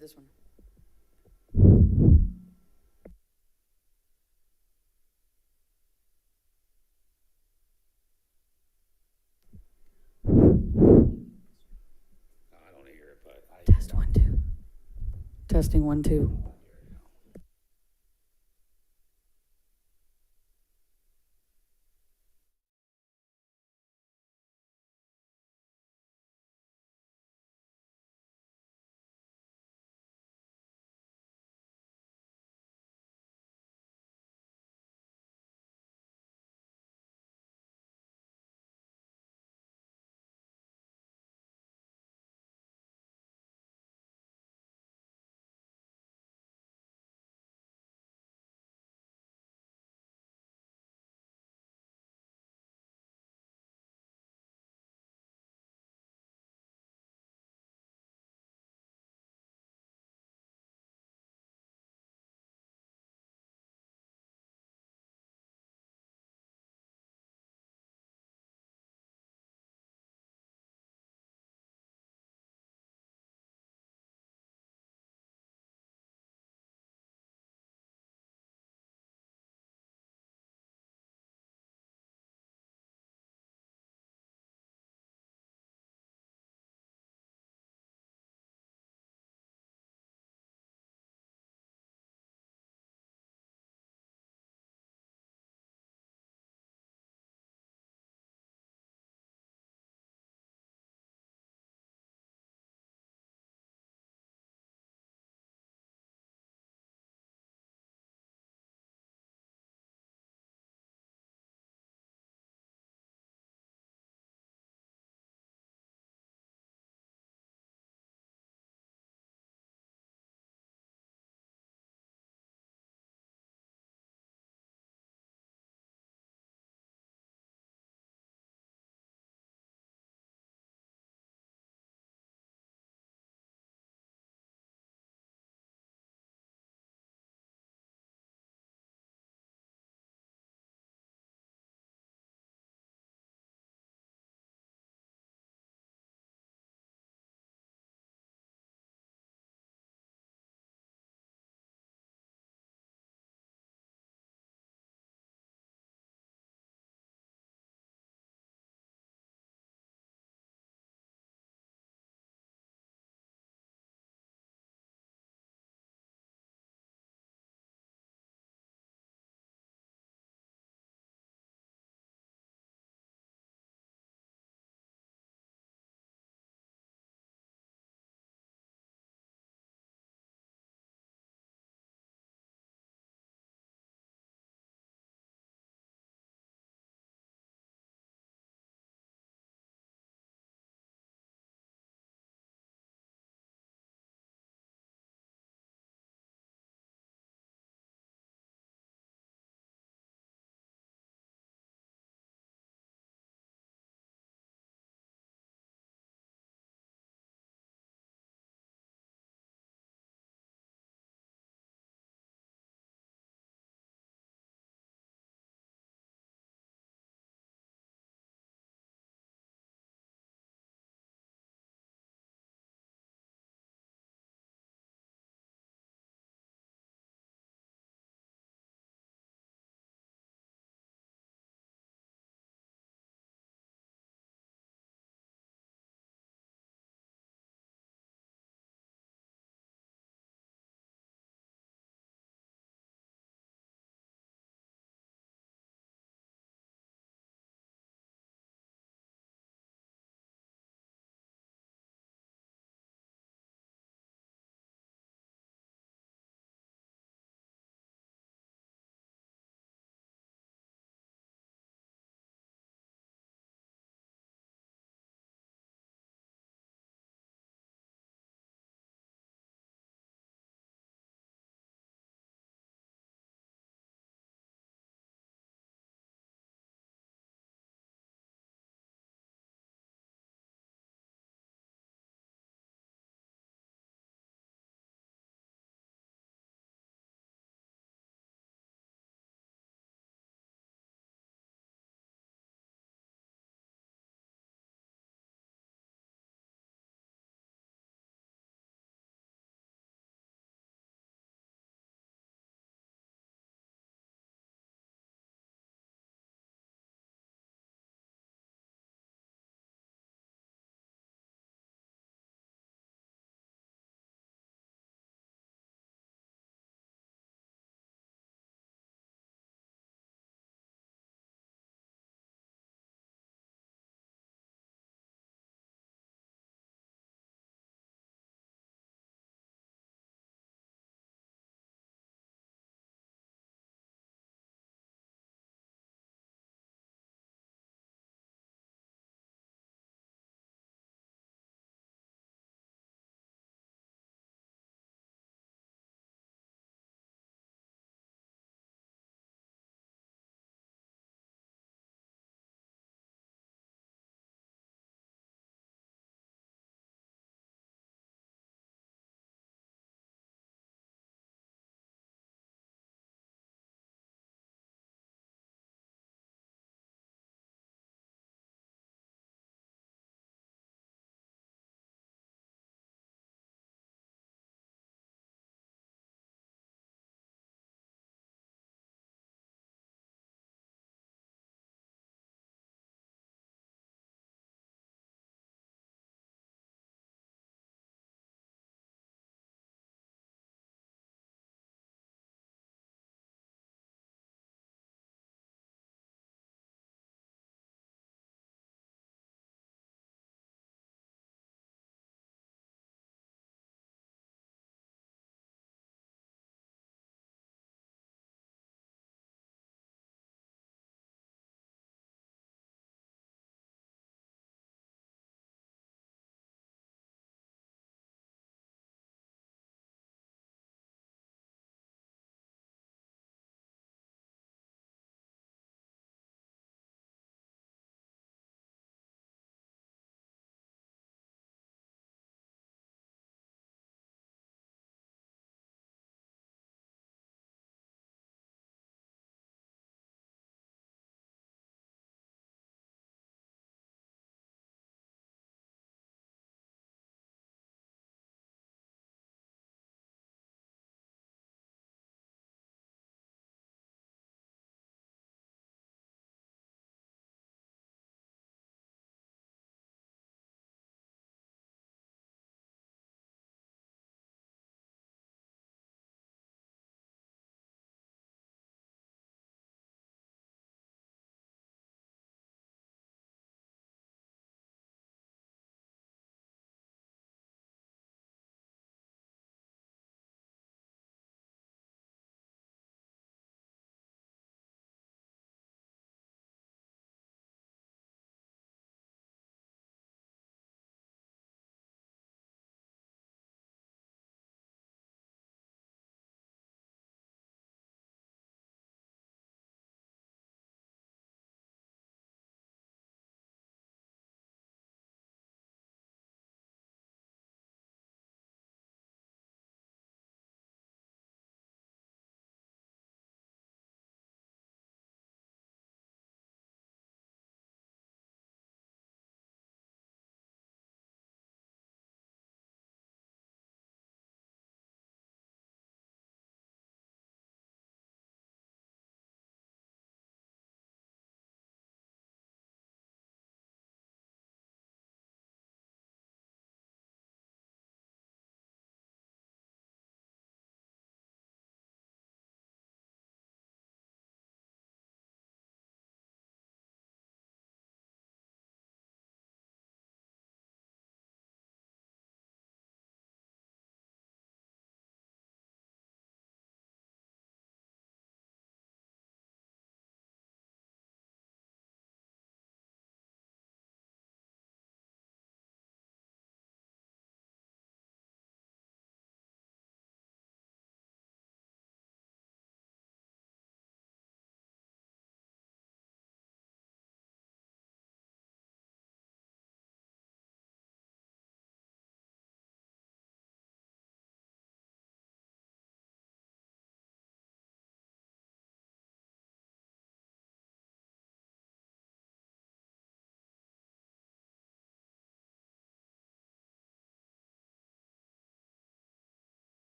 This one. I don't hear it, but Test 1 2. Testing 1 2.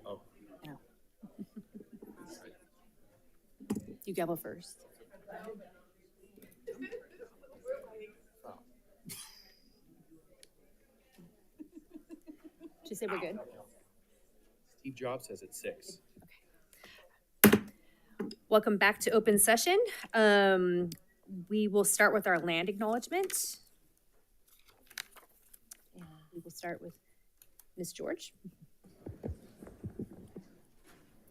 Oh. Yeah. You gavel first. Did you say we're good? Steve Jobs says it's 6. Welcome back to open session. We will start with our land acknowledgement. And we will start with Ms. George.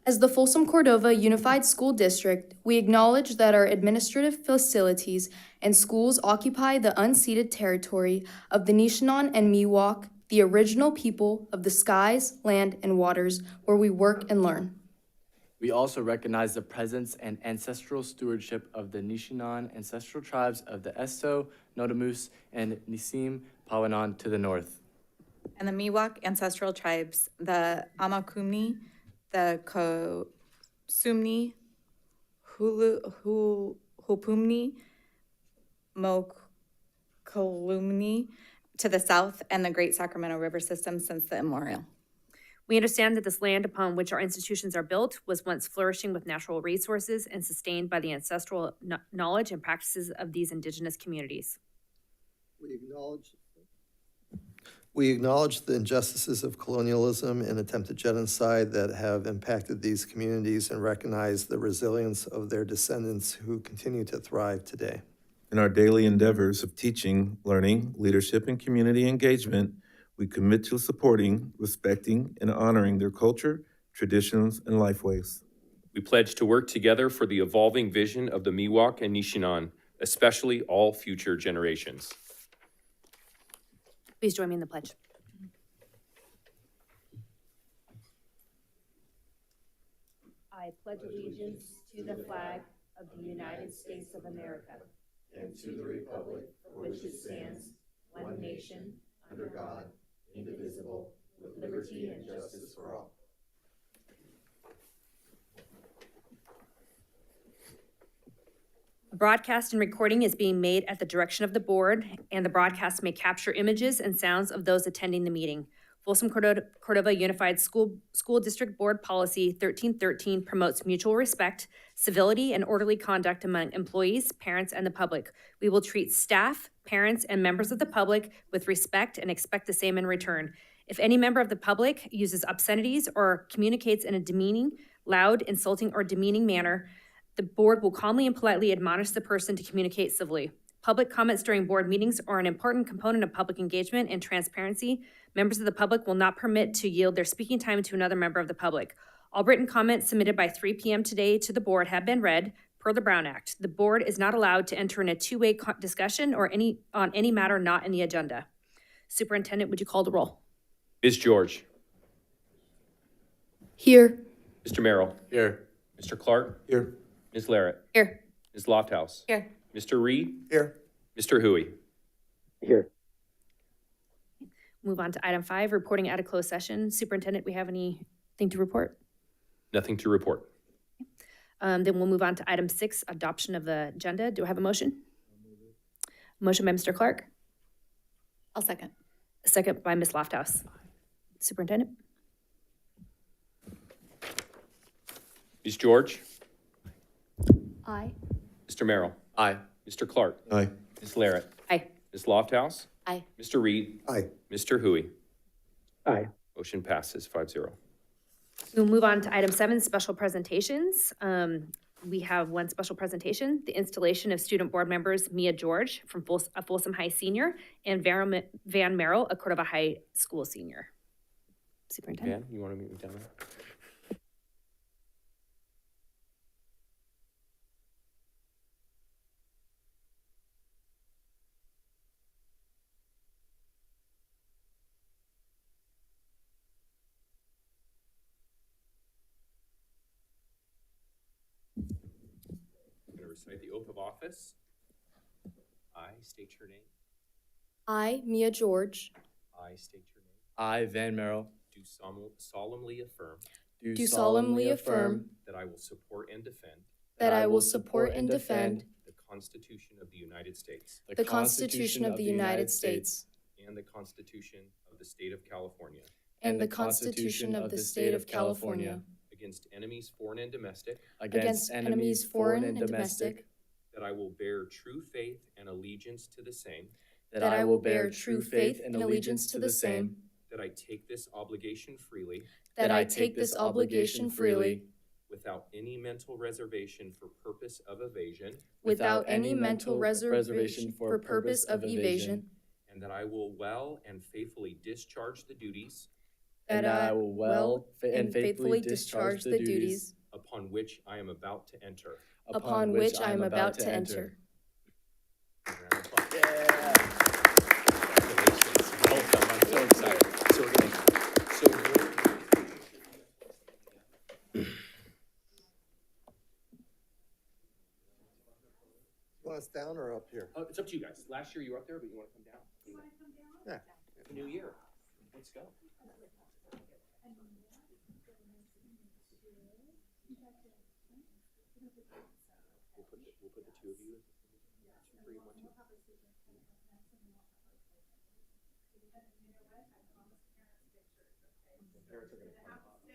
As the Folsom Cordova Unified School District, we acknowledge that our administrative facilities and schools occupy the unceded territory of the Nishinan and Miwok, the original people of the skies, land, and waters where we work and learn. We also recognize the presence and ancestral stewardship of the Nishinan ancestral tribes of the Esto, Notamus, and Nisim Pawanan to the north. And the Miwok ancestral tribes, the Amakumni, the Kosumni, Hupumni, Mokolumni to the south, and the Great Sacramento River system since the immemorial. We understand that this land upon which our institutions are built was once flourishing with natural resources and sustained by the ancestral knowledge and practices of these indigenous communities. We acknowledge the injustices of colonialism and attempted genocide that have impacted these communities and recognize the resilience of their descendants who continue to thrive today. In our daily endeavors of teaching, learning, leadership, and community engagement, we commit to supporting, respecting, and honoring their culture, traditions, and lifeways. We pledge to work together for the evolving vision of the Miwok and Nishinan, especially all future generations. Please join me in the pledge. I pledge allegiance to the flag of the United States of America and to the republic for which it stands, one nation, under God, indivisible, with liberty and justice for all. A broadcast and recording is being made at the direction of the board, and the broadcast may capture images and sounds of those attending the meeting. Folsom Cordova Unified School District Board Policy 1313 promotes mutual respect, civility, and orderly conduct among employees, parents, and the public. We will treat staff, parents, and members of the public with respect and expect the same in return. If any member of the public uses obscenities or communicates in a demeaning, loud, insulting, or demeaning manner, the board will calmly and politely admonish the person to communicate civilly. Public comments during board meetings are an important component of public engagement and transparency. Members of the public will not permit to yield their speaking time to another member of the public. All written comments submitted by 3 p.m. today to the board have been read per the Brown Act. The board is not allowed to enter in a two-way discussion or on any matter not in the agenda. Superintendent, would you call the roll? Ms. George. Here. Mr. Merrill. Here. Mr. Clark. Here. Ms. Larrett. Here. Ms. Lofthouse. Here. Mr. Reed. Here. Mr. Huey. Here. Move on to item 5, reporting out of closed session. Superintendent, we have anything to report? Nothing to report. Then we'll move on to item 6, adoption of the agenda. Do I have a motion? Motion by Mr. Clark. I'll second. A second by Ms. Lofthouse. Superintendent? Ms. George. Aye. Mr. Merrill. Aye. Mr. Clark. Aye. Ms. Larrett. Aye. Ms. Lofthouse. Aye. Mr. Reed. Aye. Mr. Huey. Aye. Motion passes 5-0. We'll move on to item 7, special presentations. We have one special presentation, the installation of student board members Mia George from Folsom High Senior and Van Merrill, a Cordova High School Senior. Superintendent? Van, you want to meet me down there? Recite the oath of office. I state your name. I, Mia George, I state your name. I, Van Merrill, Do solemnly affirm do solemnly affirm that I will support and defend that I will support and defend the Constitution of the United States the Constitution of the United States and the Constitution of the State of California and the Constitution of the State of California against enemies, foreign and domestic, against enemies, foreign and domestic, that I will bear true faith and allegiance to the same, that I will bear true faith and allegiance to the same, that I take this obligation freely that I take this obligation freely without any mental reservation for purpose of evasion, without any mental reservation for purpose of evasion, and that I will well and faithfully discharge the duties that I will well and faithfully discharge the duties upon which I am about to enter. upon which I am about to enter. Congratulations. Welcome. I'm so excited. So we're gonna, Want us down or up here? it's up to you guys. Last year you were up there, but you want to come down? Yeah. New year. Let's go. We'll put the two of you. 3, 1, 2. Parents are gonna come up also.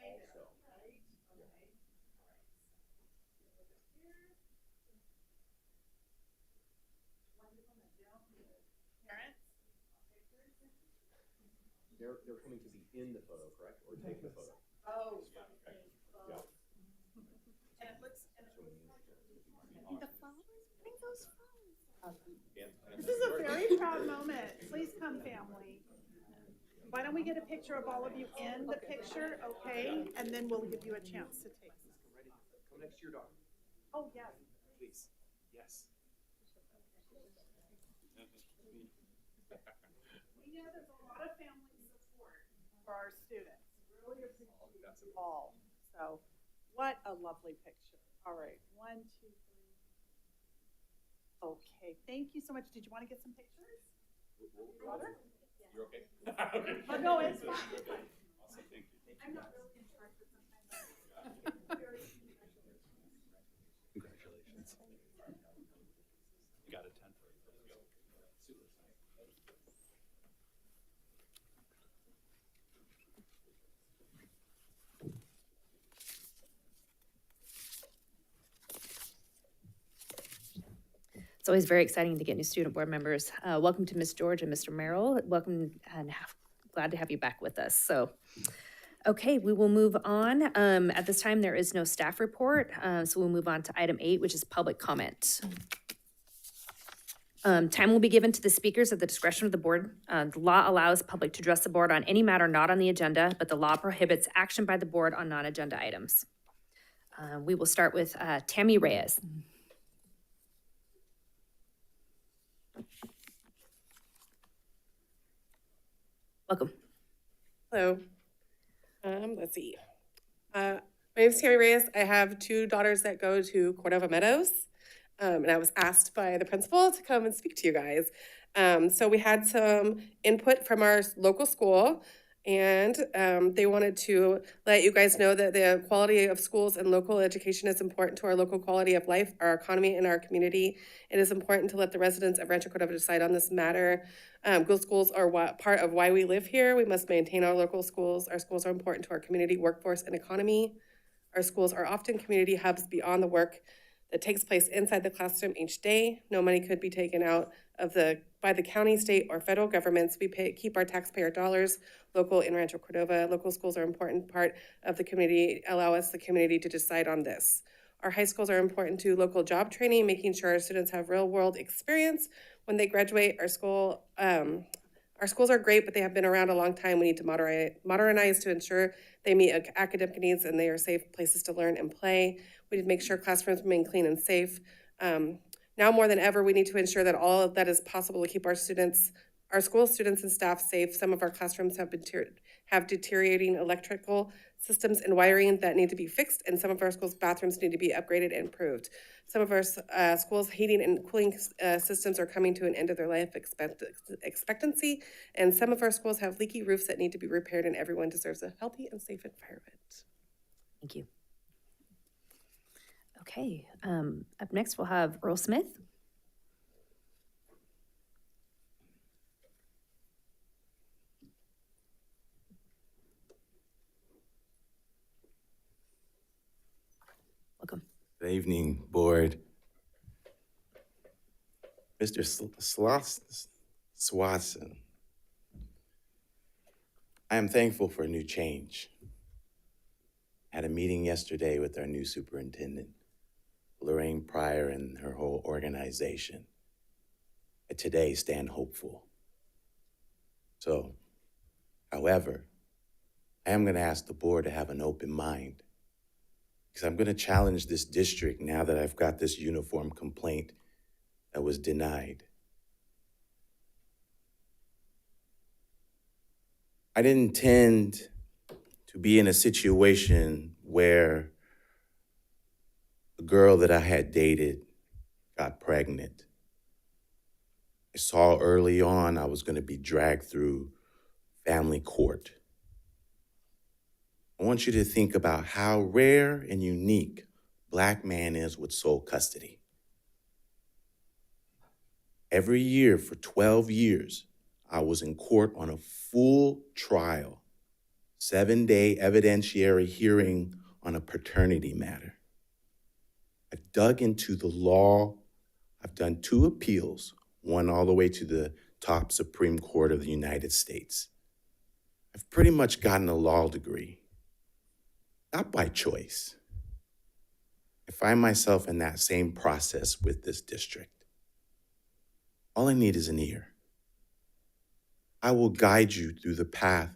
They're coming to be in the photo, correct? Or take the photo? Oh. Yeah, okay. Yeah. And it looks, The flowers, bring those flowers. Yeah. This is a very proud moment. Please come, family. Why don't we get a picture of all of you in the picture, okay? And then we'll give you a chance to take. Come next to your daughter, Oh, yes. please. Yes. We know there's a lot of family support for our students. Really appreciate it all. So, what a lovely picture. All right, 1, 2, 3. Okay, thank you so much. Did you want to get some pictures? Water? You're okay? Oh, no, it's fine. It's fine. Awesome, thank you. I'm not really in charge, but sometimes Congratulations. You got a 10 for it. Let's go. Super. It's always very exciting to get new student board members. Welcome to Ms. George and Mr. Merrill. Welcome and glad to have you back with us. So, okay, we will move on. At this time, there is no staff report, so we'll move on to item 8, which is public comment. Time will be given to the speakers at the discretion of the board. The law allows public to address the board on any matter not on the agenda, but the law prohibits action by the board on non-agenda items. We will start with Tammy Reyes. Welcome. Hello. Let's see. My name is Tammy Reyes. I have 2 daughters that go to Cordova Meadows. And I was asked by the principal to come and speak to you guys. So we had some input from our local school, and they wanted to let you guys know that the quality of schools and local education is important to our local quality of life, our economy, and our community. It is important to let the residents of Rancho Cordova decide on this matter. Good schools are part of why we live here. We must maintain our local schools. Our schools are important to our community, workforce, and economy. Our schools are often community hubs beyond the work that takes place inside the classroom each day. No money could be taken out of by the county, state, or federal governments. We keep our taxpayer dollars local in Rancho Cordova. Local schools are an important part of the community, allow us, the community, to decide on this. Our high schools are important to local job training, making sure our students have real-world experience when they graduate. Our schools are great, but they have been around a long time. We need to modernize to ensure they meet academic needs and they are safe places to learn and play. We need to make sure classrooms remain clean and safe. Now more than ever, we need to ensure that all of that is possible to keep our school students and staff safe. Some of our classrooms have deteriorating electrical systems and wiring that need to be fixed, and some of our schools' bathrooms need to be upgraded and improved. Some of our schools' heating and cooling systems are coming to an end of their life expectancy, and some of our schools have leaky roofs that need to be repaired, and everyone deserves a healthy and safe environment. Thank you. Okay, up next we'll have Earl Smith. Good evening, board. Mr. Swatson, I am thankful for a new change. I had a meeting yesterday with our new superintendent, Lorraine Pryor, and her whole organization. I today stand hopeful. So, however, I am going to ask the board to have an open mind, because I'm going to challenge this district now that I've got this uniform complaint that was denied. I didn't intend to be in a situation where a girl that I had dated got pregnant. I saw early on I was going to be dragged through family court. I want you to think about how rare and unique Black man is with sole custody. Every year for 12 years, I was in court on a full trial, 7-day evidentiary hearing on a paternity matter. I've dug into the law. I've done 2 appeals, one all the way to the top Supreme Court of the United States. I've pretty much gotten a law degree, not by choice. I find myself in that same process with this district. All I need is an ear. I will guide you through the path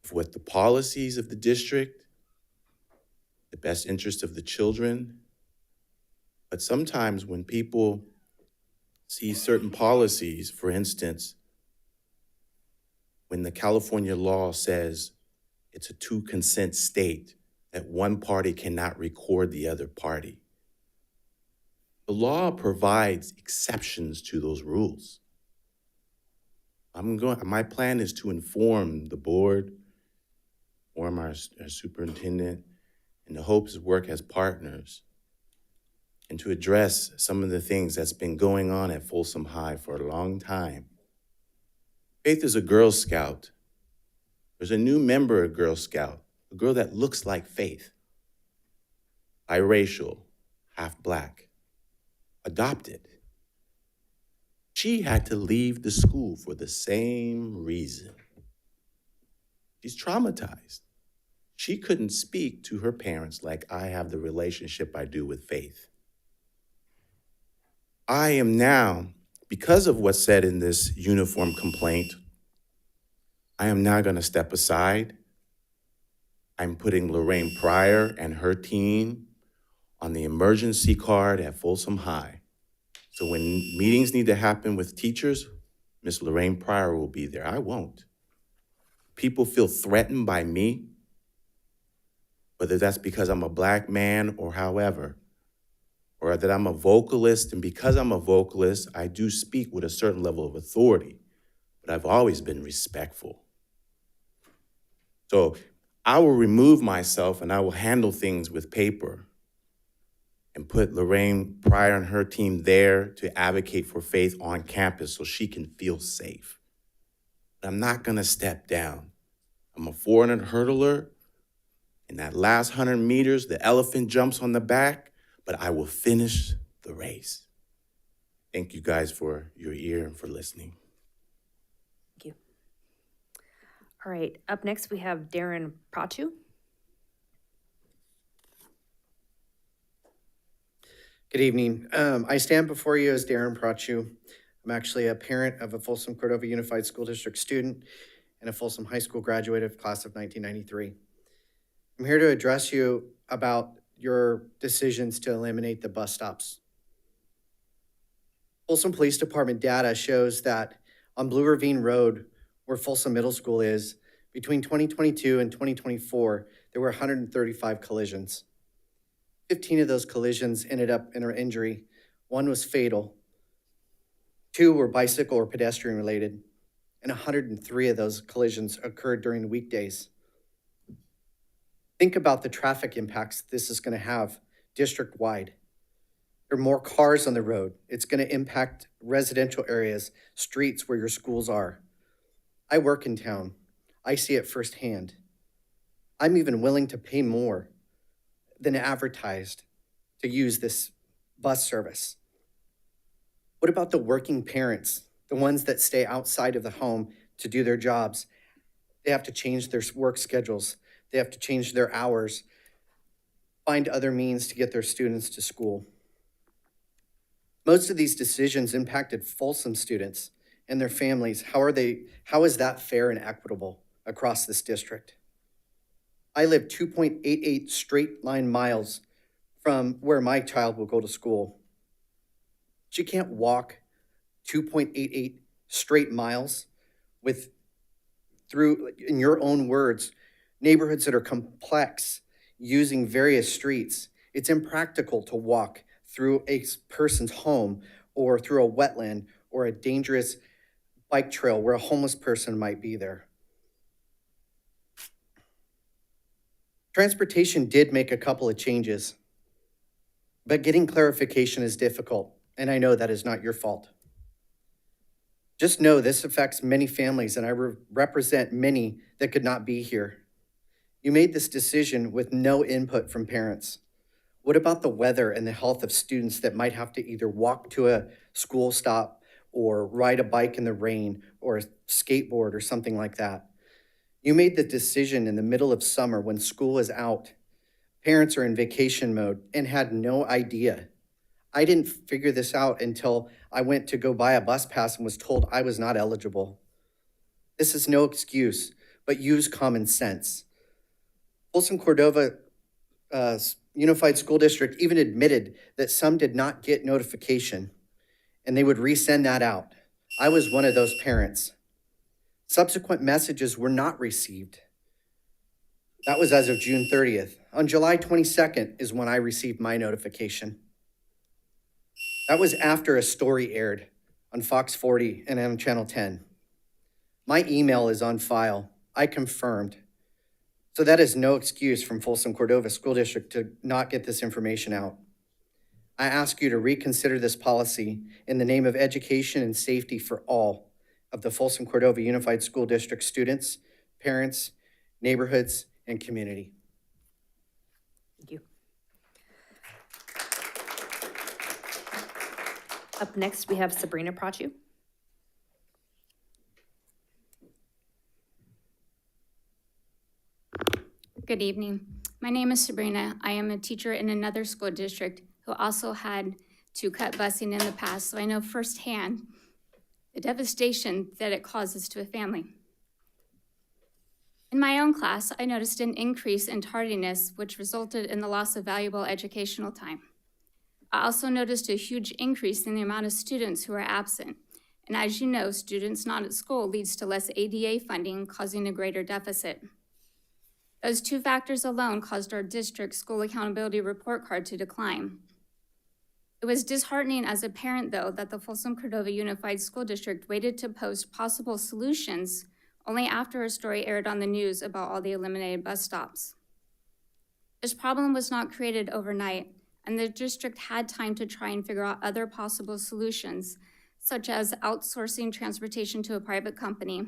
of what the policies of the district, the best interest of the children. But sometimes when people see certain policies, for instance, when the California law says it's a 2-consent state, that one party cannot record the other party, the law provides exceptions to those rules. My plan is to inform the board, inform our superintendent, and the hopes work as partners, and to address some of the things that's been going on at Folsom High for a long time. Faith is a Girl Scout. There's a new member of Girl Scout, a girl that looks like Faith, biracial, half Black, adopted. She had to leave the school for the same reason. She's traumatized. She couldn't speak to her parents like I have the relationship I do with Faith. I am now, because of what's said in this uniform complaint, I am now going to step aside. I'm putting Lorraine Pryor and her team on the emergency card at Folsom High. So when meetings need to happen with teachers, Miss Lorraine Pryor will be there. I won't. People feel threatened by me, whether that's because I'm a Black man or however, or that I'm a vocalist, and because I'm a vocalist, I do speak with a certain level of authority, but I've always been respectful. So I will remove myself and I will handle things with paper and put Lorraine Pryor and her team there to advocate for Faith on campus so she can feel safe. But I'm not gonna step down. I'm a 400 hurdler. In that last 100 meters, the elephant jumps on the back, but I will finish the race. Thank you guys for your ear and for listening. Thank you. All right, up next we have Darren Prachu. Good evening. I stand before you as Darren Prachu. I'm actually a parent of a Folsom Cordova Unified School District student and a Folsom High School graduate of class of 1993. I'm here to address you about your decisions to eliminate the bus stops. Folsom Police Department data shows that on Blue Ravine Road, where Folsom Middle School is, between 2022 and 2024, there were 135 collisions. 15 of those collisions ended up in an injury. 1 was fatal. 2 were bicycle or pedestrian related, and 103 of those collisions occurred during weekdays. Think about the traffic impacts this is going to have district-wide. There are more cars on the road. It's going to impact residential areas, streets where your schools are. I work in town. I see it firsthand. I'm even willing to pay more than advertised to use this bus service? What about the working parents, the ones that stay outside of the home to do their jobs? They have to change their work schedules. They have to change their hours, find other means to get their students to school. Most of these decisions impacted Folsom students and their families. How is that fair and equitable across this district? I live 2.88 straight line miles from where my child will go to school. She can't walk 2.88 straight miles through, in your own words, neighborhoods that are complex, using various streets. It's impractical to walk through a person's home or through a wetland or a dangerous bike trail where a homeless person might be there. Transportation did make a couple of changes, but getting clarification is difficult, and I know that is not your fault. Just know this affects many families, and I represent many that could not be here. You made this decision with no input from parents. What about the weather and the health of students that might have to either walk to a school stop or ride a bike in the rain or a skateboard or something like that? You made the decision in the middle of summer when school is out. Parents are in vacation mode and had no idea. I didn't figure this out until I went to go buy a bus pass and was told I was not eligible. This is no excuse, but use common sense. Folsom Cordova Unified School District even admitted that some did not get notification and they would resend that out. I was one of those parents. Subsequent messages were not received. That was as of June 30th. On July 22nd is when I received my notification. That was after a story aired on Fox 40 and on Channel 10. My email is on file. I confirmed. So that is no excuse from Folsom Cordova School District to not get this information out. I ask you to reconsider this policy in the name of education and safety for all of the Folsom Cordova Unified School District students, parents, neighborhoods, and community. Thank you. Up next, we have Sabrina Prachu. Good evening. My name is Sabrina. I am a teacher in another school district who also had to cut busing in the past, so I know firsthand the devastation that it causes to a family. In my own class, I noticed an increase in tardiness, which resulted in the loss of valuable educational time. I also noticed a huge increase in the amount of students who are absent. And as you know, students not at school leads to less ADA funding, causing a greater deficit. Those two factors alone caused our district's school accountability report card to decline. It was disheartening as a parent, though, that the Folsom Cordova Unified School District waited to post possible solutions only after a story aired on the news about all the eliminated bus stops. This problem was not created overnight, and the district had time to try and figure out other possible solutions, such as outsourcing transportation to a private company,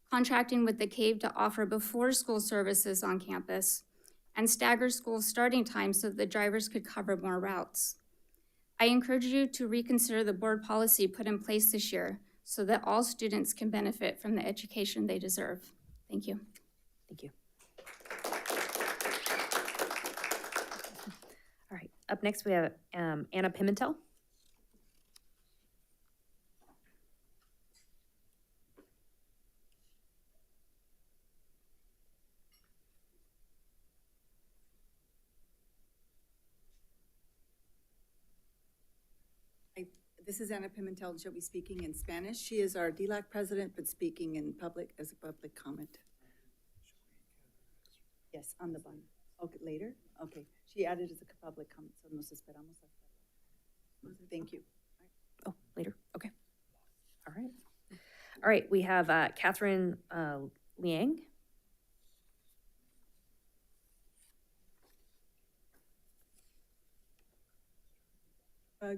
contracting with the CAVE to offer before-school services on campus, and stagger school starting times so that the drivers could cover more routes. I encourage you to reconsider the board policy put in place this year so that all students can benefit from the education they deserve. Thank you. Thank you. All right, up next we have Anna Pimentel. This is Ana Pimentel, and she'll be speaking in Spanish. She is our DLAC president, but speaking in public as a public comment. Yes, on the button. Okay, later? Okay. She added as a public comment, so nos esperamos hasta. Thank you. Oh, later? Okay. All right. All right, we have Catherine Liang.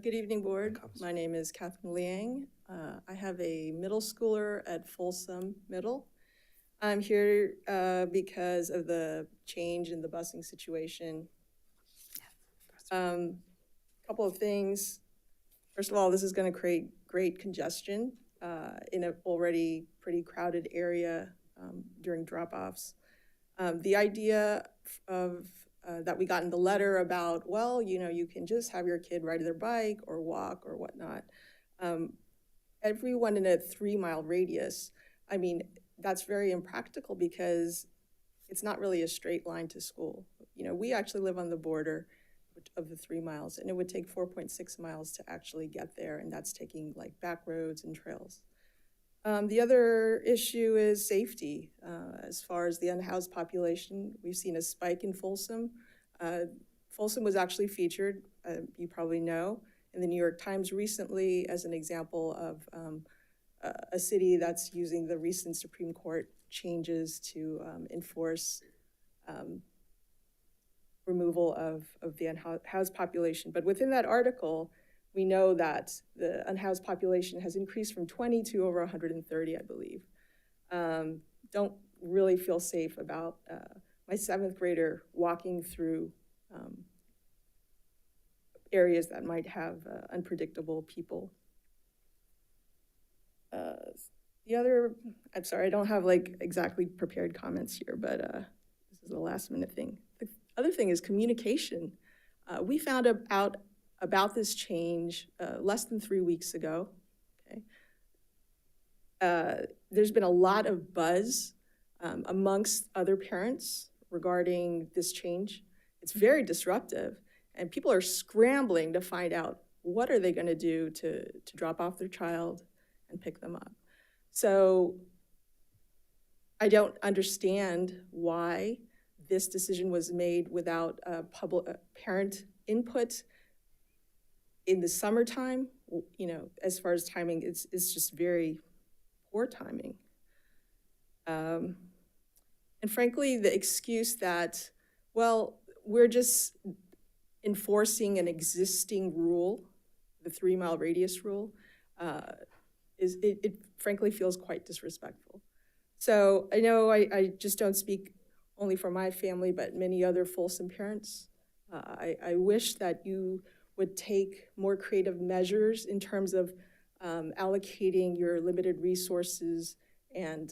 Good evening, board. My name is Catherine Liang. I have a middle schooler at Folsom Middle. I'm here because of the change in the busing situation Couple of things. First of all, this is going to create great congestion in an already pretty crowded area during drop-offs. The idea of that we got in the letter about, well, you know, you can just have your kid ride their bike or walk or whatnot. Everyone in a 3-mile radius, I mean, that's very impractical because it's not really a straight line to school. You know, we actually live on the border of the 3 miles, and it would take 4.6 miles to actually get there, and that's taking like back roads and trails. The other issue is safety. As far as the unhoused population, we've seen a spike in Folsom. Folsom was actually featured, you probably know, in the New York Times recently as an example of a city that's using the recent Supreme Court changes to enforce removal of the unhoused population. But within that article, we know that the unhoused population has increased from 20 to over 130, I believe. Don't really feel safe about my 7th grader walking through areas that might have unpredictable people. The other, I'm sorry, I don't have like exactly prepared comments here, but this is a last minute thing. The other thing is communication. We found out about this change less than 3 weeks ago, okay? There's been a lot of buzz amongst other parents regarding this change. It's very disruptive, and people are scrambling to find out what are they gonna do to drop off their child and pick them up. So I don't understand why this decision was made without parent input in the summertime. You know, as far as timing, it's just very poor timing. And frankly, the excuse that, well, we're just enforcing an existing rule, the 3-mile radius rule, it frankly feels quite disrespectful. So I know I just don't speak only for my family, but many other Folsom parents. I wish that you would take more creative measures in terms of allocating your limited resources and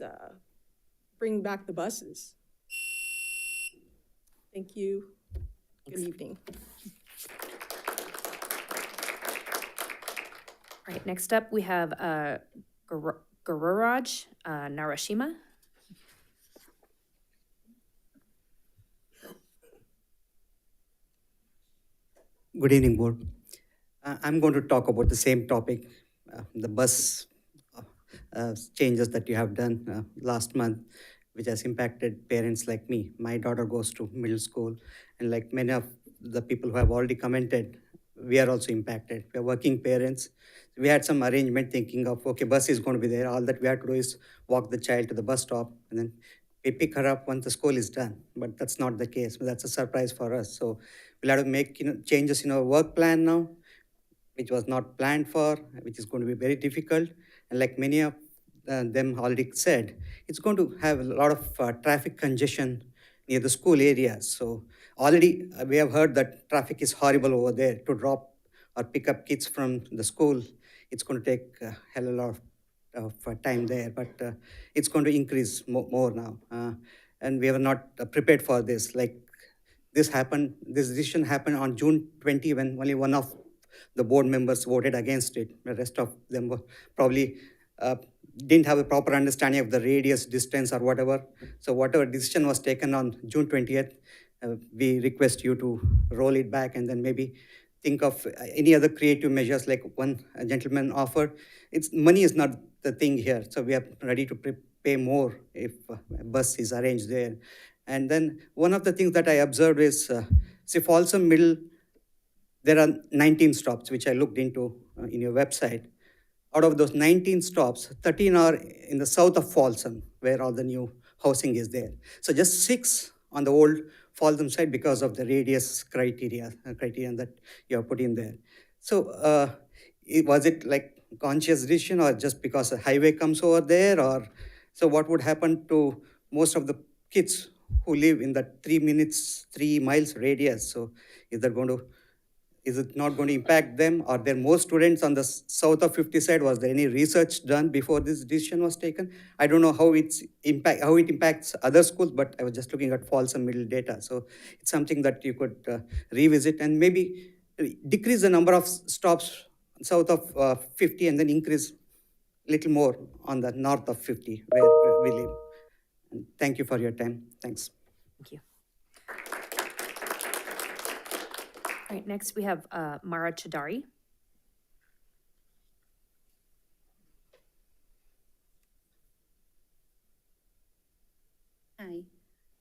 bring back the buses. Thank you. Good evening. All right, next up, we have Gururaj Narashima. Good evening, board. I'm going to talk about the same topic, the bus changes that you have done last month, which has impacted parents like me. My daughter goes to middle school, and like many of the people who have already commented, we are also impacted. We are working parents. We had some arrangement thinking of, okay, bus is going to be there. All that we have to do is walk the child to the bus stop, and then we pick her up once the school is done. But that's not the case. That's a surprise for us. So we'll have to make changes in our work plan now, which was not planned for, which is going to be very difficult. And like many of them already said, it's going to have a lot of traffic congestion near the school areas. So already we have heard that traffic is horrible over there. To drop or pick up kids from the school, it's going to take a hell of a lot of time there, but it's going to increase more now. And we are not prepared for this. Like this decision happened on June 20 when only one of the board members voted against it. The rest of them were probably didn't have a proper understanding of the radius, distance, or whatever. So whatever decision was taken on June 20th, we request you to roll it back and then maybe think of any other creative measures like one gentleman offered. Money is not the thing here, so we are ready to pay more if a bus is arranged there. And then one of the things that I observed is, see, Folsom Middle, there are 19 stops, which I looked into in your website. Out of those 19 stops, 13 are in the south of Folsom, where all the new housing is there. So just 6 on the old Folsom side because of the radius criterion that you have put in there. So was it like conscious decision or just because a highway comes over there? Or so what would happen to most of the kids who live in that 3 miles radius? So is that going to Is it not going to impact them? Are there more students on the south of 50 side? Was there any research done before this decision was taken? I don't know how it impacts other schools, but I was just looking at Folsom Middle data. So it's something that you could revisit and maybe decrease the number of stops south of 50 and then increase a little more on the north of 50 where we live. And thank you for your time. Thanks. Thank you. All right, next we have Mara Chadari. Hi,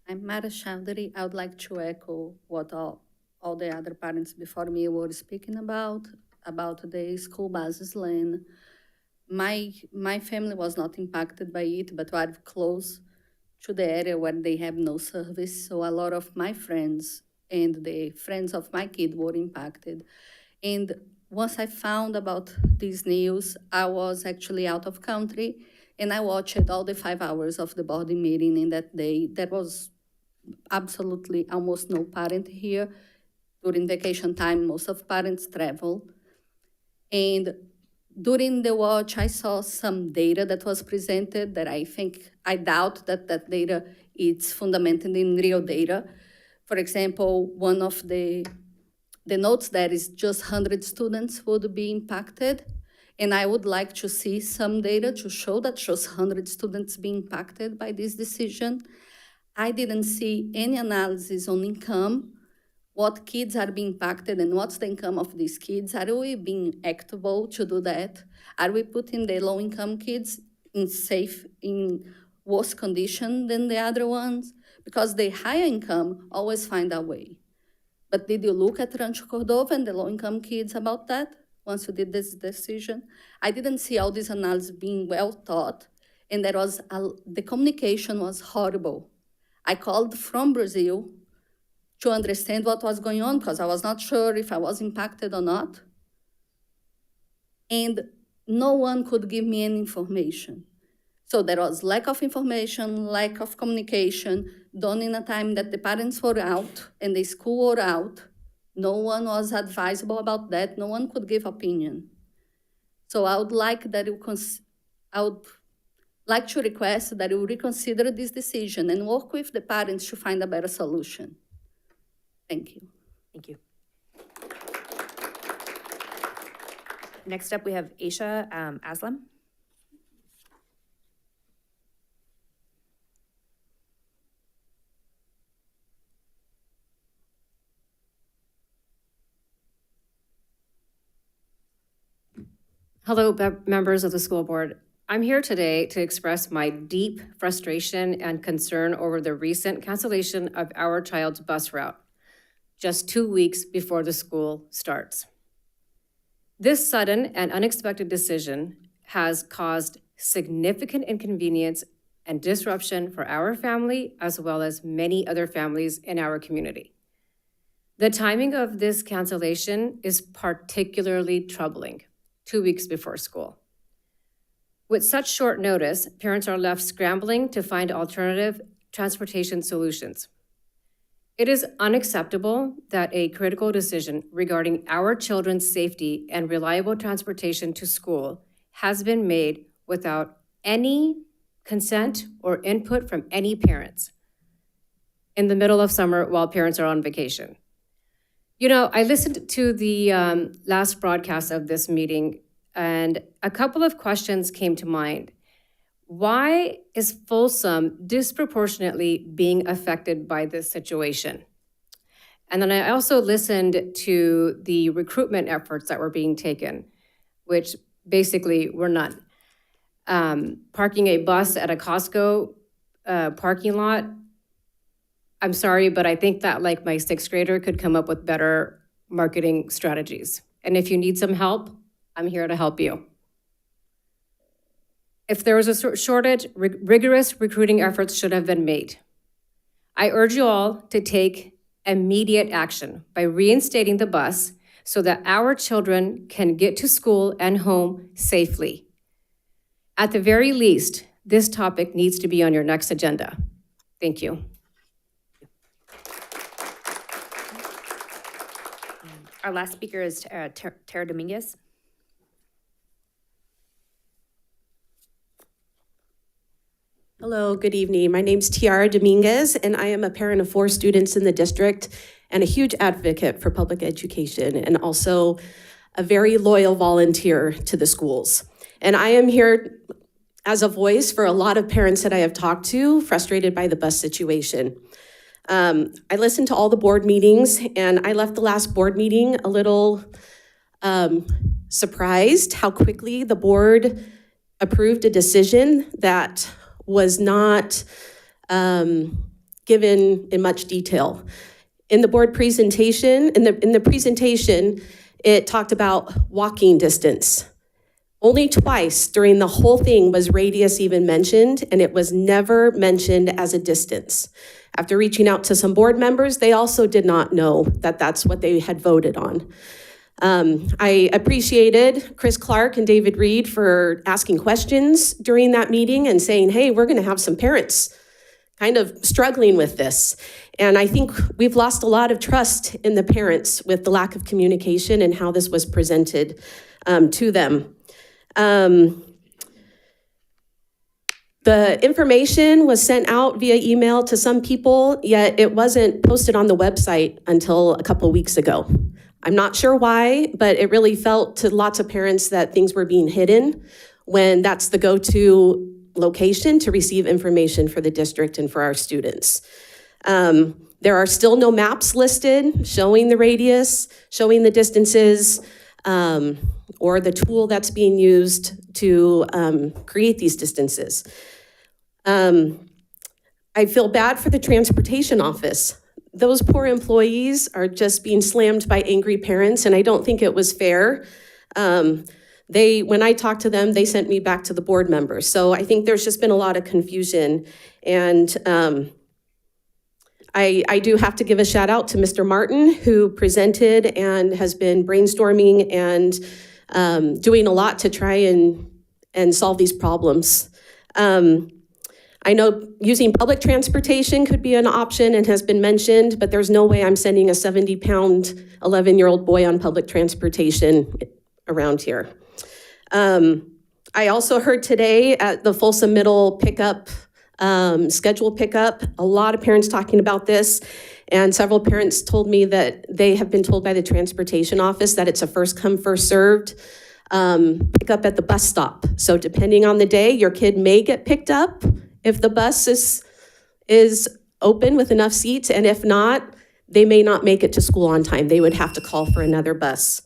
I'm Mara Chowdhury. I would like to echo what all the other parents before me were speaking about the school buses lane. My family was not impacted by it, but we're close to the area where they have no service. So a lot of my friends and the friends of my kid were impacted. And once I found about this news, I was actually out of country, and I watched all the 5 hours of the board meeting in that day. There was absolutely almost no parent here. During vacation time, most of parents travel. And during the watch, I saw some data that was presented that I doubt that data is fundamented in real data. For example, one of the notes there is just 100 students would be impacted. And I would like to see some data to show that shows 100 students being impacted by this decision. I didn't see any analysis on income, what kids are being impacted and what's the income of these kids. Are we being equitable to do that? Are we putting the low-income kids in worse condition than the other ones? Because the higher income always find a way. But did you look at Rancho Cordova and the low-income kids about that once you did this decision? I didn't see all this analysis being well thought, and the communication was horrible. I called from Brazil to understand what was going on because I was not sure if I was impacted or not. And no one could give me any information. So there was lack of information, lack of communication, done in a time that the parents were out and the school were out. No one was advisable about that. No one could give opinion. So I would like that I would like to request that you reconsider this decision and work with the parents to find a better solution. Thank you. Thank you. Next up, we have Aisha Aslam. Hello, members of the school board. I'm here today to express my deep frustration and concern over the recent cancellation of our child's bus route, just 2 weeks before the school starts. This sudden and unexpected decision has caused significant inconvenience and disruption for our family, as well as many other families in our community. The timing of this cancellation is particularly troubling, 2 weeks before school. With such short notice, parents are left scrambling to find alternative transportation solutions. It is unacceptable that a critical decision regarding our children's safety and reliable transportation to school has been made without any consent or input from any parents in the middle of summer while parents are on vacation. You know, I listened to the last broadcast of this meeting, and a couple of questions came to mind. Why is Folsom disproportionately being affected by this situation? And then I also listened to the recruitment efforts that were being taken, which basically were none. Parking a bus at a Costco parking lot, I'm sorry, but I think that like my 6th grader could come up with better marketing strategies. And if you need some help, I'm here to help you. If there was a shortage, rigorous recruiting efforts should have been made. I urge you all to take immediate action by reinstating the bus so that our children can get to school and home safely. At the very least, this topic needs to be on your next agenda. Thank you. Our last speaker is Tara Dominguez. Hello, good evening. My name's Tiara Dominguez, and I am a parent of 4 students in the district and a huge advocate for public education and also a very loyal volunteer to the schools. And I am here as a voice for a lot of parents that I have talked to frustrated by the bus situation. I listened to all the board meetings, and I left the last board meeting a little surprised how quickly the board approved a decision that was not given in much detail. In the board presentation, in the presentation, it talked about walking distance. Only twice during the whole thing was radius even mentioned, and it was never mentioned as a distance. After reaching out to some board members, they also did not know that that's what they had voted on. I appreciated Chris Clark and David Reed for asking questions during that meeting and saying, hey, we're going to have some parents kind of struggling with this. And I think we've lost a lot of trust in the parents with the lack of communication and how this was presented to them. The information was sent out via email to some people, yet it wasn't posted on the website until a couple weeks ago. I'm not sure why, but it really felt to lots of parents that things were being hidden when that's the go-to location to receive information for the district and for our students. There are still no maps listed showing the radius, showing the distances, or the tool that's being used to create these distances. I feel bad for the transportation office. Those poor employees are just being slammed by angry parents, and I don't think it was fair. When I talked to them, they sent me back to the board members. So I think there's just been a lot of confusion. And I do have to give a shout out to Mr. Martin, who presented and has been brainstorming and doing a lot to try and solve these problems. I know using public transportation could be an option and has been mentioned, but there's no way I'm sending a 70-pound, 11-year-old boy on public transportation around here. I also heard today at the Folsom Middle pickup, schedule pickup, a lot of parents talking about this, and several parents told me that they have been told by the transportation office that it's a first come, first served pickup at the bus stop. So depending on the day, your kid may get picked up if the bus is open with enough seats, and if not, they may not make it to school on time. They would have to call for another bus.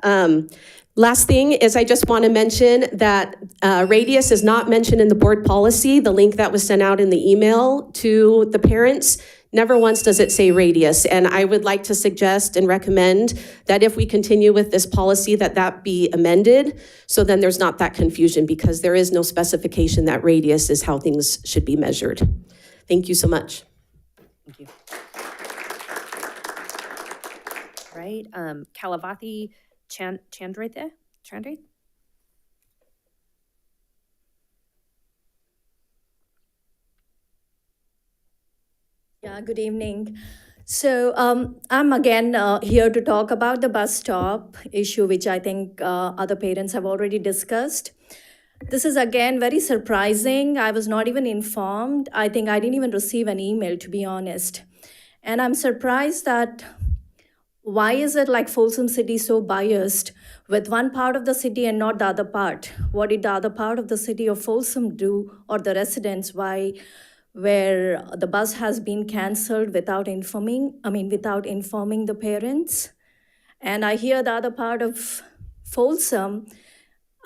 Last thing is I just want to mention that radius is not mentioned in the board policy. The link that was sent out in the email to the parents, never once does it say radius. And I would like to suggest and recommend that if we continue with this policy, that be amended, so then there's not that confusion, because there is no specification that radius is how things should be measured. Thank you so much. Thank you. All right, Kalavathi Chandrathe? Yeah, good evening. So I'm again here to talk about the bus stop issue, which I think other parents have already discussed. This is again very surprising. I was not even informed. I think I didn't even receive an email, to be honest. And I'm surprised that why is it like Folsom City so biased with one part of the city and not the other part? What did the other part of the city of Folsom do, or the residents? Why? Where the bus has been canceled without informing the parents. And I hear the other part of Folsom,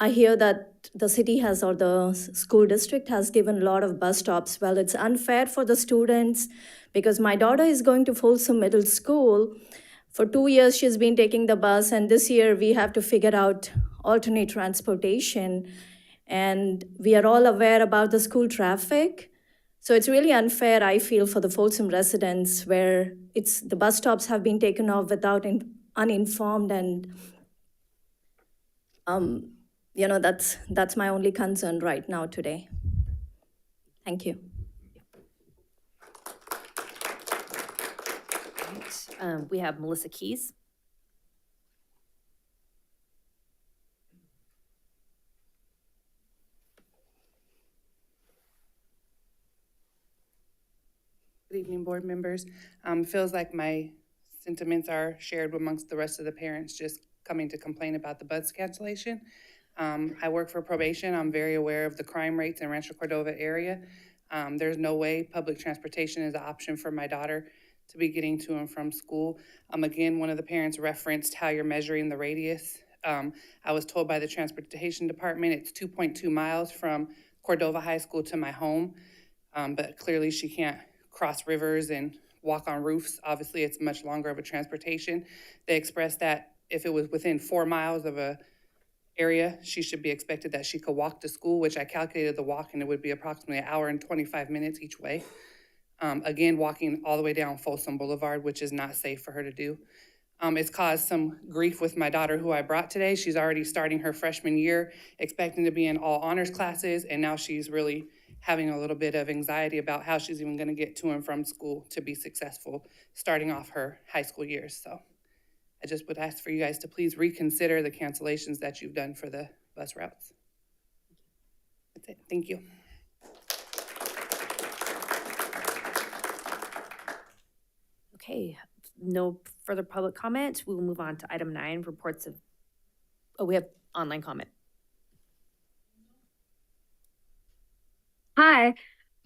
I hear that the city has, or the school district has given a lot of bus stops. Well, it's unfair for the students, because my daughter is going to Folsom Middle School. For 2 years, she's been taking the bus, and this year we have to figure out alternate transportation. And we are all aware about the school traffic. So it's really unfair, I feel, for the Folsom residents, where the bus stops have been taken off without uninformed, and that's my only concern right now today. Thank you. We have Melissa Keys. evening, board members. Feels like my sentiments are shared amongst the rest of the parents just coming to complain about the bus cancellation. I work for probation. I'm very aware of the crime rates in Rancho Cordova area. There's no way public transportation is an option for my daughter to be getting to and from school. Again, one of the parents referenced how you're measuring the radius. I was told by the transportation department it's 2.2 miles from Cordova High School to my home, but clearly she can't cross rivers and walk on roofs. Obviously, it's much longer of a transportation. They expressed that if it was within 4 miles of a area, she should be expected that she could walk to school, which I calculated the walk, and it would be approximately an hour and 25 minutes each way. Again, walking all the way down Folsom Boulevard, which is not safe for her to do. It's caused some grief with my daughter who I brought today. She's already starting her freshman year, expecting to be in all honors classes, and now she's really having a little bit of anxiety about how she's even gonna get to and from school to be successful starting off her high school years. So I just would ask for you guys to please reconsider the cancellations that you've done for the bus routes. That's it, thank you. Okay, no further public comment. We will move on to item 9, reports of, oh, we have online comment. Hi,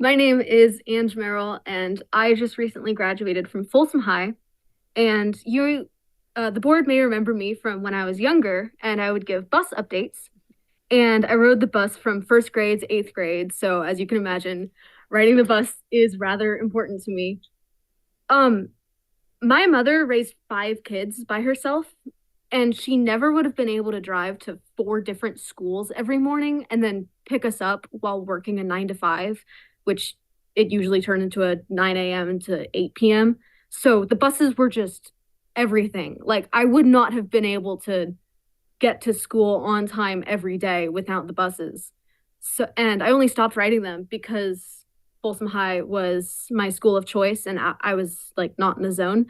my name is Ange Merrill, and I just recently graduated from Folsom High. And the board may remember me from when I was younger, and I would give bus updates. And I rode the bus from 1st grade to 8th grade, so as you can imagine, riding the bus is rather important to me. My mother raised 5 kids by herself, and she never would have been able to drive to 4 different schools every morning and then pick us up while working a 9 to 5, which it usually turned into a 9 a.m. to 8 p.m. So the buses were just everything. Like, I would not have been able to get to school on time every day without the buses. So, and I only stopped riding them because Folsom High was my school of choice, and I was like not in the zone.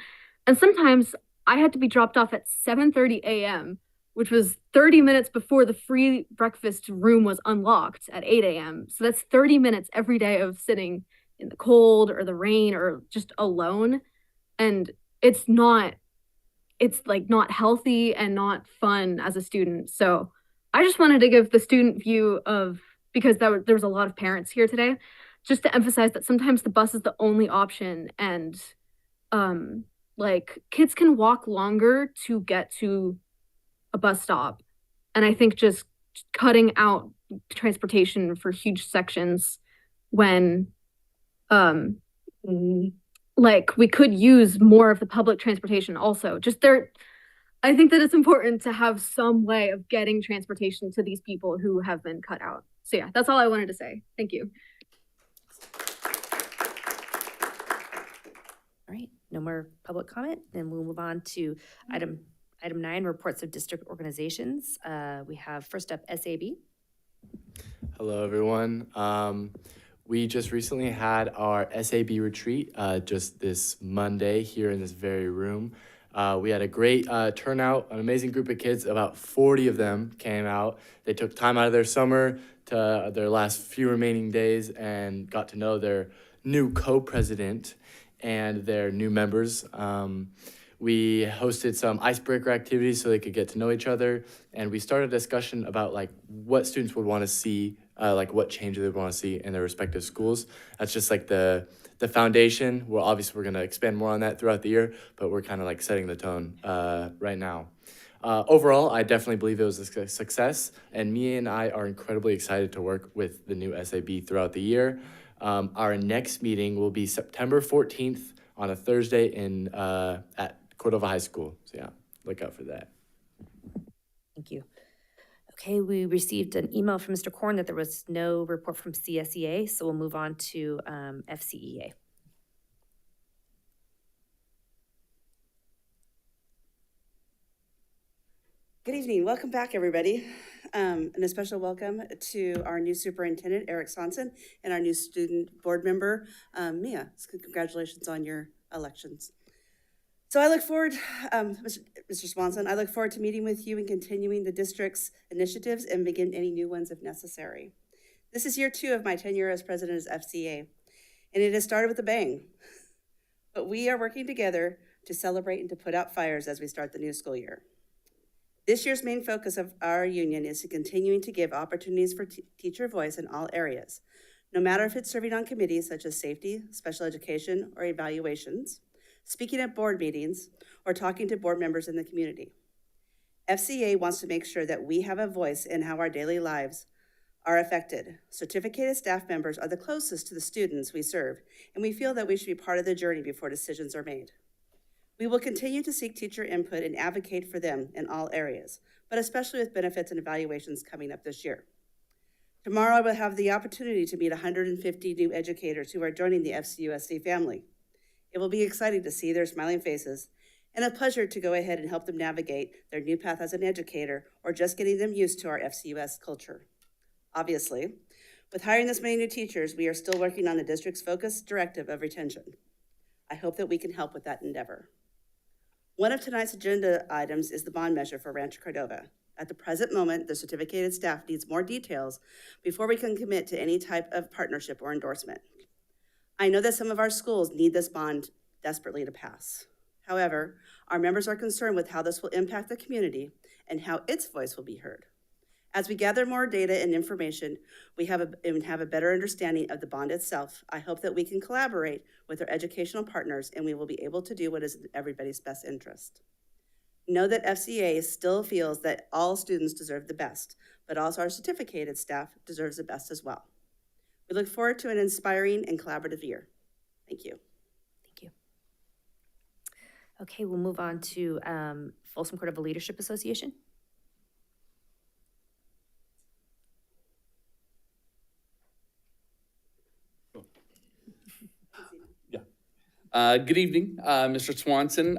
And sometimes I had to be dropped off at 7:30 a.m., which was 30 minutes before the free breakfast room was unlocked at 8 a.m. So that's 30 minutes every day of sitting in the cold or the rain or just alone. And it's like not healthy and not fun as a student. So I just wanted to give the student view of, because there was a lot of parents here today, just to emphasize that sometimes the bus is the only option, and like kids can walk longer to get to a bus stop. And I think just cutting out transportation for huge sections when like we could use more of the public transportation also. I think that it's important to have some way of getting transportation to these people who have been cut out. So yeah, that's all I wanted to say. Thank you. All right, no more public comment. Then we'll move on to item 9, reports of district organizations. We have first up SAB. Hello, everyone. We just recently had our SAB retreat just this Monday here in this very room. We had a great turnout, an amazing group of kids. About 40 of them came out. They took time out of their summer to their last few remaining days and got to know their new co-president and their new members. We hosted some icebreaker activities so they could get to know each other, and we started a discussion about like what students would want to see, like what changes they want to see in their respective schools. That's just like the foundation. Well, obviously we're going to expand more on that throughout the year, but we're kind of like setting the tone right now. Overall, I definitely believe it was a success, and me and I are incredibly excited to work with the new SAB throughout the year. Our next meeting will be September 14th on a Thursday at Cordova High School. So yeah, look out for that. Thank you. Okay, we received an email from Mr. Korn that there was no report from CSEA, so we'll move on to FCEA. Good evening. Welcome back, everybody. And a special welcome to our new superintendent, Eric Sonson, and our new student board member, Mia. So congratulations on your elections. So I look forward, Mr. Swanson, I look forward to meeting with you and continuing the district's initiatives and begin any new ones if necessary. This is year 2 of my tenure as president of FCA, and it has started with a bang. but we are working together to celebrate and to put out fires as we start the new school year. This year's main focus of our union is to continuing to give opportunities for teacher voice in all areas, no matter if it's serving on committees such as safety, special education, or evaluations, speaking at board meetings, or talking to board members in the community. FCA wants to make sure that we have a voice in how our daily lives are affected. Certificated staff members are the closest to the students we serve, and we feel that we should be part of the journey before decisions are made. We will continue to seek teacher input and advocate for them in all areas, but especially with benefits and evaluations coming up this year. Tomorrow I will have the opportunity to meet 150 new educators who are joining the FCUSD family. It will be exciting to see their smiling faces and a pleasure to go ahead and help them navigate their new path as an educator or just getting them used to our FCUS culture. Obviously, with hiring this many new teachers, we are still working on the district's focused directive of retention. I hope that we can help with that endeavor. One of tonight's agenda items is the bond measure for Rancho Cordova. At the present moment, the certificated staff needs more details before we can commit to any type of partnership or endorsement. I know that some of our schools need this bond desperately to pass. However, our members are concerned with how this will impact the community and how its voice will be heard. As we gather more data and information, we have a better understanding of the bond itself. I hope that we can collaborate with our educational partners and we will be able to do what is in everybody's best interest. Know that FCA still feels that all students deserve the best, but also our certificated staff deserves the best as well. We look forward to an inspiring and collaborative year. Thank you. Thank you. Okay, we'll move on to Folsom Cordova Leadership Association. Good evening, Mr. Swanson,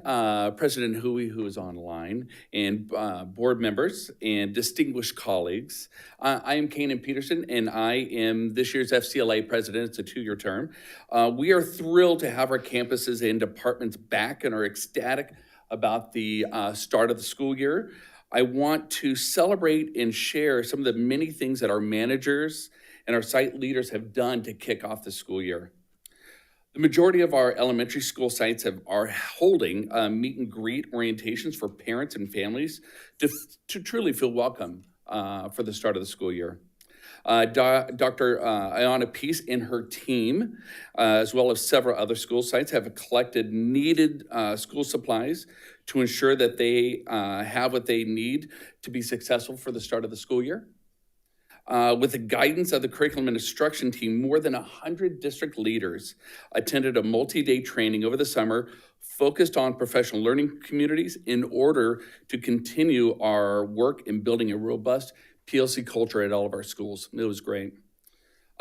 President Hui, who is online, and board members and distinguished colleagues. I am Kanan Peterson, and I am this year's FCLA president. It's a 2-year term. We are thrilled to have our campuses and departments back and are ecstatic about the start of the school year. I want to celebrate and share some of the many things that our managers and our site leaders have done to kick off the school year. The majority of our elementary school sites are holding meet and greet orientations for parents and families to truly feel welcome for the start of the school year. Dr. Ayana Peace and her team, as well as several other school sites, have collected needed school supplies to ensure that they have what they need to be successful for the start of the school year. With the guidance of the curriculum and instruction team, more than 100 district leaders attended a multi-day training over the summer focused on professional learning communities in order to continue our work in building a robust PLC culture at all of our schools. It was great.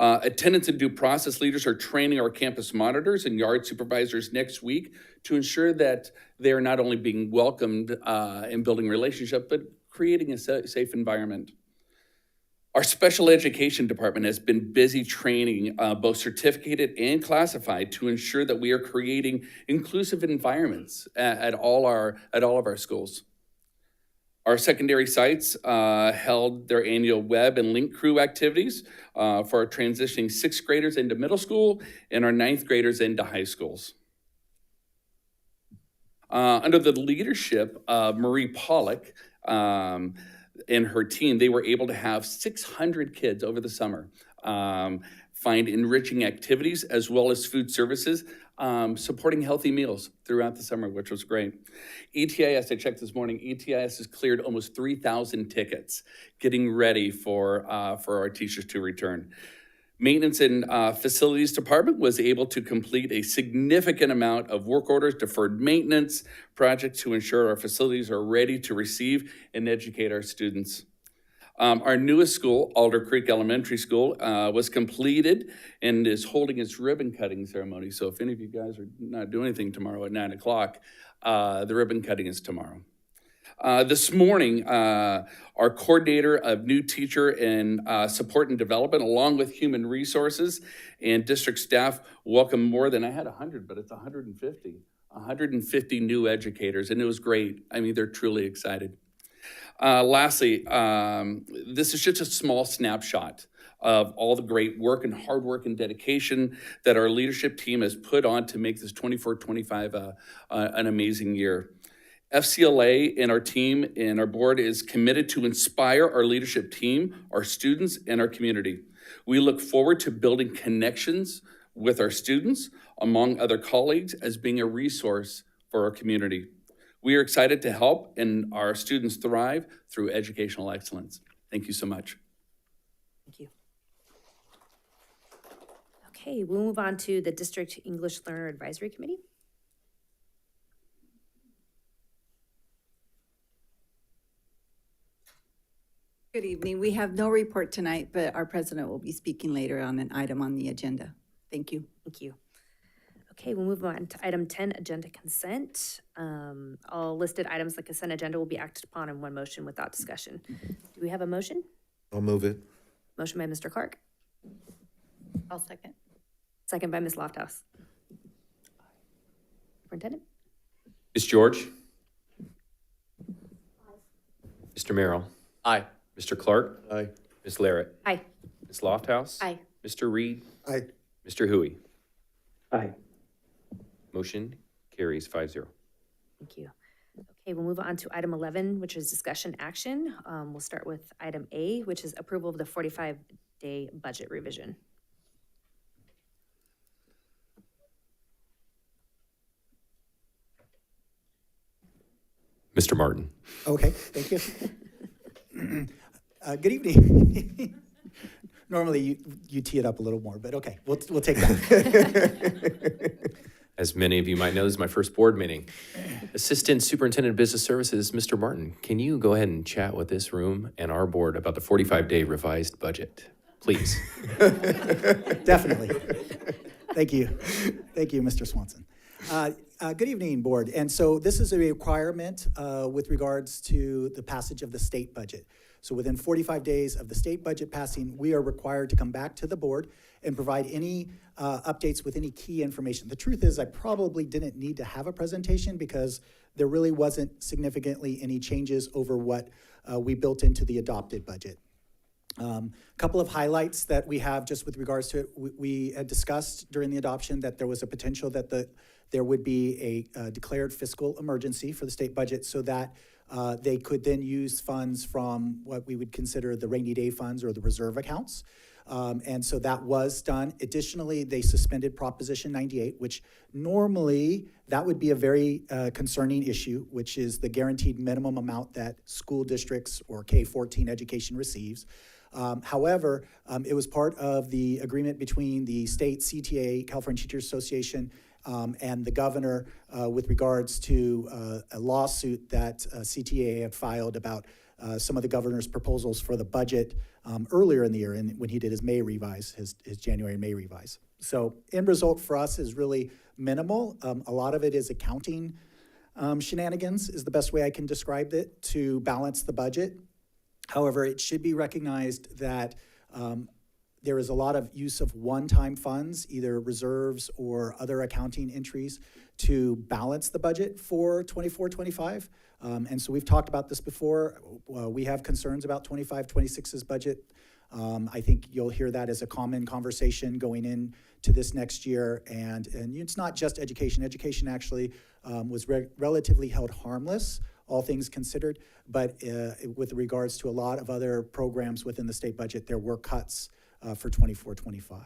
Attendance and due process leaders are training our campus monitors and yard supervisors next week to ensure that they're not only being welcomed and building relationship, but creating a safe environment. Our special education department has been busy training both certificated and classified to ensure that we are creating inclusive environments at all of our schools. Our secondary sites held their annual web and link crew activities for our transitioning 6th graders into middle school and our 9th graders into high schools. Under the leadership of Marie Pollock, and her team, they were able to have 600 kids over the summer find enriching activities as well as food services, supporting healthy meals throughout the summer, which was great. ETIS, I checked this morning, ETIS has cleared almost 3,000 tickets, getting ready for our teachers to return. Maintenance and Facilities Department was able to complete a significant amount of work orders, deferred maintenance projects to ensure our facilities are ready to receive and educate our students. Our newest school, Alder Creek Elementary School, was completed and is holding its ribbon cutting ceremony. So if any of you guys are not doing anything tomorrow at 9 o'clock, the ribbon cutting is tomorrow. This morning, our coordinator of new teacher and support and development, along with human resources and district staff, welcomed more than, I had 100, but it's 150 new educators, and it was great. I mean, they're truly excited. Lastly, this is just a small snapshot of all the great work and hard work and dedication that our leadership team has put on to make this 24-25 an amazing year. FCLA and our team and our board is committed to inspire our leadership team, our students, and our community. We look forward to building connections with our students, among other colleagues, as being a resource for our community. We are excited to help and our students thrive through educational excellence. Thank you so much. Thank you. Okay, we'll move on to the District English Learner Advisory Committee. Good evening. We have no report tonight, but our president will be speaking later on an item on the agenda. Thank you. Thank you. Okay, we'll move on to item 10, agenda consent. All listed items on the consent agenda will be acted upon in one motion without discussion. Do we have a motion? I'll move it. Motion by Mr. Clark. I'll second. Second by Ms. Lofthouse. Superintendent? Ms. George? Mr. Merrill? Aye. Mr. Clark? Aye. Ms. Larrett? Aye. Ms. Lofthouse? Aye. Mr. Reed? Aye. Mr. Hui? Aye. Motion carries 5-0. Thank you. Okay, we'll move on to item 11, which is discussion action. We'll start with item A, which is approval of the 45-day budget revision. Mr. Martin? Okay, thank you. Good evening. Normally you tee it up a little more, but okay, we'll take that. As many of you might know, this is my first board meeting. Assistant Superintendent of Business Services, Mr. Martin, can you go ahead and chat with this room and our board about the 45-day revised budget, please? Definitely. Thank you. Thank you, Mr. Swanson. Good evening, board. And so this is a requirement with regards to the passage of the state budget. So within 45 days of the state budget passing, we are required to come back to the board and provide any updates with any key information. The truth is, I probably didn't need to have a presentation because there really wasn't significantly any changes over what we built into the adopted budget. Couple of highlights that we have just with regards to it. We had discussed during the adoption that there was a potential that there would be a declared fiscal emergency for the state budget so that they could then use funds from what we would consider the rainy day funds or the reserve accounts. And so that was done. Additionally, they suspended Proposition 98, which normally that would be a very concerning issue, which is the guaranteed minimum amount that school districts or K-14 education receives. However, it was part of the agreement between the state CTA, California Teachers Association, and the governor with regards to a lawsuit that CTA had filed about some of the governor's proposals for the budget earlier in the year when he did his May revise, his January and May revise. So end result for us is really minimal. A lot of it is accounting shenanigans is the best way I can describe it to balance the budget. However, it should be recognized that there is a lot of use of one-time funds, either reserves or other accounting entries, to balance the budget for 24-25. And so we've talked about this before. We have concerns about 25-26's budget. I think you'll hear that as a common conversation going into this next year. And it's not just education. Education actually was relatively held harmless, all things considered. But with regards to a lot of other programs within the state budget, there were cuts for 24-25.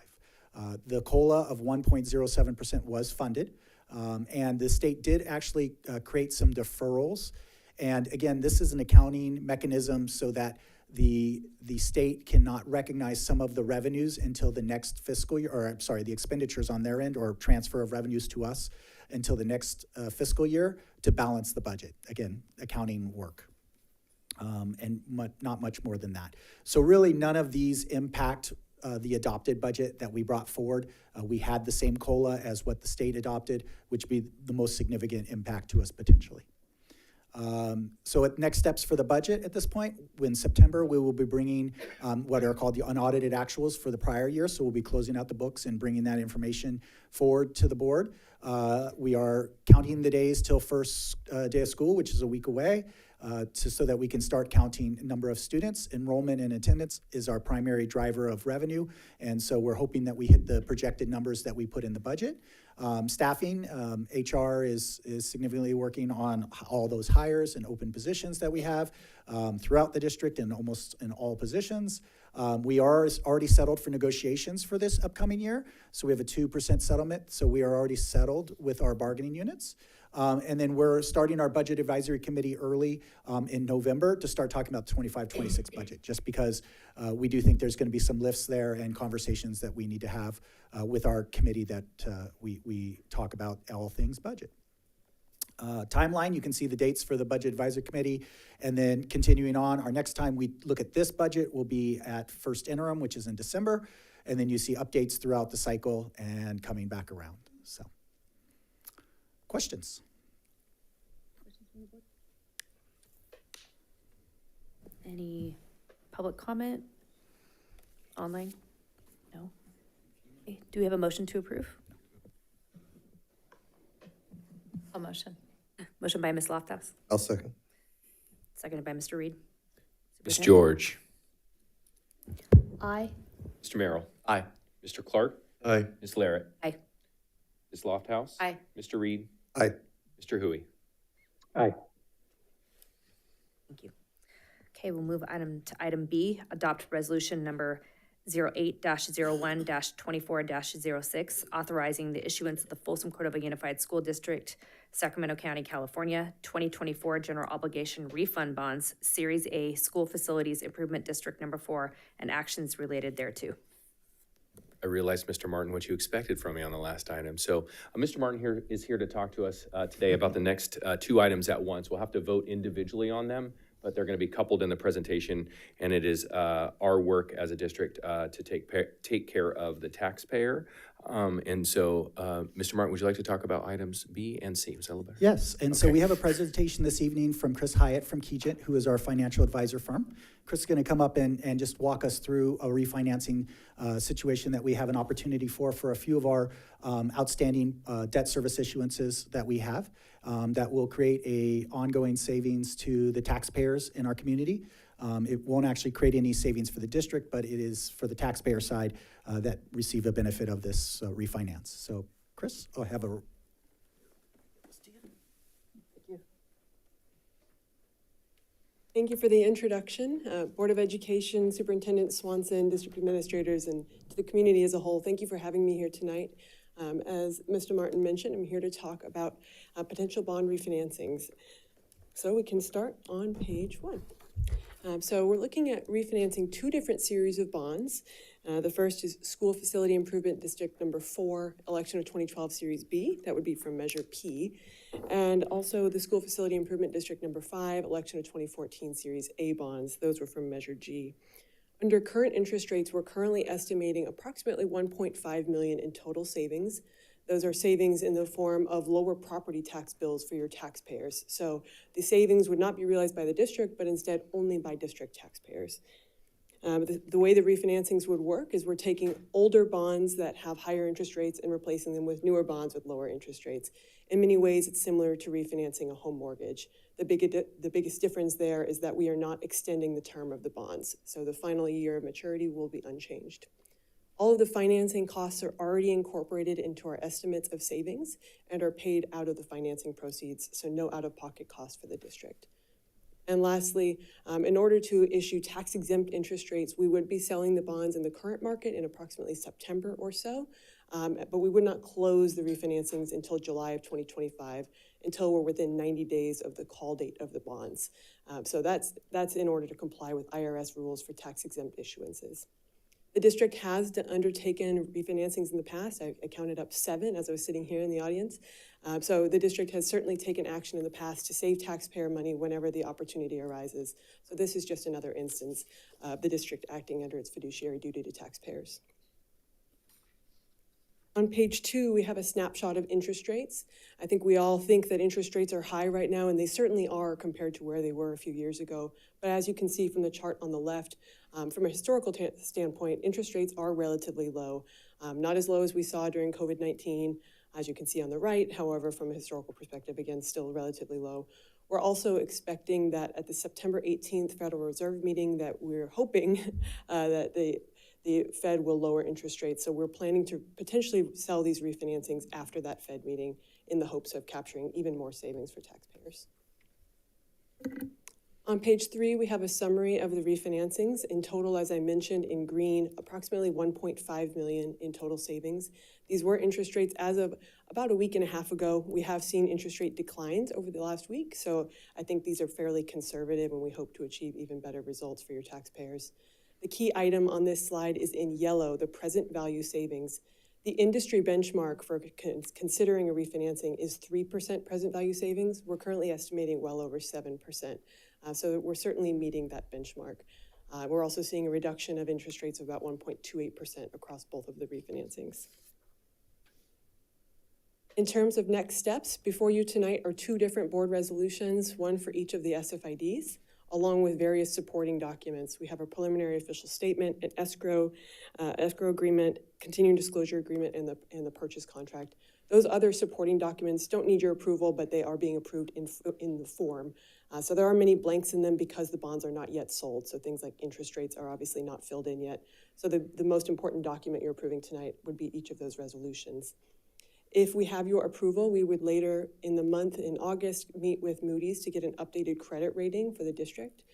The COLA of 1.07% was funded, and the state did actually create some deferrals. And again, this is an accounting mechanism so that the state cannot recognize some of the revenues until the next fiscal year, or I'm sorry, the expenditures on their end or transfer of revenues to us until the next fiscal year to balance the budget. Again, accounting work. And not much more than that. So really none of these impact the adopted budget that we brought forward. We had the same COLA as what the state adopted, which would be the most significant impact to us potentially. So next steps for the budget at this point, in September, we will be bringing what are called the unaudited actuals for the prior year. So we'll be closing out the books and bringing that information forward to the board. We are counting the days till first day of school, which is a week away, so that we can start counting number of students. Enrollment and attendance is our primary driver of revenue, and so we're hoping that we hit the projected numbers that we put in the budget. Staffing, HR is significantly working on all those hires and open positions that we have throughout the district and almost in all positions. We are already settled for negotiations for this upcoming year, so we have a 2% settlement, so we are already settled with our bargaining units. And then we're starting our budget advisory committee early in November to start talking about the 25-26 budget, just because we do think there's going to be some lifts there and conversations that we need to have with our committee that we talk about all things budget. Timeline, you can see the dates for the budget advisory committee, and then continuing on, our next time we look at this budget will be at first interim, which is in December, and then you see updates throughout the cycle and coming back around. So, questions? Any public comment? Online? No? Okay. Do we have a motion to approve? A motion. Motion by Ms. Lofthouse, I'll second. seconded by Mr. Reed. Ms. George. Aye. Mr. Merrill. Aye. Mr. Clark. Aye. Ms. Larrett. Aye. Ms. Lofthouse. Aye. Mr. Reed. Aye. Mr. Hui. Aye. Thank you. Okay, we'll move to item B, adopt resolution number 08-01-24-06, authorizing the issuance of the Folsom Cordova Unified School District, Sacramento County, California, 2024 General Obligation Refund Bonds, Series A, School Facilities Improvement District Number 4, and actions related thereto. I realized, Mr. Martin, what you expected from me on the last item. So Mr. Martin is here to talk to us today about the next two items at once. We'll have to vote individually on them, but they're going to be coupled in the presentation, and it is our work as a district to take care of the taxpayer. And so, Mr. Martin, would you like to talk about items B and C? Was that a little better? Yes, and so we have a presentation this evening from Chris Hyatt from Kegent, who is our financial advisor firm. Chris is going to come up and just walk us through a refinancing situation that we have an opportunity for a few of our outstanding debt service issuances that we have that will create a ongoing savings to the taxpayers in our community. It won't actually create any savings for the district, but it is for the taxpayer side that receive a benefit of this refinance. So, Chris, I have a... Thank you for the introduction. Board of Education, Superintendent Swanson, District Administrators, and to the community as a whole, thank you for having me here tonight. As Mr. Martin mentioned, I'm here to talk about potential bond refinancings. So we can start on page 1. So we're looking at refinancing two different series of bonds. The first is School Facility Improvement District Number 4, Election of 2012 Series B. That would be from Measure P. And also the School Facility Improvement District Number 5, Election of 2014 Series A bonds. Those were from Measure G. Under current interest rates, we're currently estimating approximately $1.5 million in total savings. Those are savings in the form of lower property tax bills for your taxpayers. So the savings would not be realized by the district, but instead only by district taxpayers. The way the refinancings would work is we're taking older bonds that have higher interest rates and replacing them with newer bonds with lower interest rates. In many ways, it's similar to refinancing a home mortgage. The biggest difference there is that we are not extending the term of the bonds. So the final year of maturity will be unchanged. All of the financing costs are already incorporated into our estimates of savings and are paid out of the financing proceeds, so no out-of-pocket cost for the district. And lastly, in order to issue tax-exempt interest rates, we would be selling the bonds in the current market in approximately September or so, but we would not close the refinancings until July of 2025, until we're within 90 days of the call date of the bonds. So that's in order to comply with IRS rules for tax-exempt issuances. The district has undertaken refinancings in the past. I counted up 7 as I was sitting here in the audience. So the district has certainly taken action in the past to save taxpayer money whenever the opportunity arises. So this is just another instance of the district acting under its fiduciary duty to taxpayers. On page 2, we have a snapshot of interest rates. I think we all think that interest rates are high right now, and they certainly are compared to where they were a few years ago. But as you can see from the chart on the left, from a historical standpoint, interest rates are relatively low. Not as low as we saw during COVID-19, as you can see on the right. However, from a historical perspective, again, still relatively low. We're also expecting that at the September 18th Federal Reserve meeting that we're hoping that the Fed will lower interest rates. So we're planning to potentially sell these refinancings after that Fed meeting in the hopes of capturing even more savings for taxpayers. On page 3, we have a summary of the refinancings. In total, as I mentioned, in green, approximately $1.5 million in total savings. These were interest rates as of about a week and a half ago. We have seen interest rate declines over the last week, so I think these are fairly conservative, and we hope to achieve even better results for your taxpayers. The key item on this slide is in yellow, the present value savings. The industry benchmark for considering a refinancing is 3% present value savings. We're currently estimating well over 7%. So we're certainly meeting that benchmark. We're also seeing a reduction of interest rates of about 1.28% across both of the refinancings. In terms of next steps, before you tonight are 2 different board resolutions, one for each of the SFIDs, along with various supporting documents. We have a preliminary official statement, an escrow agreement, continuing disclosure agreement, and the purchase contract. Those other supporting documents don't need your approval, but they are being approved in the form. So there are many blanks in them because the bonds are not yet sold. So things like interest rates are obviously not filled in yet. So the most important document you're approving tonight would be each of those resolutions. If we have your approval, we would later in the month in August meet with Moody's to get an updated credit rating for the district.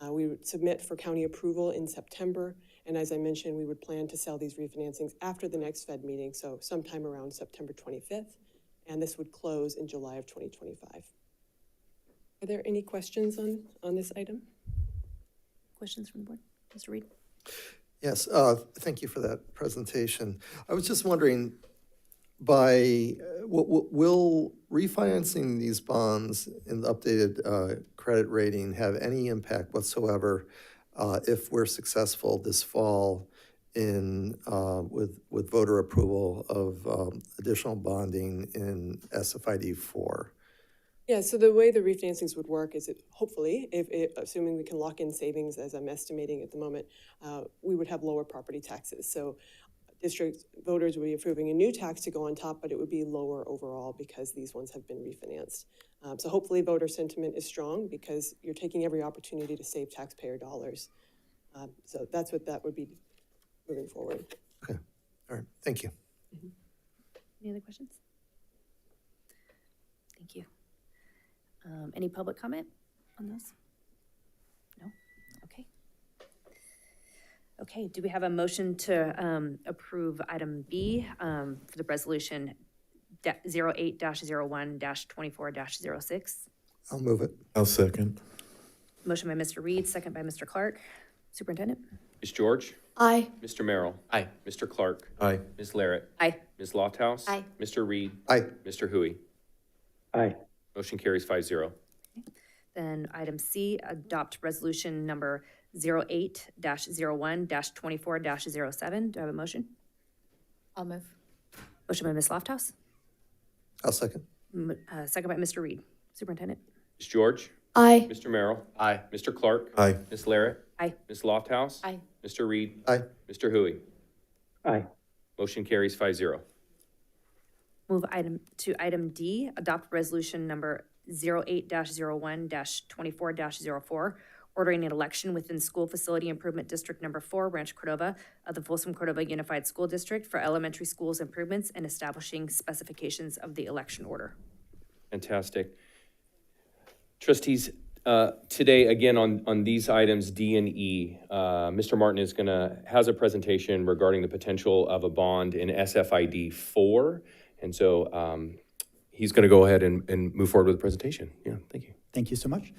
We would submit for county approval in September. And as I mentioned, we would plan to sell these refinancings after the next Fed meeting, so sometime around September 25th. And this would close in July of 2025. Are there any questions on this item? Questions from the board? Mr. Reed? Yes, thank you for that presentation. I was just wondering, will refinancing these bonds in the updated credit rating have any impact whatsoever if we're successful this fall in with voter approval of additional bonding in SFID 4? Yeah, so the way the refinancings would work is hopefully, assuming we can lock in savings as I'm estimating at the moment, we would have lower property taxes. So district voters would be approving a new tax to go on top, but it would be lower overall because these ones have been refinanced. So hopefully voter sentiment is strong because you're taking every opportunity to save taxpayer dollars. So that's what that would be moving forward. Okay, all right, thank you. Mm-hmm. Any other questions? Thank you. Any public comment on this? No? Okay. Okay, do we have a motion to approve item B for the resolution 08-01-24-06? I'll move it. I'll second. Motion by Mr. Reed, second by Mr. Clark. Superintendent? Ms. George? Aye. Mr. Merrill? Aye. Mr. Clark? Aye. Ms. Larrett? Aye. Ms. Lofthouse? Aye. Mr. Reed? Aye. Mr. Hui? Aye. Motion carries 5-0. Then item C, adopt resolution number 08-01-24-07. Do I have a motion? I'll move. Motion by Ms. Lofthouse, I'll second. second by Mr. Reed. Superintendent? Ms. George? Aye. Mr. Merrill? Aye. Mr. Clark? Aye. Ms. Larrett? Aye. Ms. Lofthouse? Aye. Mr. Reed? Aye. Mr. Hui? Aye. Motion carries 5-0. Move to item D, adopt resolution number 08-01-24-04, ordering an election within School Facility Improvement District Number 4, Rancho Cordova of the Folsom Cordova Unified School District for elementary schools improvements and establishing specifications of the election order. Fantastic. Trustees, today, again, on these items, D and E, Mr. Martin has a presentation regarding the potential of a bond in SFID 4. And so he's going to go ahead and move forward with the presentation. Yeah, thank you. Thank you so much.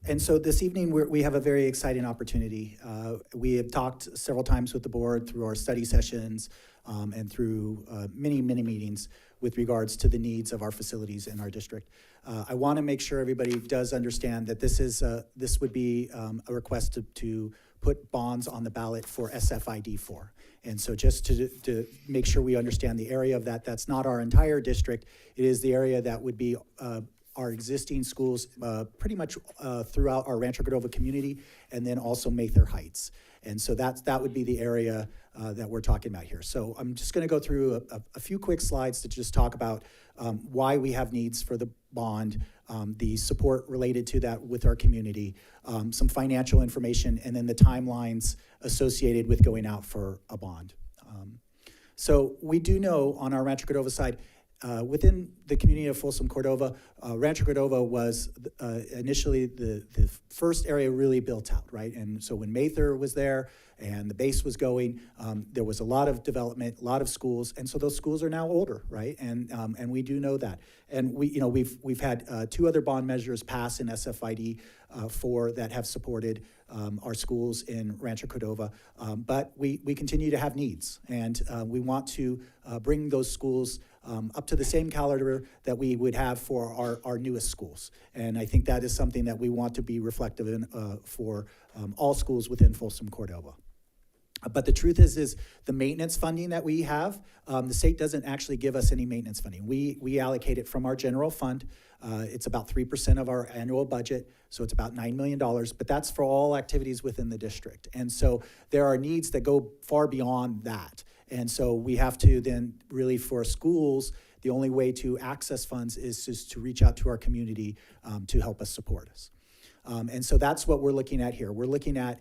And so this evening, we have a very exciting opportunity. We have talked several times with the board through our study sessions and through many, many meetings with regards to the needs of our facilities in our district. I want to make sure everybody does understand that this would be a request to put bonds on the ballot for SFID 4. And so just to make sure we understand the area of that, that's not our entire district. It is the area that would be our existing schools pretty much throughout our Rancho Cordova community, and then also Mather Heights. And so that would be the area that we're talking about here. So I'm just going to go through a few quick slides to just talk about why we have needs for the bond, the support related to that with our community, some financial information, and then the timelines associated with going out for a bond. So we do know on our Rancho Cordova side, within the community of Folsom, Cordova, Rancho Cordova was initially the first area really built out, right? And so when Mather was there and the base was going, there was a lot of development, a lot of schools, and so those schools are now older, right? And we do know that. And we've had 2 other bond measures pass in SFID 4 that have supported our schools in Rancho Cordova, but we continue to have needs, and we want to bring those schools up to the same caliber that we would have for our newest schools. And I think that is something that we want to be reflective in for all schools within Folsom, Cordova. But the truth is the maintenance funding that we have, the state doesn't actually give us any maintenance funding. We allocate it from our general fund. It's about 3% of our annual budget, so it's about $9 million, but that's for all activities within the district. And so there are needs that go far beyond that. And so we have to then really, for schools, the only way to access funds is just to reach out to our community to help us support us. And so that's what we're looking at here. We're looking at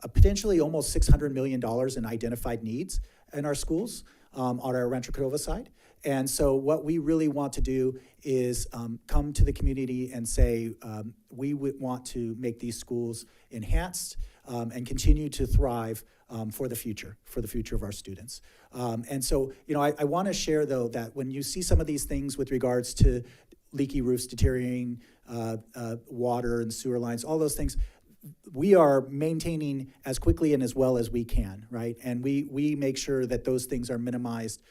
potentially almost $600 million in identified needs in our schools on our Rancho Cordova side. And so what we really want to do is come to the community and say, we would want to make these schools enhanced and continue to thrive for the future of our students. And so, I want to share, though, that when you see some of these things with regards to leaky roofs, deteriorating water and sewer lines, all those things, we are maintaining as quickly and as well as we can, right? And we make sure that those things are minimized.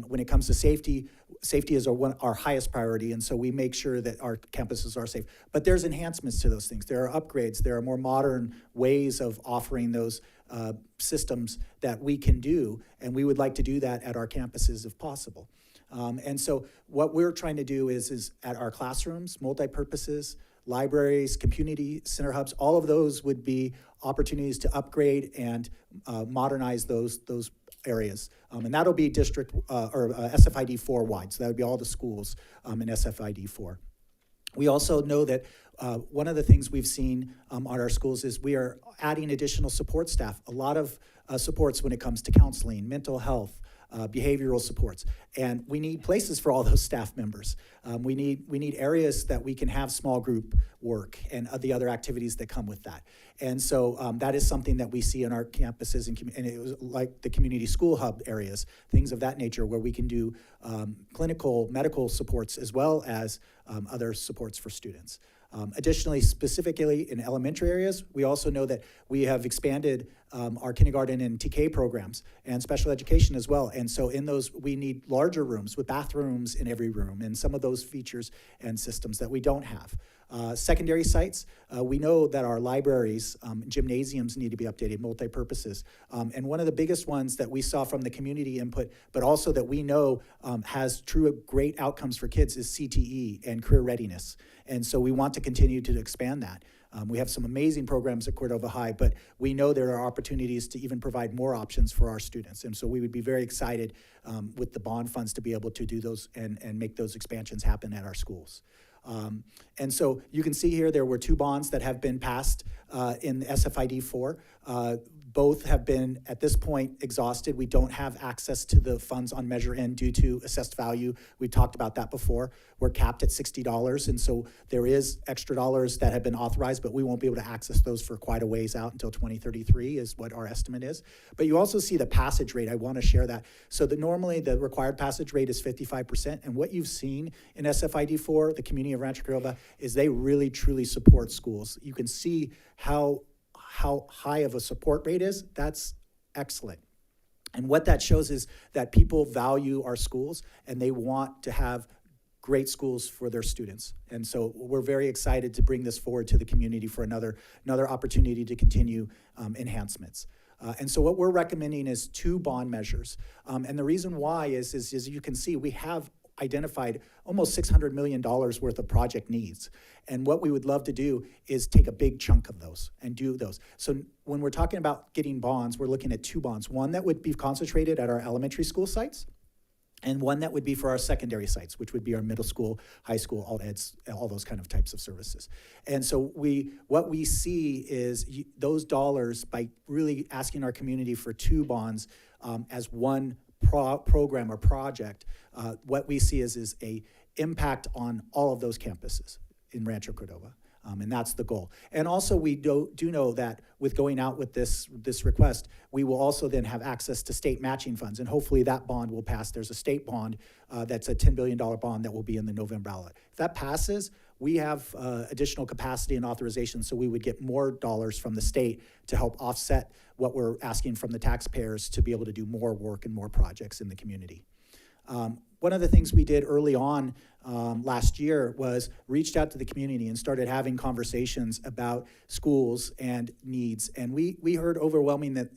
When it comes to safety is our highest priority, and so we make sure that our campuses are safe. But there's enhancements to those things. There are upgrades. There are more modern ways of offering those systems that we can do, and we would like to do that at our campuses if possible. And so what we're trying to do is at our classrooms, multi-purposes, libraries, community center hubs, all of those would be opportunities to upgrade and modernize those areas. And that'll be district or SFID 4 wide. So that would be all the schools in SFID 4. We also know that one of the things we've seen at our schools is we are adding additional support staff, a lot of supports when it comes to counseling, mental health, behavioral supports, and we need places for all those staff members. We need areas that we can have small group work and the other activities that come with that. And so that is something that we see in our campuses and it was like the community school hub areas, things of that nature where we can do clinical medical supports as well as other supports for students. Additionally, specifically in elementary areas, we also know that we have expanded our kindergarten and TK programs and special education as well. And so in those, we need larger rooms with bathrooms in every room and some of those features and systems that we don't have. Secondary sites, we know that our libraries, gymnasiums need to be updated, multi-purposes. And one of the biggest ones that we saw from the community input, but also that we know has true great outcomes for kids is CTE and career readiness. And so we want to continue to expand that. We have some amazing programs at Cordova High, but we know there are opportunities to even provide more options for our students. And so we would be very excited with the bond funds to be able to do those and make those expansions happen at our schools. And so you can see here there were 2 bonds that have been passed in SFID 4. Both have been, at this point, exhausted. We don't have access to the funds on Measure N due to assessed value. We talked about that before. We're capped at $60, and so there is extra dollars that have been authorized, but we won't be able to access those for quite a ways out until 2033 is what our estimate is. But you also see the passage rate. I want to share that. So that normally the required passage rate is 55%, and what you've seen in SFID 4, the community of Rancho Cordova, is they really, truly support schools. You can see how high of a support rate is. That's excellent. And what that shows is that people value our schools and they want to have great schools for their students. And so we're very excited to bring this forward to the community for another opportunity to continue enhancements. And so what we're recommending is 2 bond measures. And the reason why is as you can see, we have identified almost $600 million worth of project needs. And what we would love to do is take a big chunk of those and do those. So when we're talking about getting bonds, we're looking at 2 bonds. One that would be concentrated at our elementary school sites, and one that would be for our secondary sites, which would be our middle school, high school, alt eds, all those kind of types of services. And so what we see is those dollars, by really asking our community for 2 bonds as one program or project, what we see is a impact on all of those campuses in Rancho Cordova. And that's the goal. And also we do know that with going out with this request, we will also then have access to state matching funds, and hopefully that bond will pass. There's a state bond that's a $10 billion bond that will be in the November ballot. If that passes, we have additional capacity and authorization, so we would get more dollars from the state to help offset what we're asking from the taxpayers to be able to do more work and more projects in the community. One of the things we did early on last year was reached out to the community and started having conversations about schools and needs. And we heard overwhelming that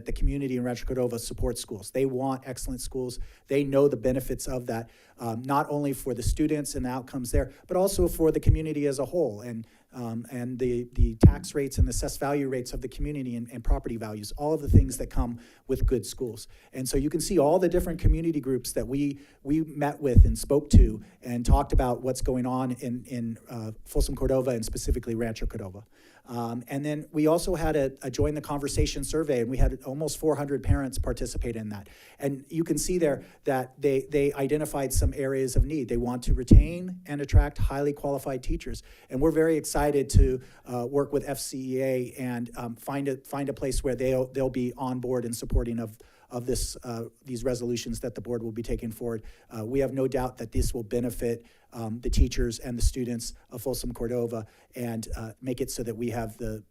the community in Rancho Cordova supports schools. They want excellent schools. They know the benefits of that, not only for the students and the outcomes there, but also for the community as a whole. And the tax rates and the assessed value rates of the community and property values, all of the things that come with good schools. And so you can see all the different community groups that we met with and spoke to and talked about what's going on in Folsom, Cordova, and specifically Rancho Cordova. And then we also had a Join the Conversation survey, and we had almost 400 parents participate in that. And you can see there that they identified some areas of need. They want to retain and attract highly qualified teachers. And we're very excited to work with FCEA and find a place where they'll be on board and supporting of these resolutions that the board will be taking forward. We have no doubt that this will benefit the teachers and the students of Folsom Cordova and make it so that we have the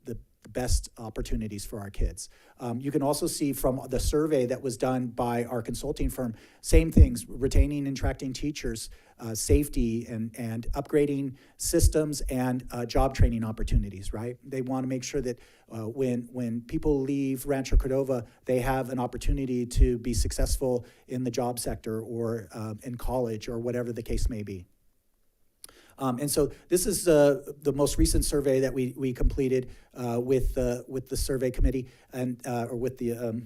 best opportunities for our kids. You can also see from the survey that was done by our consulting firm, same things, retaining and attracting teachers, safety and upgrading systems and job training opportunities, right? They want to make sure that when people leave Rancho Cordova, they have an opportunity to be successful in the job sector or in college or whatever the case may be. And so this is the most recent survey that we completed with the survey committee and or with the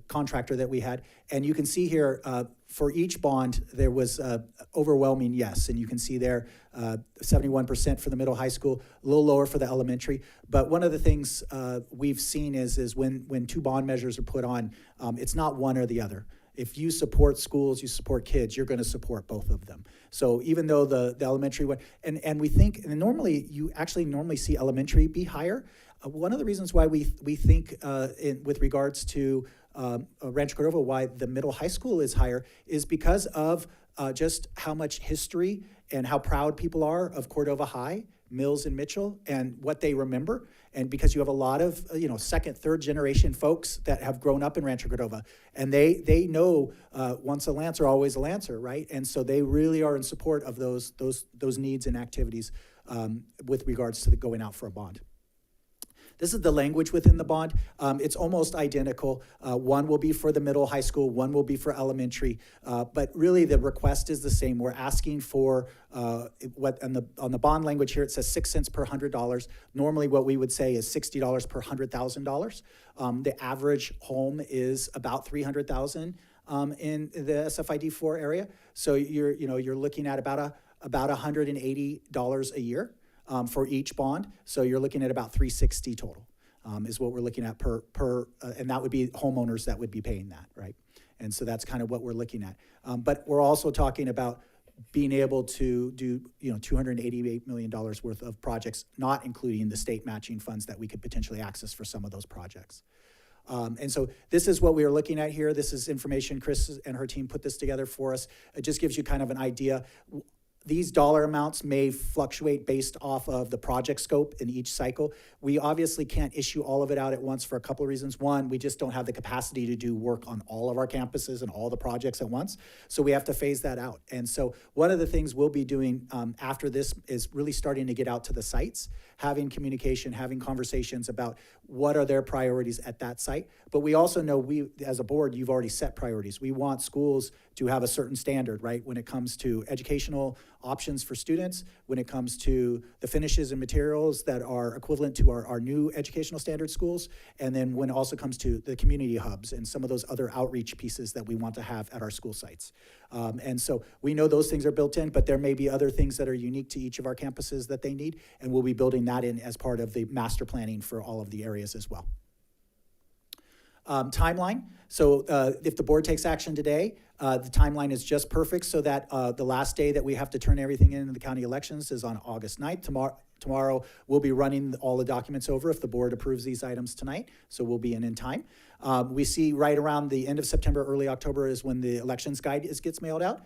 contractor that we had. And you can see here for each bond there was overwhelming yes, and you can see there 71% for the middle high school, a little lower for the elementary. But one of the things we've seen is when 2 bond measures are put on, it's not one or the other. If you support schools, you support kids, you're going to support both of them. So even though the elementary one, and we think, and normally you actually see elementary be higher. One of the reasons why we think with regards to Rancho Cordova, why the middle high school is higher is because of just how much history and how proud people are of Cordova High, Mills and Mitchell, and what they remember. And because you have a lot of second, third generation folks that have grown up in Rancho Cordova, and they know once a Lancer, always a Lancer, right? And so they really are in support of those needs and activities with regards to going out for a bond. This is the language within the bond. It's almost identical. One will be for the middle high school, one will be for elementary, but really the request is the same. We're asking for what on the bond language here, it says 6 cents per $100. Normally what we would say is $60 per $100,000. The average home is about $300,000 in the SFID4 area. So you're looking at about $180 a year. For each bond, so you're looking at about $360 total, is what we're looking at per, and that would be homeowners that would be paying that, right? And so that's kind of what we're looking at. But we're also talking about being able to do, $288 million worth of projects, not including the state matching funds that we could potentially access for some of those projects. And so this is what we are looking at here. This is information. Chris and her team put this together for us. It just gives you kind of an idea. these dollar amounts may fluctuate based off of the project scope in each cycle. We obviously can't issue all of it out at once for a couple of reasons. One, we just don't have the capacity to do work on all of our campuses and all the projects at once. So we have to phase that out. And so one of the things we'll be doing after this is really starting to get out to the sites, having communication, having conversations about what are their priorities at that site. But we also know we, as a board, you've already set priorities. We want schools to have a certain standard, right? When it comes to educational options for students, when it comes to the finishes and materials that are equivalent to our new educational standard schools, and then when it also comes to the community hubs and some of those other outreach pieces that we want to have at our school sites. And so we know those things are built in, but there may be other things that are unique to each of our campuses that they need, and we'll be building that in as part of the master planning for all of the areas as well. Timeline. So if the board takes action today, the timeline is just perfect so that the last day that we have to turn everything in the county elections is on August 9th. Tomorrow we'll be running all the documents over if the board approves these items tonight, so we'll be in time. We see right around the end of September, early October is when the elections guide gets mailed out.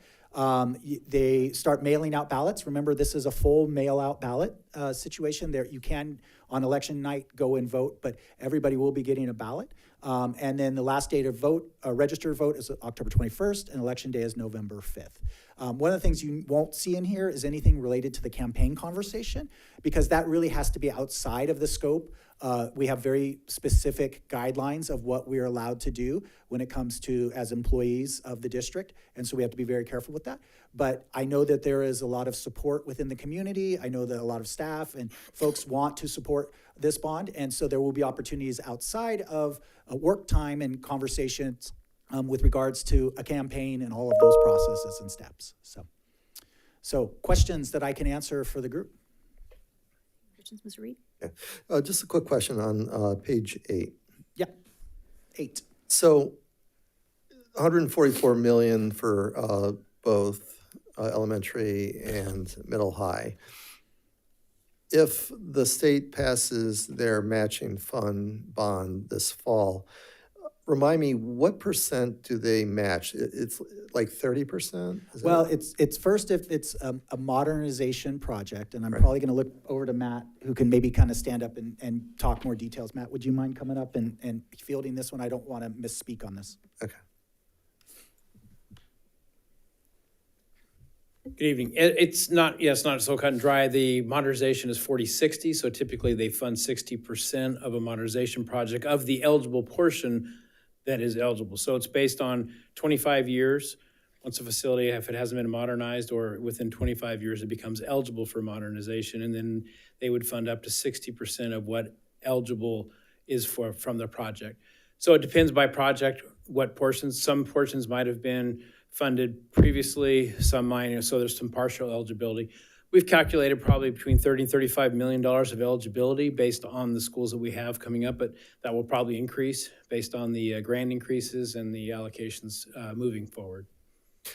They start mailing out ballots. Remember, this is a full mail-out ballot situation. There, you can, on election night, go and vote, but everybody will be getting a ballot. And then the last day to vote, register to vote is October 21st, and election day is November 5th. One of the things you won't see in here is anything related to the campaign conversation, because that really has to be outside of the scope. We have very specific guidelines of what we're allowed to do when it comes to as employees of the district, and so we have to be very careful with that. But I know that there is a lot of support within the community. I know that a lot of staff and folks want to support this bond, and so there will be opportunities outside of work time and conversations with regards to a campaign and all of those processes and steps. So questions that I can answer for the group? Questions, Mr. Reed? Yeah. Just a quick question on page 8. Yeah, 8. So 144 million for both elementary and middle high. If the state passes their matching fund bond this fall, remind me, what percent do they match? It's like 30%? Well, it's first if it's a modernization project, and I'm probably going to look over to Matt, who can maybe kind of stand up and talk more details. Matt, would you mind coming up and fielding this one? I don't want to misspeak on this. Okay. Good evening. It's not so cut and dry. The modernization is 40-60, so typically they fund 60% of a modernization project of the eligible portion that is eligible. So it's based on 25 years. Once a facility, if it hasn't been modernized or within 25 years, it becomes eligible for modernization, and then they would fund up to 60% of what eligible is from the project. So it depends by project what portions. Some portions might have been funded previously, some minor, so there's some partial eligibility. We've calculated probably between $30 and $35 million of eligibility based on the schools that we have coming up, but that will probably increase based on the grant increases and the allocations moving forward.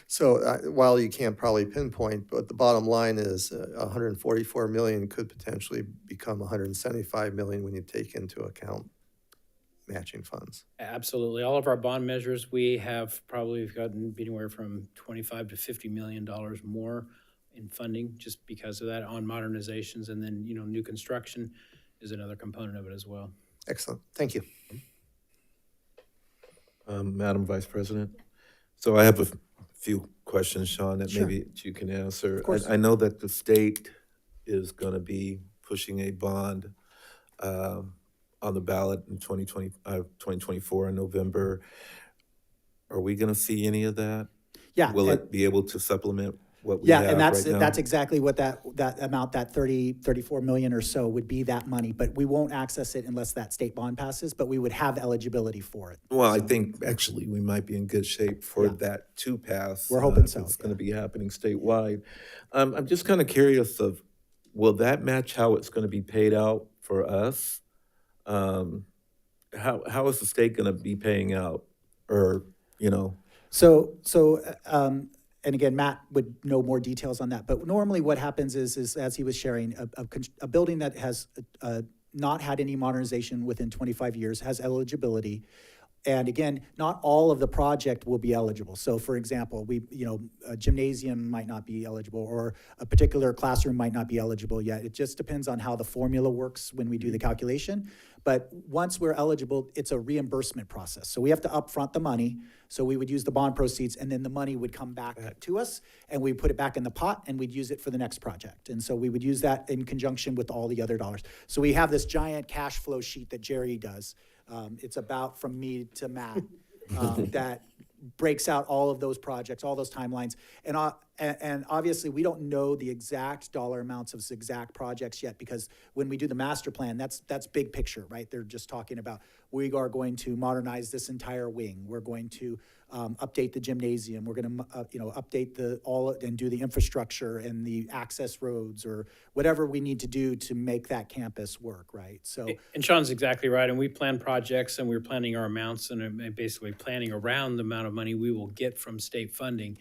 So while you can't probably pinpoint, but the bottom line is 144 million could potentially become 175 million when you take into account matching funds. Absolutely. All of our bond measures, we have probably gotten anywhere from $25 to $50 million more in funding just because of that on modernizations, and then, new construction is another component of it as well. Excellent. Thank you. Madam Vice President. So I have a few questions, Sean, that Sure. maybe you can answer. Of course. I know that the state is going to be pushing a bond on the ballot in 2024 in November. Are we going to see any of that? Yeah. Will it be able to supplement what we have And right now? that's exactly what that amount, that 34 million or so would be, that money, but we won't access it unless that state bond passes, but we would have eligibility for it. Well, I think actually we might be in good shape for that to pass. We're hoping so. It's going to be happening statewide. I'm just kind of curious of, will that match how it's going to be paid out for us? How is the state going to be paying out, or So, and again, Matt would know more details on that, but normally what happens is as he was sharing, a building that has not had any modernization within 25 years has eligibility. And again, not all of the project will be eligible. So for example, a gymnasium might not be eligible, or a particular classroom might not be eligible yet. It just depends on how the formula works when we do the calculation. But once we're eligible, it's a reimbursement process. So we have to upfront the money. So we would use the bond proceeds, and then the money would come back to us, and we put it back in the pot, and we'd use it for the next project. And so we would use that in conjunction with all the other dollars. So we have this giant cash flow sheet that Jerry does. It's about from me to Matt that breaks out all of those projects, all those timelines. And obviously, we don't know the exact dollar amounts of exact projects yet, because when we do the master plan, that's big picture, right? They're just talking about, we are going to modernize this entire wing. We're going to update the gymnasium. We're going to update and do the infrastructure and the access roads, or whatever we need to do to make that campus work, right? So, And Sean's exactly right. And we plan projects, and we're planning our amounts, and basically planning around the amount of money we will get from state funding.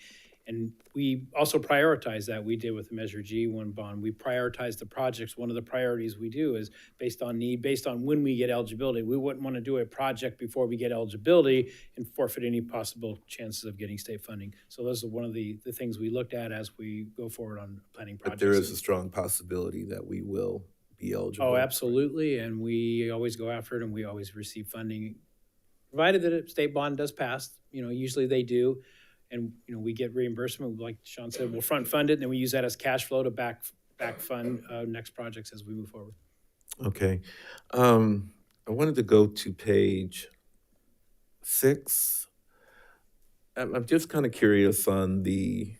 And we also prioritize that. We did with the Measure G1 bond. We prioritize the projects. One of the priorities we do is based on need, based on when we get eligibility. We wouldn't want to do a project before we get eligibility and forfeit any possible chances of getting state funding. So those are one of the things we looked at as we go forward on planning projects. But there is a strong possibility that we will be eligible. Oh, absolutely. And we always go after it, and we always receive funding, provided that a state bond does pass. Usually they do. And, we get reimbursement, like Sean said, we'll front fund it, and then we use that as cash flow to back fund next projects as we move forward. Okay. I wanted to go to page 6. I'm just kind of curious on the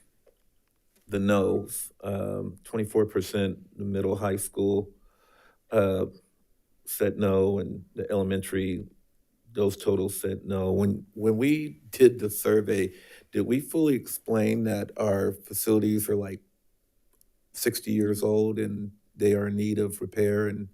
no's. 24% the middle high school said no, and the elementary, those totals said no. When we did the survey, did we fully explain that our facilities are like 60 years old and they are in need of repair? And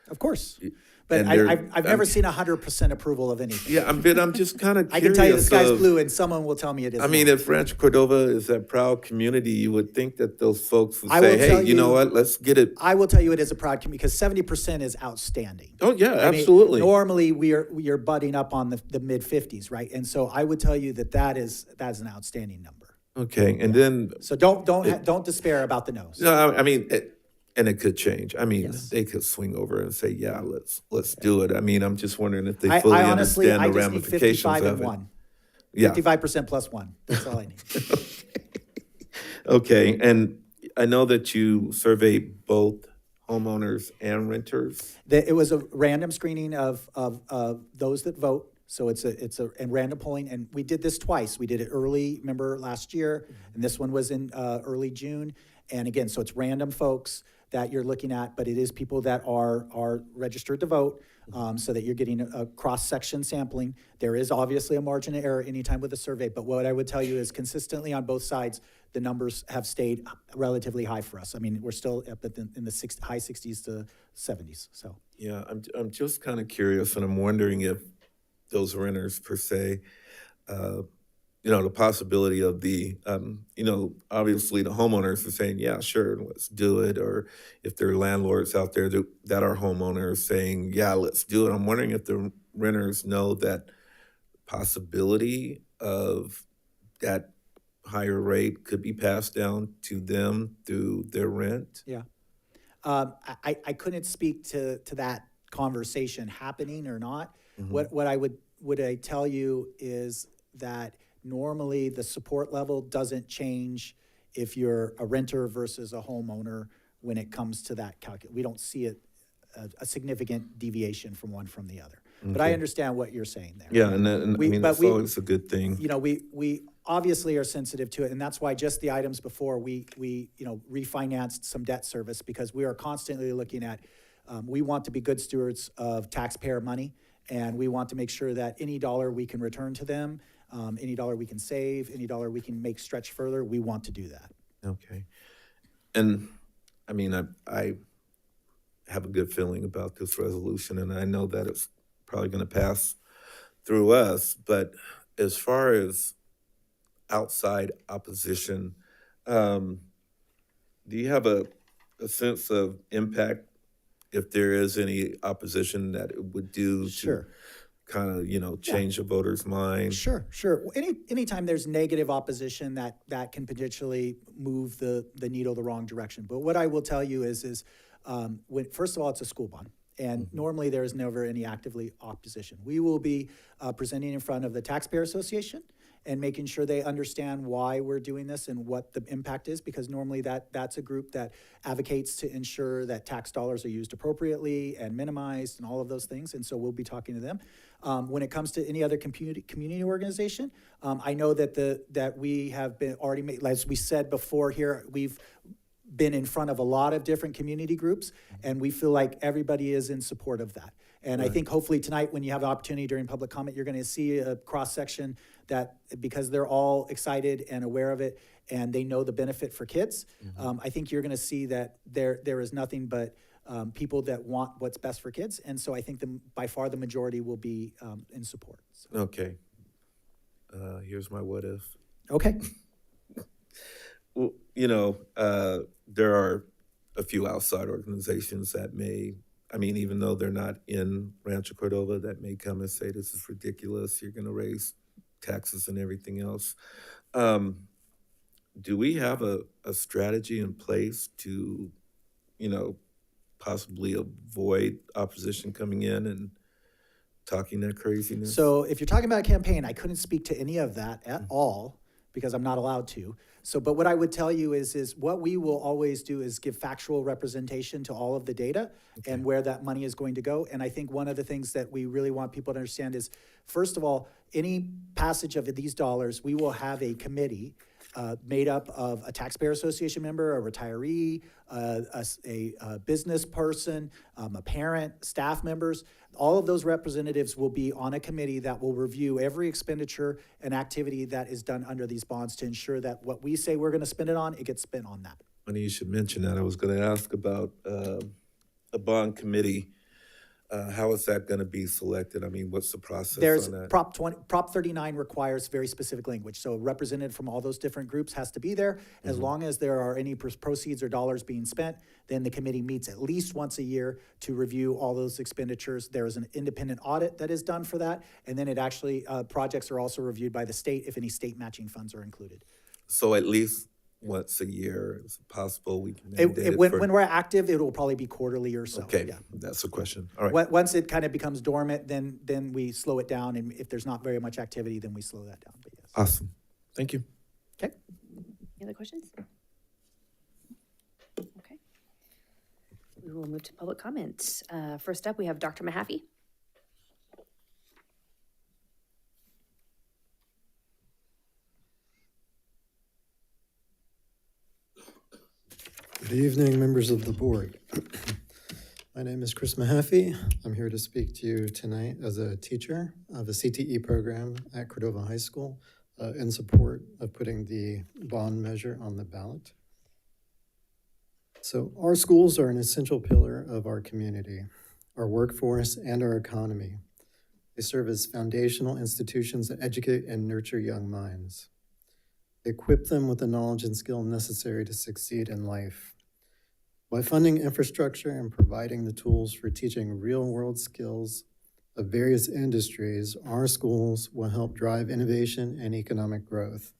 of course. But I've never seen 100% approval of anything. Yeah, I'm just kind of curious. I can tell you the sky's blue, and someone will tell me it is. I mean, not. if Rancho Cordova is a proud community, you would think that those folks would say, hey, you know what, let's get it. I will tell you it is a proud community, because 70% is outstanding. Oh, yeah, absolutely. Normally, we are butting up on the mid-50s, right? And so I would tell you that is an outstanding number. Okay, and then. So don't despair about the no's. No, I mean, and it could change. I mean, they could swing over and say, yeah, let's do it. I mean, I'm just wondering if they fully understand the ramifications of it. I just need 55 and 1. Yeah. 55% plus 1. That's all I need. Okay, and I know that you survey both homeowners and renters. It was a random screening of those that vote. So it's a random polling, and we did this twice. We did it early, remember, last year, and this one was in early June. And again, so it's random folks that you're looking at, but it is people that are registered to vote, so that you're getting a cross-section sampling. There is obviously a margin of error anytime with a survey, but what I would tell you is consistently on both sides, the numbers have stayed relatively high for us. I mean, we're still up in the high 60s to 70s. So yeah, I'm just kind of curious, and I'm wondering if those renters per se, the possibility of the, obviously the homeowners are saying, yeah, sure, let's do it. Or if there are landlords out there that are homeowners saying, yeah, let's do it. I'm wondering if the renters know that possibility of that higher rate could be passed down to them through their rent. Yeah. I couldn't speak to that conversation happening or not. Mm-hmm. What I tell you is that normally the support level doesn't change if you're a renter versus a homeowner when it comes to that calculation. We don't see a significant deviation from one from the other. Okay. But I understand what you're saying there. Yeah, and that's always a good thing. We obviously are sensitive to it, and that's why just the items before we refinanced some debt service, because we are constantly looking at, we want to be good stewards of taxpayer money, and we want to make sure that any dollar we can return to them, any dollar we can save, any dollar we can make stretch further, we want to do that. Okay. And I mean, I have a good feeling about this resolution, and I know that it's probably going to pass through us, but as far as outside opposition, do you have a sense of impact if there is any opposition that it would do? Sure. kind of, change the voters' mind? Sure, sure. Anytime there's negative opposition, that can potentially move the needle the wrong direction. But what I will tell you is first of all, it's a school bond. And normally there is never any actively opposition. We will be presenting in front of the Taxpayer Association and making sure they understand why we're doing this and what the impact is, because normally that's a group that advocates to ensure that tax dollars are used appropriately and minimized and all of those things. And so we'll be talking to them. When it comes to any other community organization, I know that we have been already made, as we said before here, we've been in front of a lot of different community groups, and we feel like everybody is in support of that. And I think hopefully tonight, when you have the opportunity during public comment, you're going to see a cross-section that, because they're all excited and aware of it, and they know the benefit for kids, I think you're going to see that there is nothing but people that want what's best for kids. And so I think by far the majority will be in support. So. Okay. Here's my what if. Okay. Well, there are a few outside organizations that may, even though they're not in Rancho Cordova, that may come and say, this is ridiculous, you're going to raise taxes and everything else. Do we have a strategy in place to, possibly avoid opposition coming in and talking that craziness? So if you're talking about a campaign, I couldn't speak to any of that at all because I'm not allowed to. So, but what I would tell you is what we will always do is give factual representation to all of the data and where that money is going to go. And I think one of the things that we really want people to understand is, first of all, any passage of these dollars, we will have a committee made up of a taxpayer association member, a retiree, a business person, a parent, staff members. All of those representatives will be on a committee that will review every expenditure and activity that is done under these bonds to ensure that what we say we're going to spend it on, it gets spent on that. Funny you should mention that. I was going to ask about a bond committee. How is that going to be selected? What's the process There's on that? Prop 39 requires very specific language. So a representative from all those different groups has to be there. As long as there are any proceeds or dollars being spent, then the committee meets at least once a year to review all those expenditures. There is an independent audit that is done for that. And then it actually, projects are also reviewed by the state if any state matching funds are included. So at least once a year, is it possible we can mandate it when we're active, it will probably be quarterly or so. Okay, yeah. That's a question. All right. Once it kind of becomes dormant, then we slow it down, and if there's not very much activity, then we slow that down. But yes. Awesome. Thank you. Okay. Any other questions? Okay. We will move to public comments. First up, we have Dr. Mahaffey. Good evening, members of the board. My name is Chris Mahaffey. I'm here to speak to you tonight as a teacher of a CTE program at Cordova High School in support of putting the bond measure on the ballot. So our schools are an essential pillar of our community, our workforce, and our economy. They serve as foundational institutions that educate and nurture young minds. They equip them with the knowledge and skill necessary to succeed in life. By funding infrastructure and providing the tools for teaching real-world skills of various industries, our schools will help drive innovation and economic growth.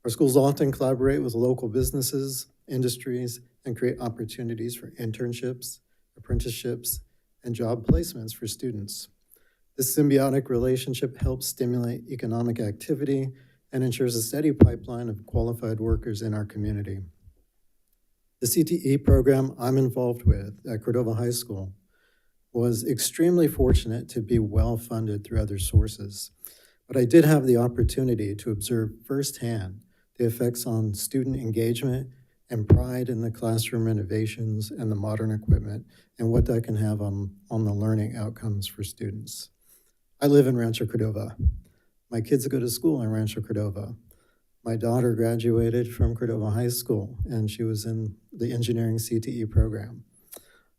Our schools often collaborate with local businesses, industries, and create opportunities for internships, apprenticeships, and job placements for students. This symbiotic relationship helps stimulate economic activity and ensures a steady pipeline of qualified workers in our community. The CTE program I'm involved with at Cordova High School was extremely fortunate to be well-funded through other sources, but I did have the opportunity to observe firsthand the effects on student engagement and pride in the classroom innovations and the modern equipment and what that can have on the learning outcomes for students. I live in Rancho Cordova. My kids go to school in Rancho Cordova. My daughter graduated from Cordova High School, and she was in the engineering CTE program.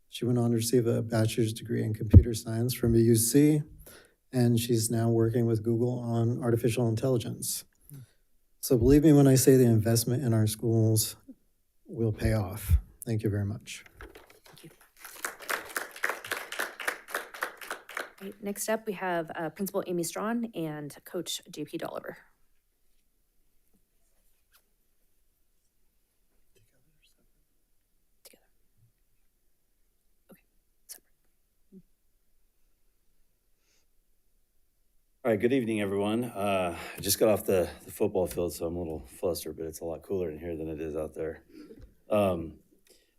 She went on to receive a bachelor's degree in computer science from UC, and she's now working with Google on artificial intelligence. So believe me when I say the investment in our schools will pay off. Thank you very much. Right, next up, we have Principal Amy Strawn and Coach JP Dolliver. All right, good evening, everyone. I just got off the football field, so I'm a little flustered, but it's a lot cooler in here than it is out there.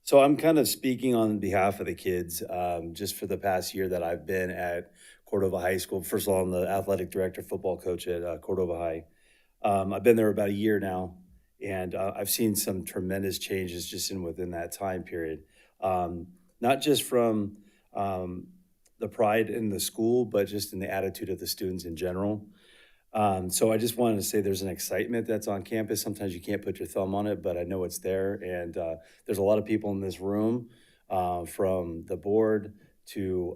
So I'm kind of speaking on behalf of the kids, just for the past year that I've been at Cordova High School. First of all, I'm the athletic director, football coach at Cordova High. I've been there about a year now, and I've seen some tremendous changes just within that time period. Not just from the pride in the school, but just in the attitude of the students in general. So I just wanted to say there's an excitement that's on campus. Sometimes you can't put your thumb on it, but I know it's there. And there's a lot of people in this room, from the board to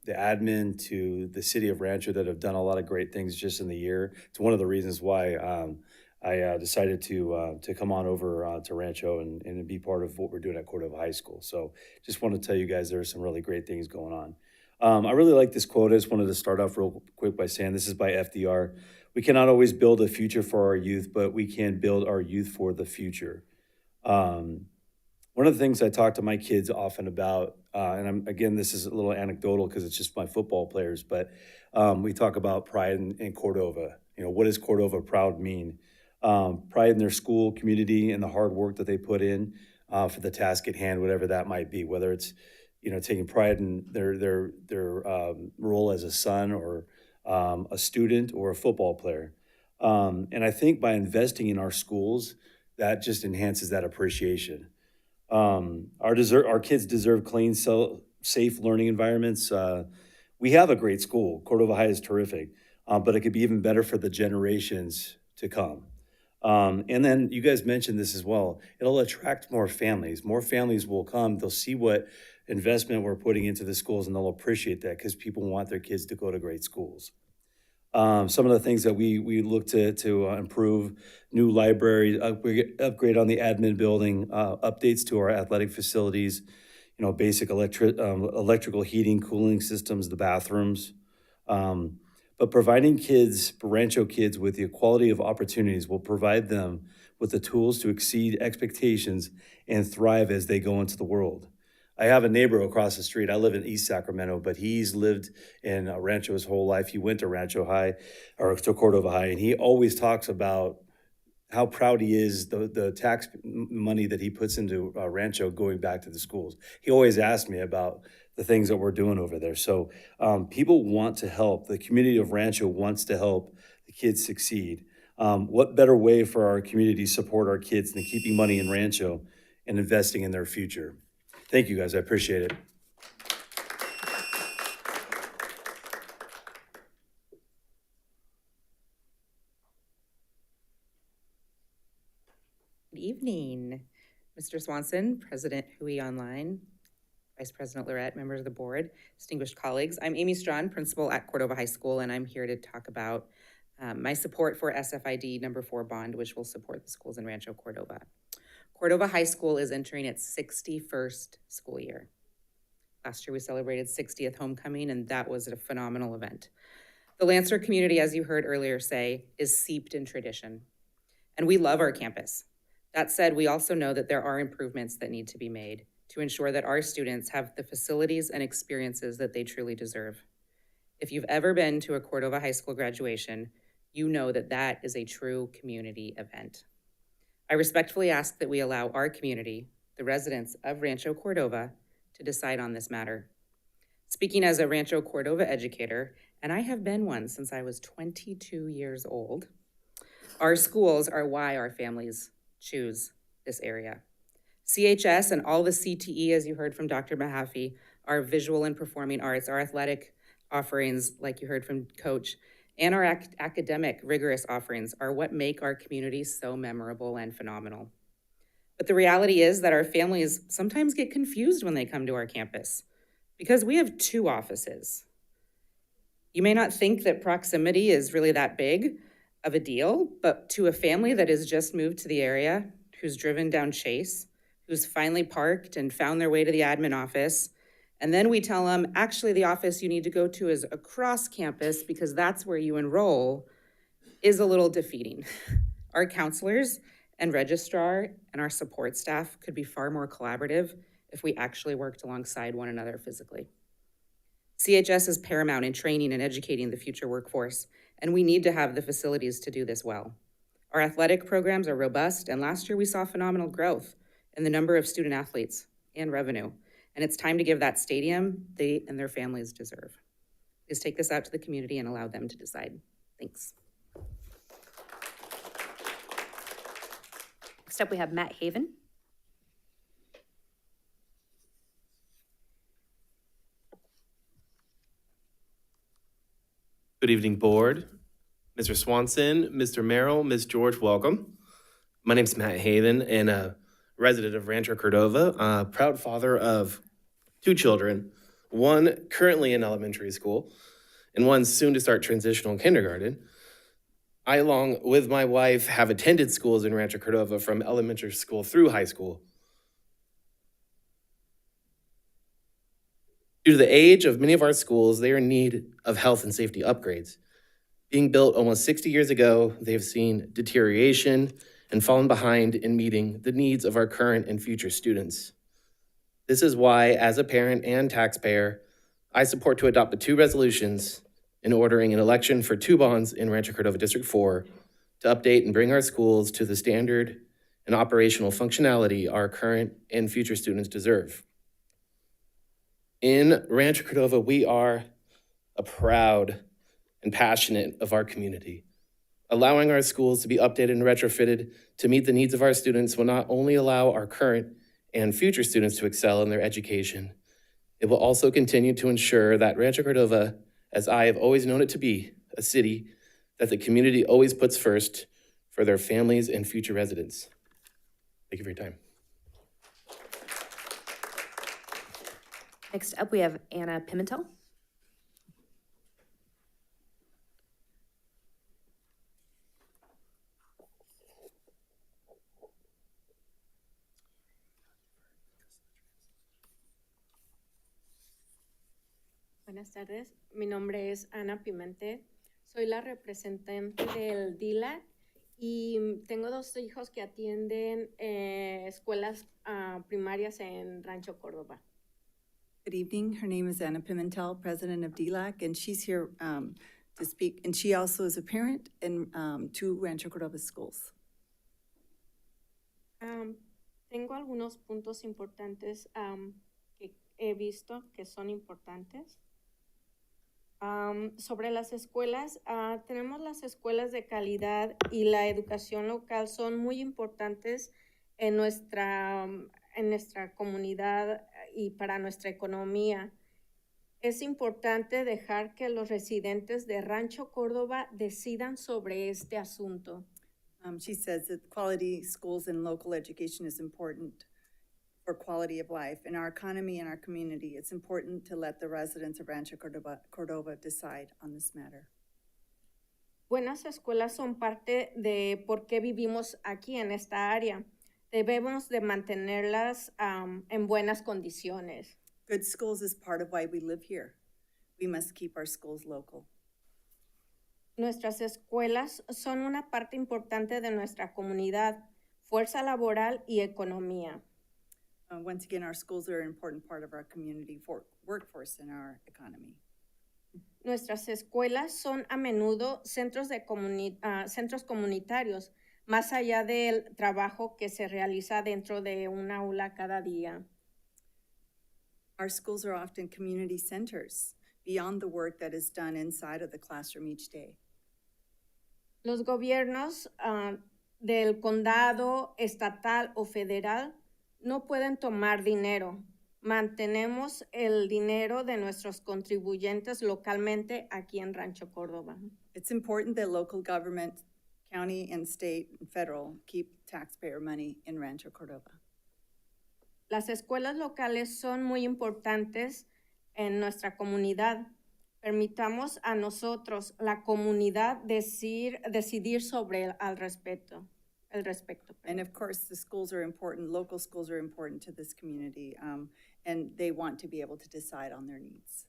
the admin to the city of Rancho, that have done a lot of great things just in the year. It's one of the reasons why I decided to come on over to Rancho and be part of what we're doing at Cordova High School. So just want to tell you guys there are some really great things going on. I really like this quote. I just wanted to start off real quick by saying this is by FDR. We cannot always build a future for our youth, but we can build our youth for the future. One of the things I talk to my kids often about, and again, this is a little anecdotal because it's just my football players, but we talk about pride in Cordova. You know, what does Cordova proud mean? Pride in their school, community, and the hard work that they put in for the task at hand, whatever that might be, whether it's taking pride in their role as a son or a student or a football player. And I think by investing in our schools, that just enhances that appreciation. Our kids deserve clean, safe learning environments. We have a great school. Cordova High is terrific, but it could be even better for the generations to come. And then you guys mentioned this as well. It'll attract more families. More families will come. They'll see what investment we're putting into the schools, and they'll appreciate that because people want their kids to go to great schools. Some of the things that we look to improve: new libraries, upgrade on the admin building, updates to our athletic facilities, basic electrical heating, cooling systems, the bathrooms. But providing Rancho kids with the equality of opportunities will provide them with the tools to exceed expectations and thrive as they go into the world. I have a neighbor across the street. I live in East Sacramento, but he's lived in Rancho his whole life. He went to Rancho High, or to Cordova High, and he always talks about how proud he is, the tax money that he puts into Rancho going back to the schools. He always asks me about the things that we're doing over there. So people want to help. The community of Rancho wants to help the kids succeed. What better way for our community to support our kids than keeping money in Rancho and investing in their future? Thank you, guys. I appreciate it. Good evening, Mr. Swanson, President Hui Online, Vice President Lorette, members of the board, distinguished colleagues. I'm Amy Strawn, principal at Cordova High School, and I'm here to talk about my support for SFID number 4 bond, which will support the schools in Rancho Cordova. Cordova High School is entering its 61st school year. Last year we celebrated 60th homecoming, and that was a phenomenal event. The Lancer community, as you heard earlier say, is seeped in tradition, and we love our campus. That said, we also know that there are improvements that need to be made to ensure that our students have the facilities and experiences that they truly deserve. If you've ever been to a Cordova High School graduation, you know that that is a true community event. I respectfully ask that we allow our community, the residents of Rancho Cordova, to decide on this matter. Speaking as a Rancho Cordova educator, and I have been one since I was 22 years old, our schools are why our families choose this area. CHS and all the CTE, as you heard from Dr. Mahaffey, our visual and performing arts, our athletic offerings, like you heard from Coach, and our academic rigorous offerings are what make our community so memorable and phenomenal. But the reality is that our families sometimes get confused when they come to our campus because we have 2 offices. You may not think that proximity is really that big of a deal, but to a family that has just moved to the area, who's driven down Chase, who's finally parked and found their way to the admin office, And then we tell them, actually, the office you need to go to is across campus because that's where you enroll, is a little defeating. Our counselors and registrar and our support staff could be far more collaborative if we actually worked alongside one another physically. CHS is paramount in training and educating the future workforce, and we need to have the facilities to do this well. Our athletic programs are robust, and last year we saw phenomenal growth in the number of student athletes and revenue. And it's time to give that stadium they and their families deserve. Please take this out to the community and allow them to decide. Thanks. Next up, we have Matt Haven. Good evening, board. Mr. Swanson, Mr. Merrill, Ms. George, welcome. My name's Matt Haven and a resident of Rancho Cordova, a proud father of 2 children, one currently in elementary school and one soon to start transitional kindergarten. I, along with my wife, have attended schools in Rancho Cordova from elementary school through high school. Due to the age of many of our schools, they are in need of health and safety upgrades. Being built almost 60 years ago, they have seen deterioration and fallen behind in meeting the needs of our current and future students. This is why, as a parent and taxpayer, I support to adopt the 2 resolutions in ordering an election for 2 bonds in Rancho Cordova District 4 to update and bring our schools to the standard and operational functionality our current and future students deserve. In Rancho Cordova, we are proud and passionate of our community. Allowing our schools to be updated and retrofitted to meet the needs of our students will not only allow our current and future students to excel in their education, it will also continue to ensure that Rancho Cordova, as I have always known it to be, a city that the community always puts first for their families and future residents. Thank you for your time. Next up, we have Anna Pimentel. Buenas tardes, mi nombre es Ana Pimentel, soy la representante del DILAC y tengo 2 hijos que atienden escuelas primarias en Rancho Cordova. Good evening. Her name is Anna Pimentel, president of DLAC, and she's here to speak. And she also is a parent in 2 Rancho Cordova schools. Tengo algunos puntos importantes que he visto que son importantes. Sobre las escuelas, tenemos las escuelas de calidad y la educación local son muy importantes en nuestra comunidad y para nuestra economía. Es importante dejar que los residentes de Rancho Cordova decidan sobre este asunto. She says that quality schools and local education is important for quality of life in our economy and our community. It's important to let the residents of Rancho Cordova decide on this matter. Buenas escuelas son parte de por qué vivimos aquí en esta área. Debemos de mantenerlas en buenas condiciones. Good schools is part of why we live here. We must keep our schools local. Nuestras escuelas son una parte importante de nuestra comunidad, fuerza laboral y economía. Once again, our schools are an important part of our community workforce and our economy. Nuestras escuelas son a menudo centros comunitarios, más allá del trabajo que se realiza dentro de un aula cada día. Our schools are often community centers, beyond the work that is done inside of the classroom each day. Los gobiernos del condado, estatal o federal no pueden tomar dinero. Mantenemos el dinero de nuestros contribuyentes localmente aquí en Rancho Cordova. It's important that local government, county and state and federal, keep taxpayer money in Rancho Cordova. Las escuelas locales son muy importantes en nuestra comunidad. Permitamos a nosotros, la comunidad, decidir sobre el respecto. And of course, the schools are important, local schools are important to this community. and they want to be able to decide on their needs.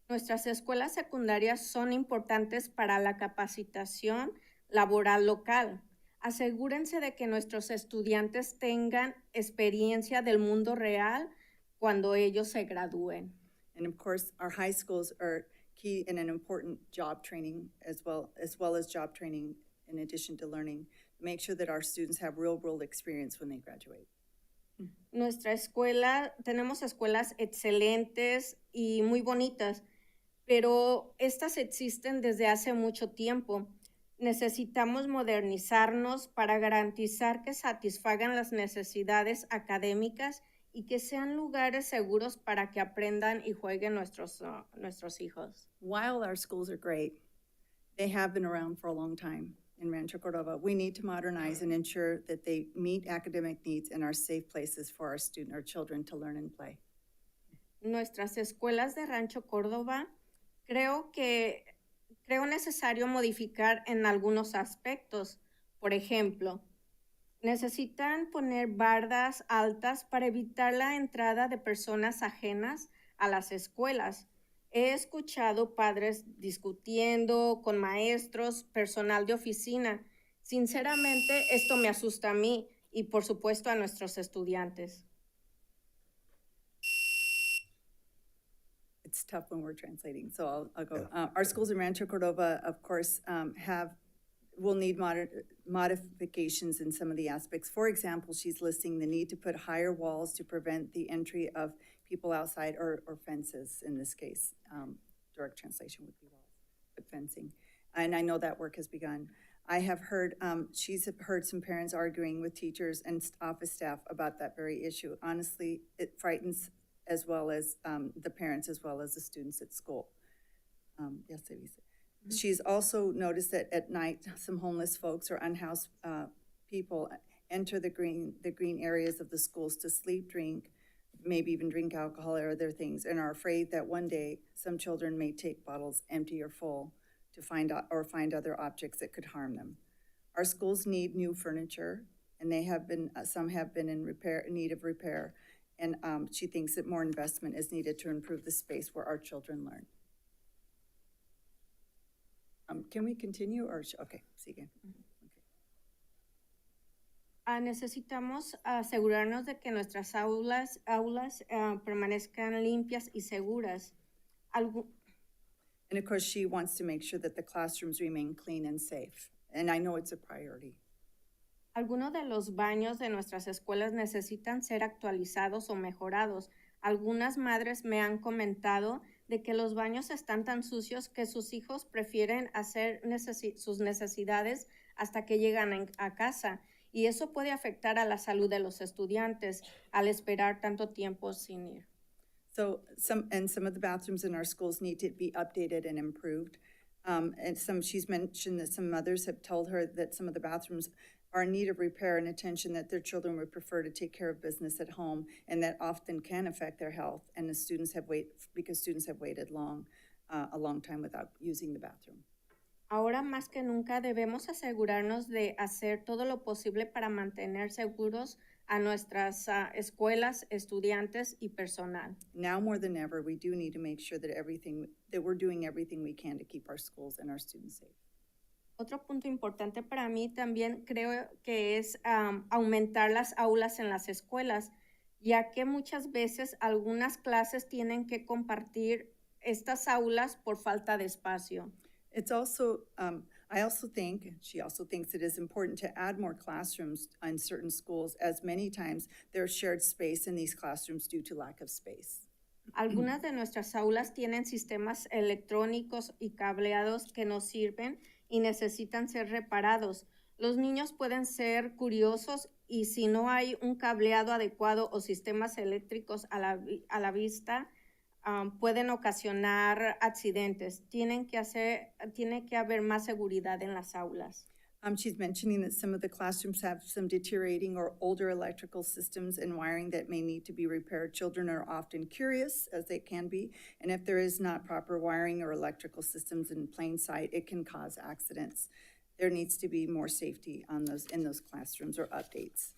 Nuestras escuelas secundarias son importantes para la capacitación laboral local. Asegúrense de que nuestros estudiantes tengan experiencia del mundo real cuando ellos se gradúen. And of course, our high schools are key in an important job training as well as job training in addition to learning. Make sure that our students have real world experience when they graduate. Nuestra escuela, tenemos escuelas excelentes y muy bonitas, pero estas existen desde hace mucho tiempo. Necesitamos modernizarnos para garantizar que satisfagan las necesidades académicas y que sean lugares seguros para que aprendan y jueguen nuestros hijos. While our schools are great, they have been around for a long time in Rancho Cordova. We need to modernize and ensure that they meet academic needs and are safe places for our children to learn and play. Nuestras escuelas de Rancho Córdoba creo necesario modificar en algunos aspectos. Por ejemplo, necesitan poner bardas altas para evitar la entrada de personas ajenas a las escuelas. He escuchado padres discutiendo con maestros, personal de oficina. Sinceramente, esto me asusta a mí y, por supuesto, a nuestros estudiantes. It's tough when we're translating, so I'll go. Our schools in Rancho Cordova, of course, will need modifications in some of the aspects. For example, she's listing the need to put higher walls to prevent the entry of people outside or fences in this case. Direct translation would be walls, but fencing. And I know that work has begun. I have heard, she's heard some parents arguing with teachers and office staff about that very issue. Honestly, it frightens as well as the parents as well as the students at school. Yes, Elisa. She's also noticed that at night, some homeless folks or unhoused people enter the green areas of the schools to sleep, drink, maybe even drink alcohol or other things, and are afraid that one day some children may take bottles empty or full to find other objects that could harm them. Our schools need new furniture, and they have been some have been in need of repair, and she thinks that more investment is needed to improve the space where our children learn. Can we continue or okay, sigue. Necesitamos asegurarnos de que nuestras aulas permanezcan limpias y seguras. And of course, she wants to make sure that the classrooms remain clean and safe. And I know it's a priority. Algunos de los baños de nuestras escuelas necesitan ser actualizados o mejorados. Algunas madres me han comentado de que los baños están tan sucios que sus hijos prefieren hacer sus necesidades hasta que llegan a casa. Y eso puede afectar a la salud de los estudiantes al esperar tanto tiempo sin ir. So some of the bathrooms in our schools need to be updated and improved. She's mentioned that some mothers have told her that some of the bathrooms are in need of repair and attention that their children would prefer to take care of business at home, and that often can affect their health. And the students have waited a long time without using the bathroom. Ahora más que nunca debemos asegurarnos de hacer todo lo posible para mantener seguros a nuestras escuelas, estudiantes y personal. Now more than ever, we do need to make sure that we're doing everything we can to keep our schools and our students safe. Otro punto importante para mí también creo que es aumentar las aulas en las escuelas, ya que muchas veces algunas clases tienen que compartir estas aulas por falta de espacio. It's also, she also thinks it is important to add more classrooms in certain schools, as many times there's shared space in these classrooms due to lack of space. Algunas de nuestras aulas tienen sistemas electrónicos y cableados que no sirven y necesitan ser reparados. Los niños pueden ser curiosos y si no hay un cableado adecuado o sistemas eléctricos a la vista, pueden ocasionar accidentes. Tiene que haber más seguridad en las aulas. She's mentioning that some of the classrooms have some deteriorating or older electrical systems and wiring that may need to be repaired. Children are often curious, as they can be, and if there is not proper wiring or electrical systems in plain sight, it can cause accidents. There needs to be more safety in those classrooms or updates.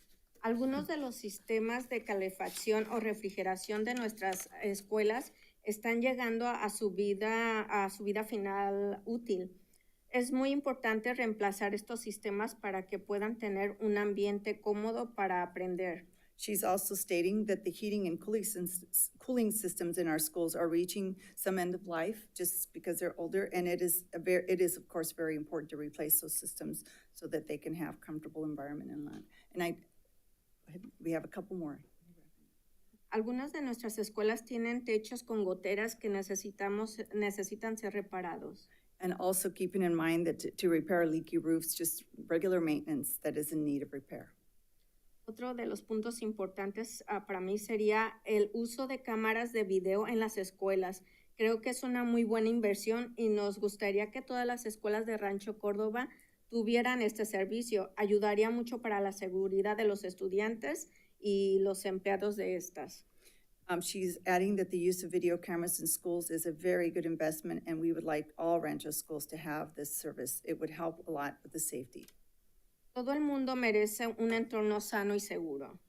Algunos de los sistemas de calefacción o refrigeración de nuestras escuelas están llegando a su vida final útil. Es muy importante reemplazar estos sistemas para que puedan tener un ambiente cómodo para aprender. She's also stating that the heating and cooling systems in our schools are reaching some end of life just because they're older, and it is of course very important to replace those systems so that they can have comfortable environment and learn. And we have a couple more. Algunas de nuestras escuelas tienen techos con goteras que necesitan ser reparados. And also keeping in mind that to repair leaky roofs, just regular maintenance that is in need of repair. Otro de los puntos importantes para mí sería el uso de cámaras de video en las escuelas. Creo que es una muy buena inversión y nos gustaría que todas las escuelas de Rancho Córdoba tuvieran este servicio. Ayudaría mucho para la seguridad de los estudiantes y los empleados de estas. She's adding that the use of video cameras in schools is a very good investment, and we would like all Rancho schools to have this service. It would help a lot with the safety. Todo el mundo merece un entorno sano y seguro.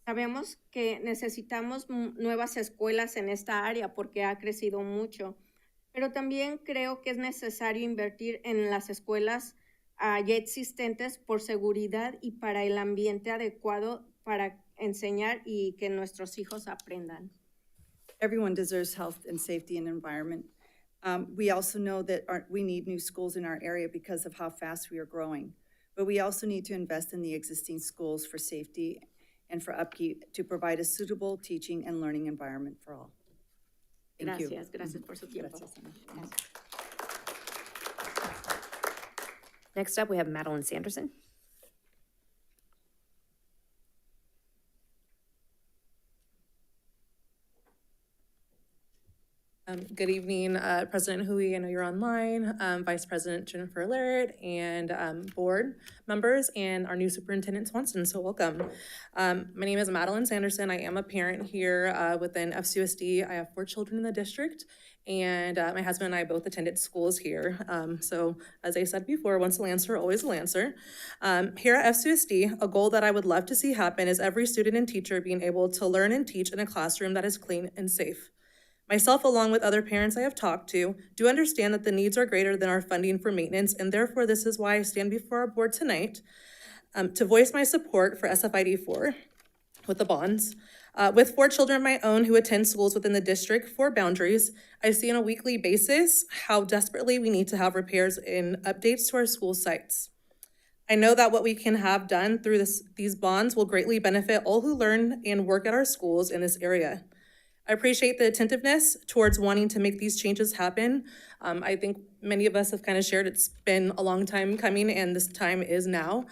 Sabemos que necesitamos nuevas escuelas en esta área porque ha crecido mucho, pero también creo que es necesario invertir en las escuelas ya existentes por seguridad y para el ambiente adecuado para enseñar y que nuestros hijos aprendan. Everyone deserves health and safety and environment. We also know that we need new schools in our area because of how fast we are growing. But we also need to invest in the existing schools for safety and for upkeep to provide a suitable teaching and learning environment for all. Thank you. Gracias por su tiempo. Next up, we have Madeline Sanderson. Good evening, President Hui, I know you're online, Vice President Jennifer Laird, and board members, and our new Superintendent Swanson, so welcome. My name is Madeline Sanderson. I am a parent here within FCUSD. I have 4 children in the district, and my husband and I both attended schools here. So as I said before, once a Lancer, always a Lancer. Here at FCUSD, a goal that I would love to see happen is every student and teacher being able to learn and teach in a classroom that is clean and safe. Myself, along with other parents I have talked to, do understand that the needs are greater than our funding for maintenance, and therefore this is why I stand before our board tonight to voice my support for SFID 4 with the bonds. With 4 children of my own who attend schools within the district for boundaries, I see on a weekly basis how desperately we need to have repairs and updates to our school sites. I know that what we can have done through these bonds will greatly benefit all who learn and work at our schools in this area. I appreciate the attentiveness towards wanting to make these changes happen. I think many of us have kind of shared it's been a long time coming and this time is now.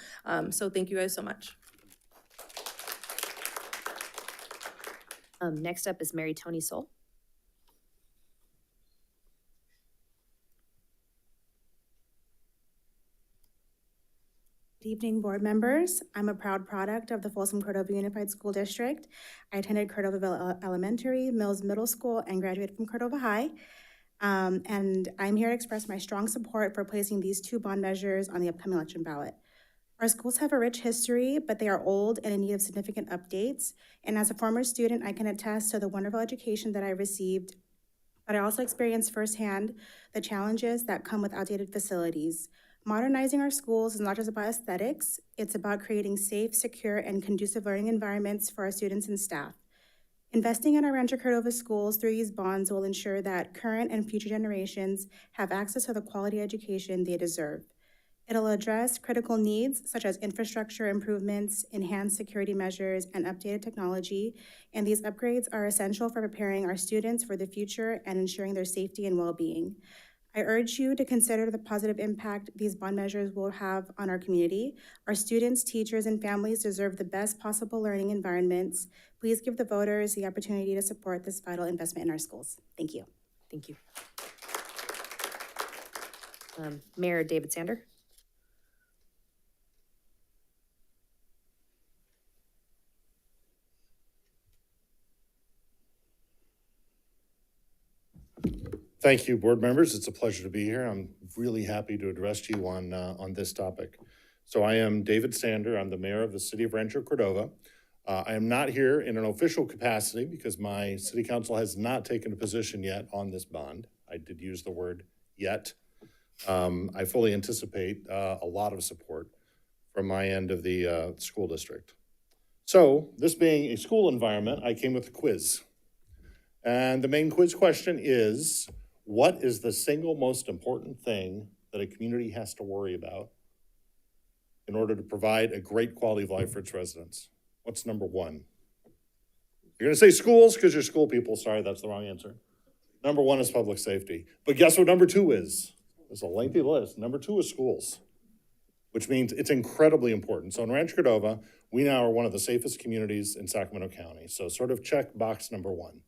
So thank you guys so much. Next up is Mary Tony Soul. Good evening, board members. I'm a proud product of the Folsom Cordova Unified School District. I attended Cordova Elementary, Mills Middle School, and graduated from Cordova High. And I'm here to express my strong support for placing these 2 bond measures on the upcoming election ballot. Our schools have a rich history, but they are old and in need of significant updates. And as a former student, I can attest to the wonderful education that I received, but I also experienced firsthand the challenges that come with outdated facilities. Modernizing our schools is not just about aesthetics, it's about creating safe, secure, and conducive learning environments for our students and staff. Investing in our Rancho Cordova schools through these bonds will ensure that current and future generations have access to the quality education they deserve. It'll address critical needs such as infrastructure improvements, enhanced security measures, and updated technology, and these upgrades are essential for preparing our students for the future and ensuring their safety and well-being. I urge you to consider the positive impact these bond measures will have on our community. Our students, teachers, and families deserve the best possible learning environments. Please give the voters the opportunity to support this vital investment in our schools. Thank you. Thank you. Mayor David Sander. Thank you, board members. It's a pleasure to be here. I'm really happy to address you on this topic. So I am David Sander. I'm the mayor of the city of Rancho Cordova. I am not here in an official capacity because my city council has not taken a position yet on this bond. I did use the word yet. I fully anticipate a lot of support from my end of the school district. So this being a school environment, I came with a quiz. And the main quiz question is, what is the single most important thing that a community has to worry about in order to provide a great quality of life for its residents? What's number one? You're gonna say schools because you're school people. Sorry, that's the wrong answer. Number one is public safety. But guess what number two is? It's a lengthy list. Number two is schools, which means it's incredibly important. So in Rancho Cordova, we now are one of the safest communities in Sacramento County. So sort of check box number one.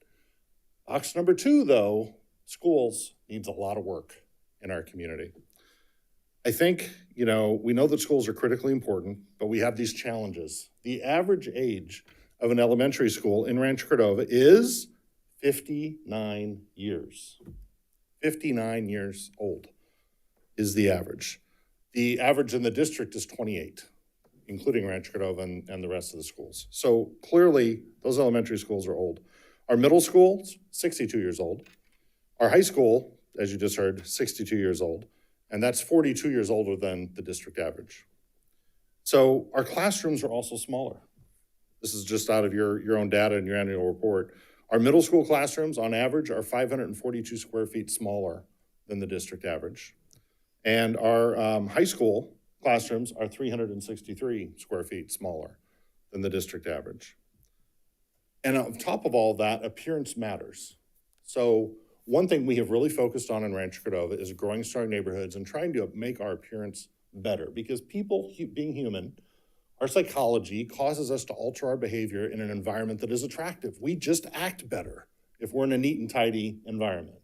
Box number two, though, schools needs a lot of work in our community. I think, we know that schools are critically important, but we have these challenges. The average age of an elementary school in Rancho Cordova is 59 years. 59 years old is the average. The average in the district is 28, including Rancho Cordova and the rest of the schools. So clearly, those elementary schools are old. Our middle school's 62 years old. Our high school, as you just heard, 62 years old. And that's 42 years older than the district average. So our classrooms are also smaller. This is just out of your own data and your annual report. Our middle school classrooms, on average, are 542 square feet smaller than the district average. And our high school classrooms are 363 square feet smaller than the district average. And on top of all that, appearance matters. So one thing we have really focused on in Rancho Cordova is growing strong neighborhoods and trying to make our appearance better, because people, being human, our psychology causes us to alter our behavior in an environment that is attractive. We just act better if we're in a neat and tidy environment.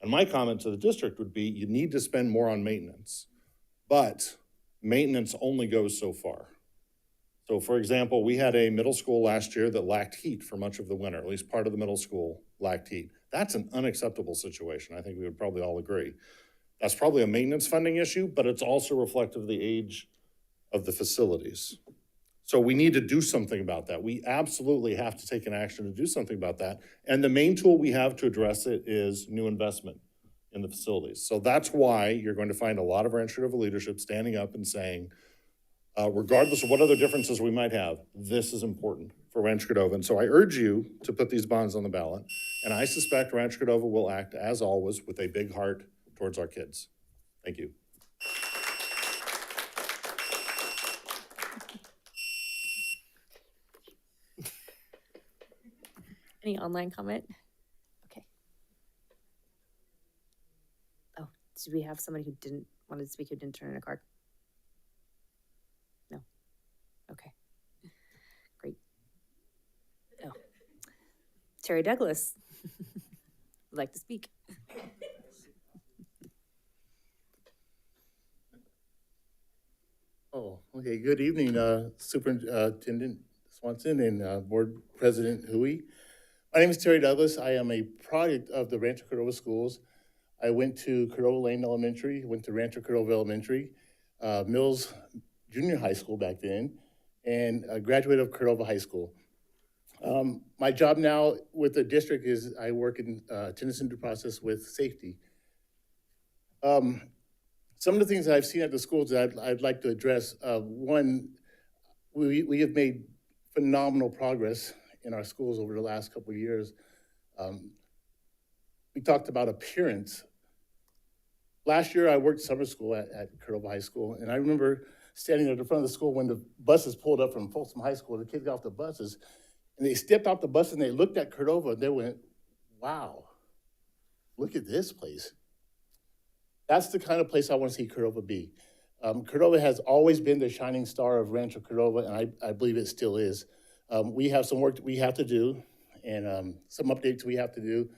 And my comment to the district would be, you need to spend more on maintenance, but maintenance only goes so far. So for example, we had a middle school last year that lacked heat for much of the winter, at least part of the middle school lacked heat. That's an unacceptable situation. I think we would probably all agree. That's probably a maintenance funding issue, but it's also reflective of the age of the facilities. So we need to do something about that. We absolutely have to take an action to do something about that. And the main tool we have to address it is new investment in the facilities. So that's why you're going to find a lot of Rancho Cordova leadership standing up and saying, regardless of what other differences we might have, this is important for Rancho Cordova. And so I urge you to put these bonds on the ballot. And I suspect Rancho Cordova will act, as always, with a big heart towards our kids. Thank you. Any online comment? Okay. Oh, did we have somebody who wanted to speak who didn't turn in a card? No. Okay. Great. Oh. Terry Douglas would like to speak. Oh, okay. Good evening, Superintendent Swanson and Board President Hui. My name is Terry Douglas. I am a product of the Rancho Cordova schools. I went to Cordova Lane Elementary, went to Rancho Cordova Elementary, Mills Junior High School back then, and a graduate of Cordova High School. My job now with the district is I work in attendance and due process with safety. Some of the things that I've seen at the schools that I'd like to address, one, we have made phenomenal progress in our schools over the last couple of years. We talked about appearance. Last year, I worked summer school at Cordova High School, and I remember standing at the front of the school when the buses pulled up from Folsom High School. The kids got off the buses, and they stepped off the bus and they looked at Cordova, and they went, wow, look at this place. That's the kind of place I want to see Cordova be. Cordova has always been the shining star of Rancho Cordova, and I believe it still is. We have some work that we have to do, and some updates we have to do.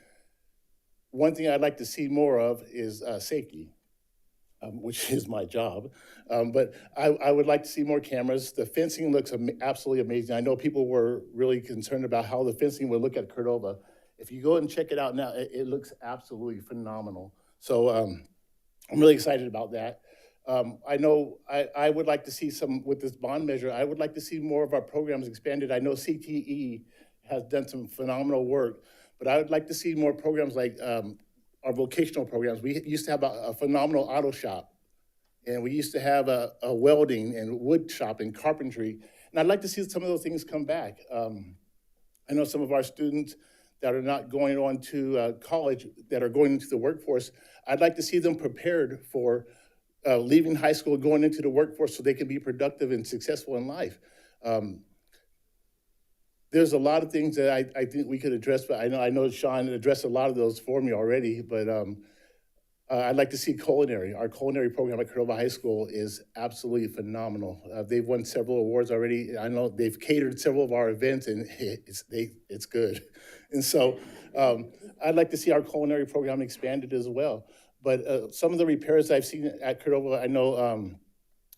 One thing I'd like to see more of is safety, which is my job. But I would like to see more cameras. The fencing looks absolutely amazing. I know people were really concerned about how the fencing would look at Cordova. If you go and check it out now, it looks absolutely phenomenal. So I'm really excited about that. I know I would like to see some, with this bond measure, I would like to see more of our programs expanded. I know CTE has done some phenomenal work, but I would like to see more programs like our vocational programs. We used to have a phenomenal auto shop, and we used to have a welding and wood shop and carpentry. And I'd like to see some of those things come back. I know some of our students that are not going on to college, that are going into the workforce, I'd like to see them prepared for leaving high school, going into the workforce so they can be productive and successful in life. There's a lot of things that I think we could address, but I know Sean addressed a lot of those for me already, but I'd like to see culinary. Our culinary program at Cordova High School is absolutely phenomenal. They've won several awards already. I know they've catered several of our events, and it's good. And so I'd like to see our culinary program expanded as well. But some of the repairs I've seen at Cordova, I know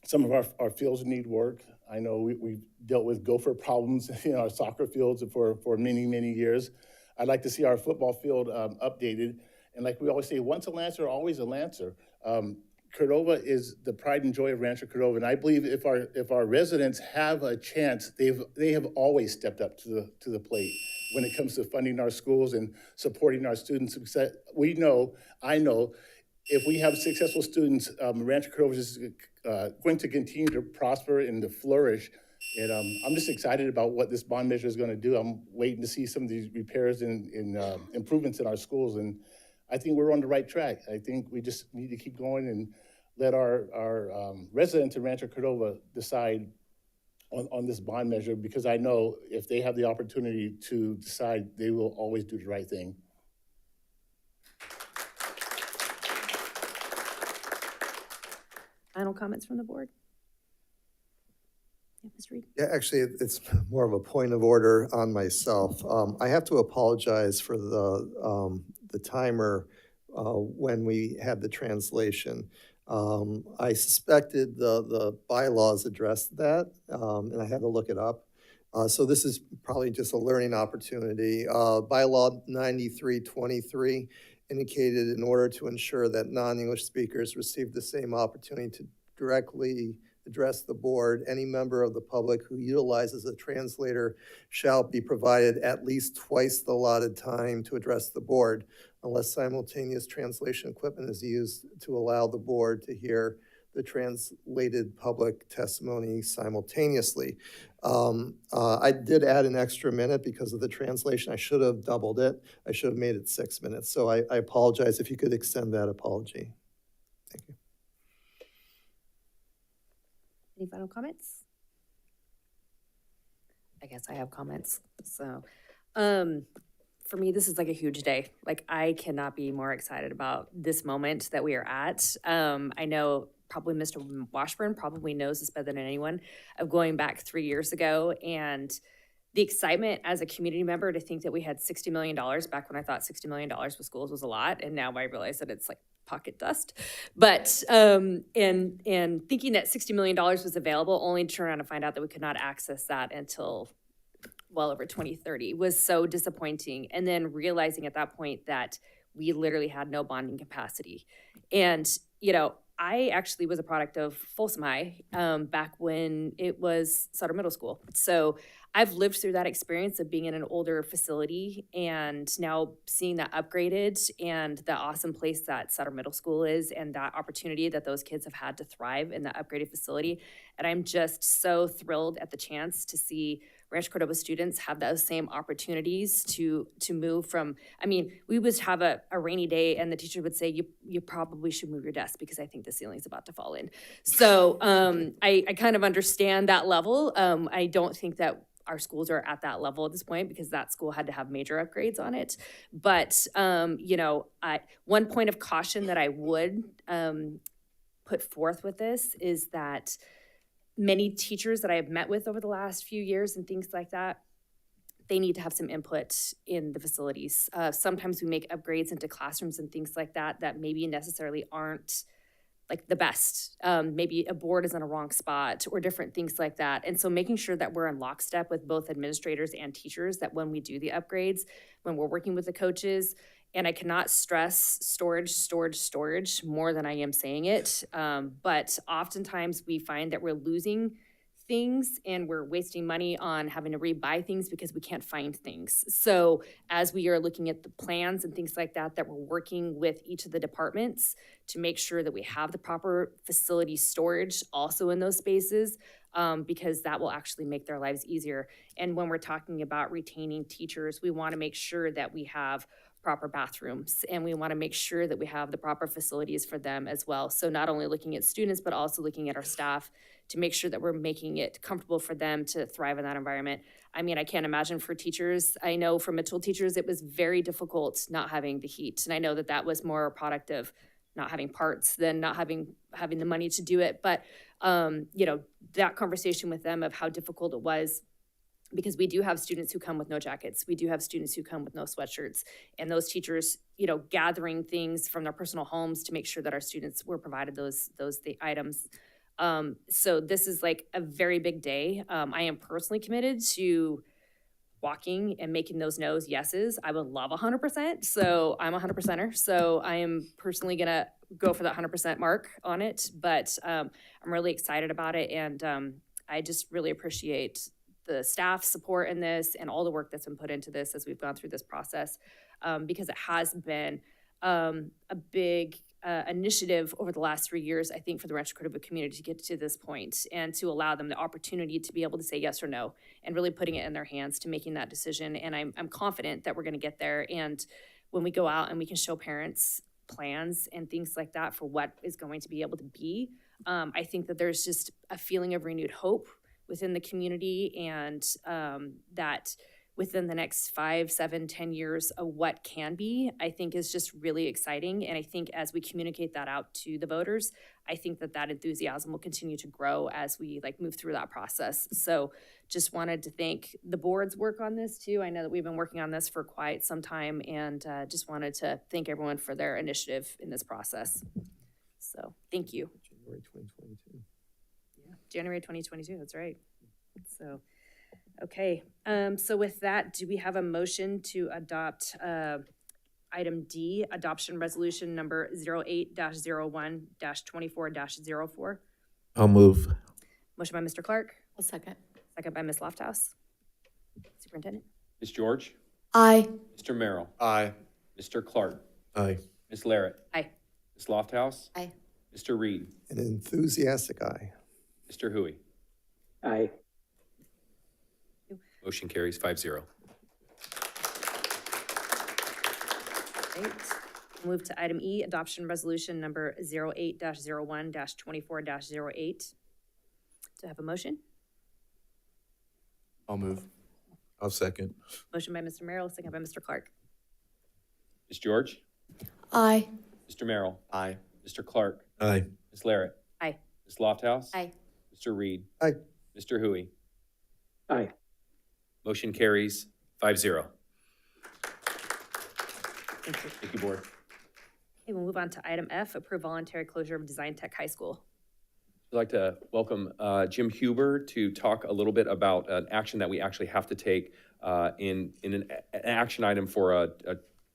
some of our fields need work. I know we've dealt with gopher problems in our soccer fields for many, many years. I'd like to see our football field updated. And like we always say, once a Lancer, always a Lancer. Cordova is the pride and joy of Rancho Cordova. And I believe if our residents have a chance, they have always stepped up to the plate when it comes to funding our schools and supporting our students. I know, if we have successful students, Rancho Cordova is going to continue to prosper and to flourish. And I'm just excited about what this bond measure is going to do. I'm waiting to see some of these repairs and improvements in our schools. And I think we're on the right track. I think we just need to keep going and let our residents in Rancho Cordova decide on this bond measure, because I know if they have the opportunity to decide, they will always do the right thing. Final comments from the board? Yeah, Mr. Reed. Yeah, actually, it's more of a point of order on myself. I have to apologize for the timer when we had the translation. I suspected the bylaws addressed that, and I had to look it up. So this is probably just a learning opportunity. Bylaw 9323 indicated in order to ensure that non-English speakers receive the same opportunity to directly address the board, any member of the public who utilizes a translator shall be provided at least twice the allotted time to address the board, unless simultaneous translation equipment is used to allow the board to hear the translated public testimony simultaneously. I did add an extra minute because of the translation. I should have doubled it. I should have made it 6 minutes. So I apologize if you could extend that apology. Thank you. Any final comments? I guess I have comments. So, for me, this is like a huge day. Like, I cannot be more excited about this moment that we are at. I know probably Mr. Washburn probably knows this better than anyone, of going back 3 years ago, and the excitement as a community member to think that we had $60 million back when I thought $60 million with schools was a lot, and now I realize that it's like pocket dust. But and thinking that $60 million was available, only to turn around and find out that we could not access that until well over 2030 was so disappointing. And then realizing at that point that we literally had no bonding capacity. And, you know, I actually was a product of Folsom High back when it was Sutter Middle School. So I've lived through that experience of being in an older facility and now seeing that upgraded and the awesome place that Sutter Middle School is and that opportunity that those kids have had to thrive in the upgraded facility. And I'm just so thrilled at the chance to see Rancho Cordova students have those same opportunities to move from, I mean, we would have a rainy day and the teacher would say, you probably should move your desk because I think the ceiling's about to fall in. So I kind of understand that level. I don't think that our schools are at that level at this point because that school had to have major upgrades on it. But, you know, one point of caution that I would put forth with this is that many teachers that I have met with over the last few years and things like that, they need to have some input in the facilities. Sometimes we make upgrades into classrooms and things like that that maybe necessarily aren't like the best. Maybe a board is in a wrong spot or different things like that. And so making sure that we're in lockstep with both administrators and teachers, that when we do the upgrades, when we're working with the coaches, and I cannot stress storage more than I am saying it. But oftentimes we find that we're losing things and we're wasting money on having to rebuy things because we can't find things. So as we are looking at the plans and things like that, that we're working with each of the departments to make sure that we have the proper facility storage also in those spaces, because that will actually make their lives easier. And when we're talking about retaining teachers, we want to make sure that we have proper bathrooms, and we want to make sure that we have the proper facilities for them as well. So not only looking at students, but also looking at our staff to make sure that we're making it comfortable for them to thrive in that environment. I mean, I can't imagine for teachers. I know for Mitchell teachers, it was very difficult not having the heat. And I know that that was more a product of not having parts than not having the money to do it. But, you know, that conversation with them of how difficult it was, because we do have students who come with no jackets. We do have students who come with no sweatshirts. And those teachers, you know, gathering things from their personal homes to make sure that our students were provided those items. So this is like a very big day. I am personally committed to walking and making those no's yeses. I would love 100%. So I'm a 100%er. So I am personally gonna go for that 100% mark on it. But I'm really excited about it. And I just really appreciate the staff support in this and all the work that's been put into this as we've gone through this process, because it has been a big initiative over the last 3 years, I think, for the Rancho Cordova community to get to this point and to allow them the opportunity to be able to say yes or no, and really putting it in their hands to making that decision. And I'm confident that we're going to get there. And when we go out and we can show parents plans and things like that for what is going to be able to be, I think that there's just a feeling of renewed hope within the community, and that within the next 5, 7, 10 years of what can be, I think is just really exciting. And I think as we communicate that out to the voters, I think that that enthusiasm will continue to grow as we move through that process. So just wanted to thank the board's work on this too. I know that we've been working on this for quite some time, and just wanted to thank everyone for their initiative in this process. So thank you. January 2022. January 2022, that's right. So, okay. So with that, do we have a motion to adopt item D, adoption resolution number 08-01-24-04? I'll move. Motion by Mr. Clark. I'll second. Second by Ms. Lofthouse. Superintendent? Ms. George? Aye. Mr. Merrill? Aye. Mr. Clark? Aye. Ms. Larrett? Aye. Ms. Lofthouse? Aye. Mr. Reed? An enthusiastic aye. Mr. Hui? Aye. Motion carries 5-0. Great. Move to item E, adoption resolution number 08-01-24-08. Do I have a motion? I'll move. I'll second. Motion by Mr. Merrill, second by Mr. Clark. Ms. George? Aye. Mr. Merrill? Aye. Mr. Clark? Aye. Ms. Larrett? Aye. Ms. Lofthouse? Aye. Mr. Reed? Aye. Mr. Hui? Aye. Motion carries 5-0. Thank you. Thank you, board. Okay, we'll move on to item F, approve voluntary closure of Design Tech High School. I'd like to welcome Jim Huber to talk a little bit about an action that we actually have to take in an action item for a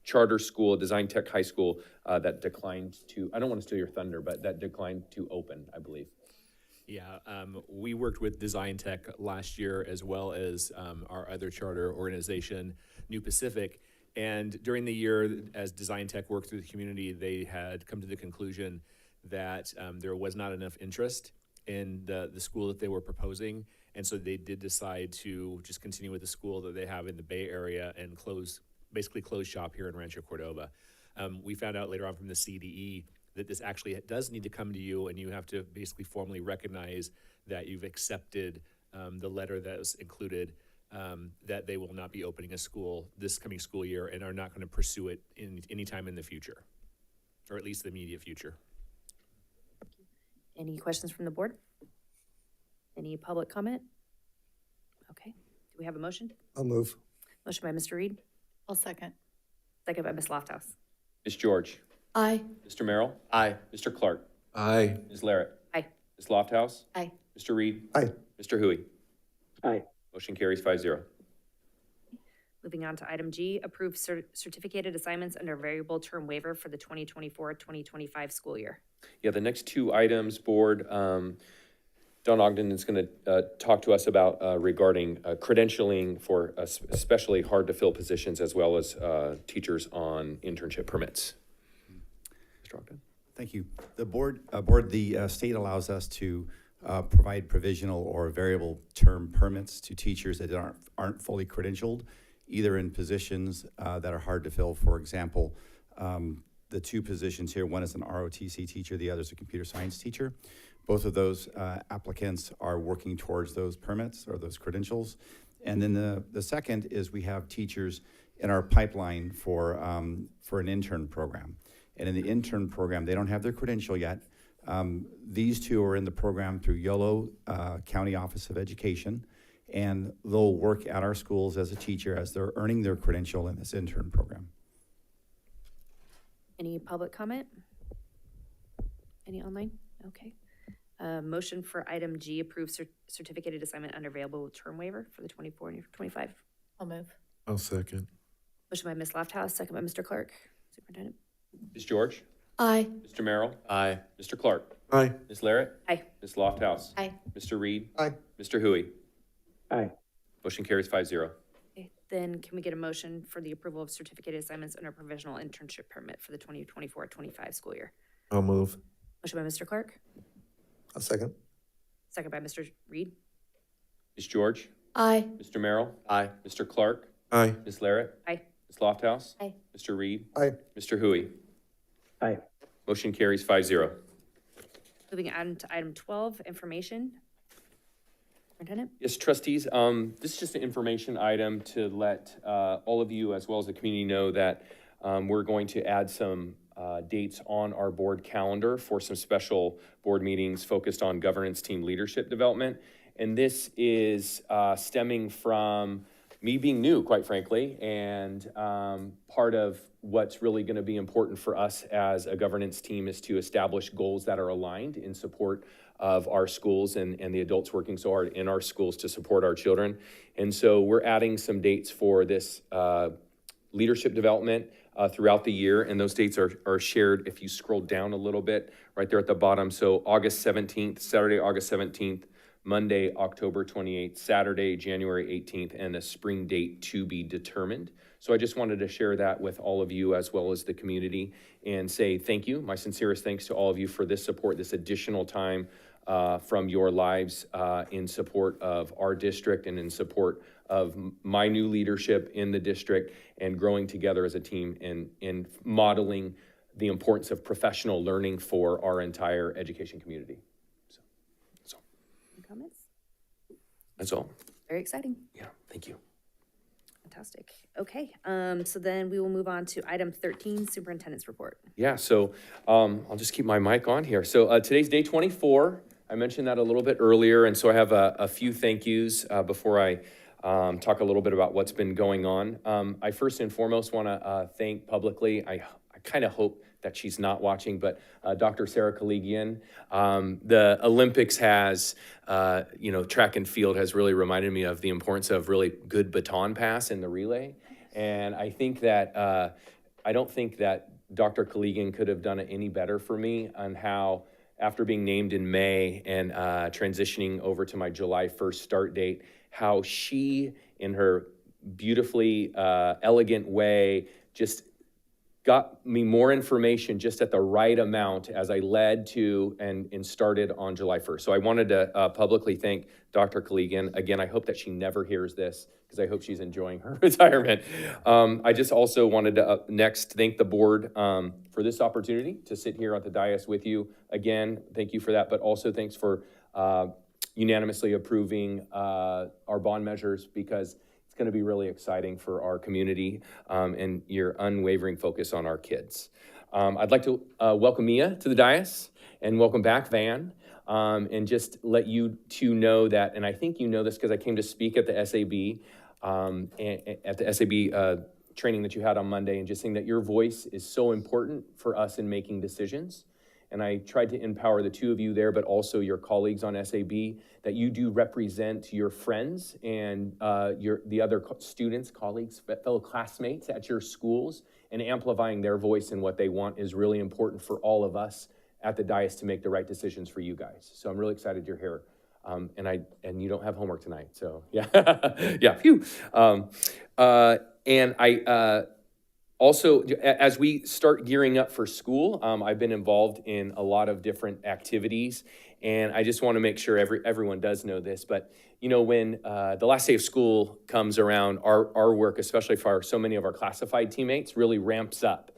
charter school, a Design Tech High School that declined to, I don't want to steal your thunder, but that declined to open, I believe. Yeah, we worked with Design Tech last year, as well as our other charter organization, New Pacific. And during the year, as Design Tech worked through the community, they had come to the conclusion that there was not enough interest in the school that they were proposing. And so they did decide to just continue with the school that they have in the Bay Area and basically close shop here in Rancho Cordova. We found out later on from the CDE that this actually does need to come to you, and you have to basically formally recognize that you've accepted the letter that was included, that they will not be opening a school this coming school year and are not going to pursue it in any time in the future, or at least the immediate future. Any questions from the board? Any public comment? Okay, do we have a motion? I'll move. Motion by Mr. Reed. I'll second. Second by Ms. Lofthouse. Ms. George? Aye. Mr. Merrill? Aye. Mr. Clark? Aye. Ms. Larrett. Aye. Ms. Lofthouse. Aye. Mr. Reed. Aye. Mr. Hui. Aye. Motion carries 5-0. Moving on to item G, approve certificated assignments under variable term waiver for the 2024-2025 school year. Yeah, the next two items, Board, Don Ogden is going to talk to us about regarding credentialing for especially hard-to-fill positions, as well as teachers on internship permits. Mr. Ogden. Thank you. The state allows us to provide provisional or variable term permits to teachers that aren't fully credentialed, either in positions that are hard to fill. For example, the two positions here, one is an ROTC teacher, the other is a computer science teacher. Both of those applicants are working towards those permits or those credentials. And then the second is we have teachers in our pipeline for an intern program. And in the intern program, they don't have their credential yet. These two are in the program through Yolo County Office of Education, and they'll work at our schools as a teacher as they're earning their credential in this intern program. Any public comment? Any online? Okay. Motion for item G, approve certificated assignment under variable term waiver for the 24-25. I'll move. I'll second. Motion by Ms. Lofthouse, second by Mr. Clark. Superintendent. Ms. George. Aye. Mr. Merrill. Aye. Mr. Clark. Aye. Ms. Larrett. Aye. Ms. Lofthouse. Aye. Mr. Reed. Aye. Mr. Hui. Aye. Motion carries 5-0. Okay. Then can we get a motion for the approval of certificated assignments under provisional internship permit for the 2024-25 school year? I'll move. Motion by Mr. Clark, A second. second by Mr. Reed. Ms. George. Aye. Mr. Merrill. Aye. Mr. Clark. Aye. Ms. Larrett. Aye. Ms. Lofthouse. Aye. Mr. Reed. Aye. Mr. Hui. Aye. Motion carries 5-0. Moving on to item 12, information. Superintendent. Yes, trustees, this is just an information item to let all of you as well as the community know that we're going to add some dates on our board calendar for some special board meetings focused on governance team leadership development. And this is stemming from me being new, quite frankly, and part of what's really going to be important for us as a governance team is to establish goals that are aligned in support of our schools and the adults working so hard in our schools to support our children. And so we're adding some dates for this leadership development throughout the year, and those dates are shared if you scroll down a little bit right there at the bottom. So August 17th, Saturday, August 17th, Monday, October 28th, Saturday, January 18th, and a spring date to be determined. So I just wanted to share that with all of you as well as the community and say thank you. My sincerest thanks to all of you for this support, this additional time from your lives in support of our district and in support of my new leadership in the district and growing together as a team and modeling the importance of professional learning for our entire education community. So Any comments? that's all. Very exciting. Yeah, thank you. Fantastic. Okay, so then we will move on to item 13, superintendent's report. Yeah, so I'll just keep my mic on here. So today's day 24. I mentioned that a little bit earlier, and so I have a few thank yous before I talk a little bit about what's been going on. I first and foremost want to thank publicly, I kind of hope that she's not watching, but Dr. Sarah Kaligian. The Olympics has, track and field has really reminded me of the importance of really good baton pass in the relay. And I think that, I don't think that Dr. Kaligian could have done it any better for me on how, after being named in May and transitioning over to my July 1st start date, how she, in her beautifully elegant way, just got me more information just at the right amount as I led to and started on July 1st. So I wanted to publicly thank Dr. Kaligian. Again, I hope that she never hears this because I hope she's enjoying her retirement. I just also wanted to next thank the board for this opportunity to sit here at the dais with you. Again, thank you for that, but also thanks for unanimously approving our bond measures because it's going to be really exciting for our community and your unwavering focus on our kids. I'd like to welcome Mia to the dais and welcome back Van and just let you two know that, and I think you know this because I came to speak at the SAB, training that you had on Monday, and just saying that your voice is so important for us in making decisions. and I tried to empower the two of you there, but also your colleagues on SAB, that you do represent your friends and the other students, colleagues, fellow classmates at your schools, and amplifying their voice and what they want is really important for all of us at the dais to make the right decisions for you guys. So I'm really excited you're here. And you don't have homework tonight, so yeah, yeah, phew. And I also, as we start gearing up for school, I've been involved in a lot of different activities, and I just want to make sure everyone does know this. But you know, when the last day of school comes around, our work, especially for so many of our classified teammates, really ramps up.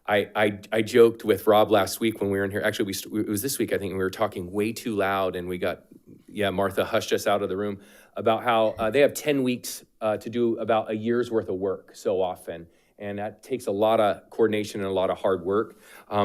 I joked with Rob last week when we were in here. Actually, it was this week, I think, we were talking way too loud, and we got, Martha hushed us out of the room about how they have 10 weeks to do about a year's worth of work so often. And that takes a lot of coordination and a lot of hard work.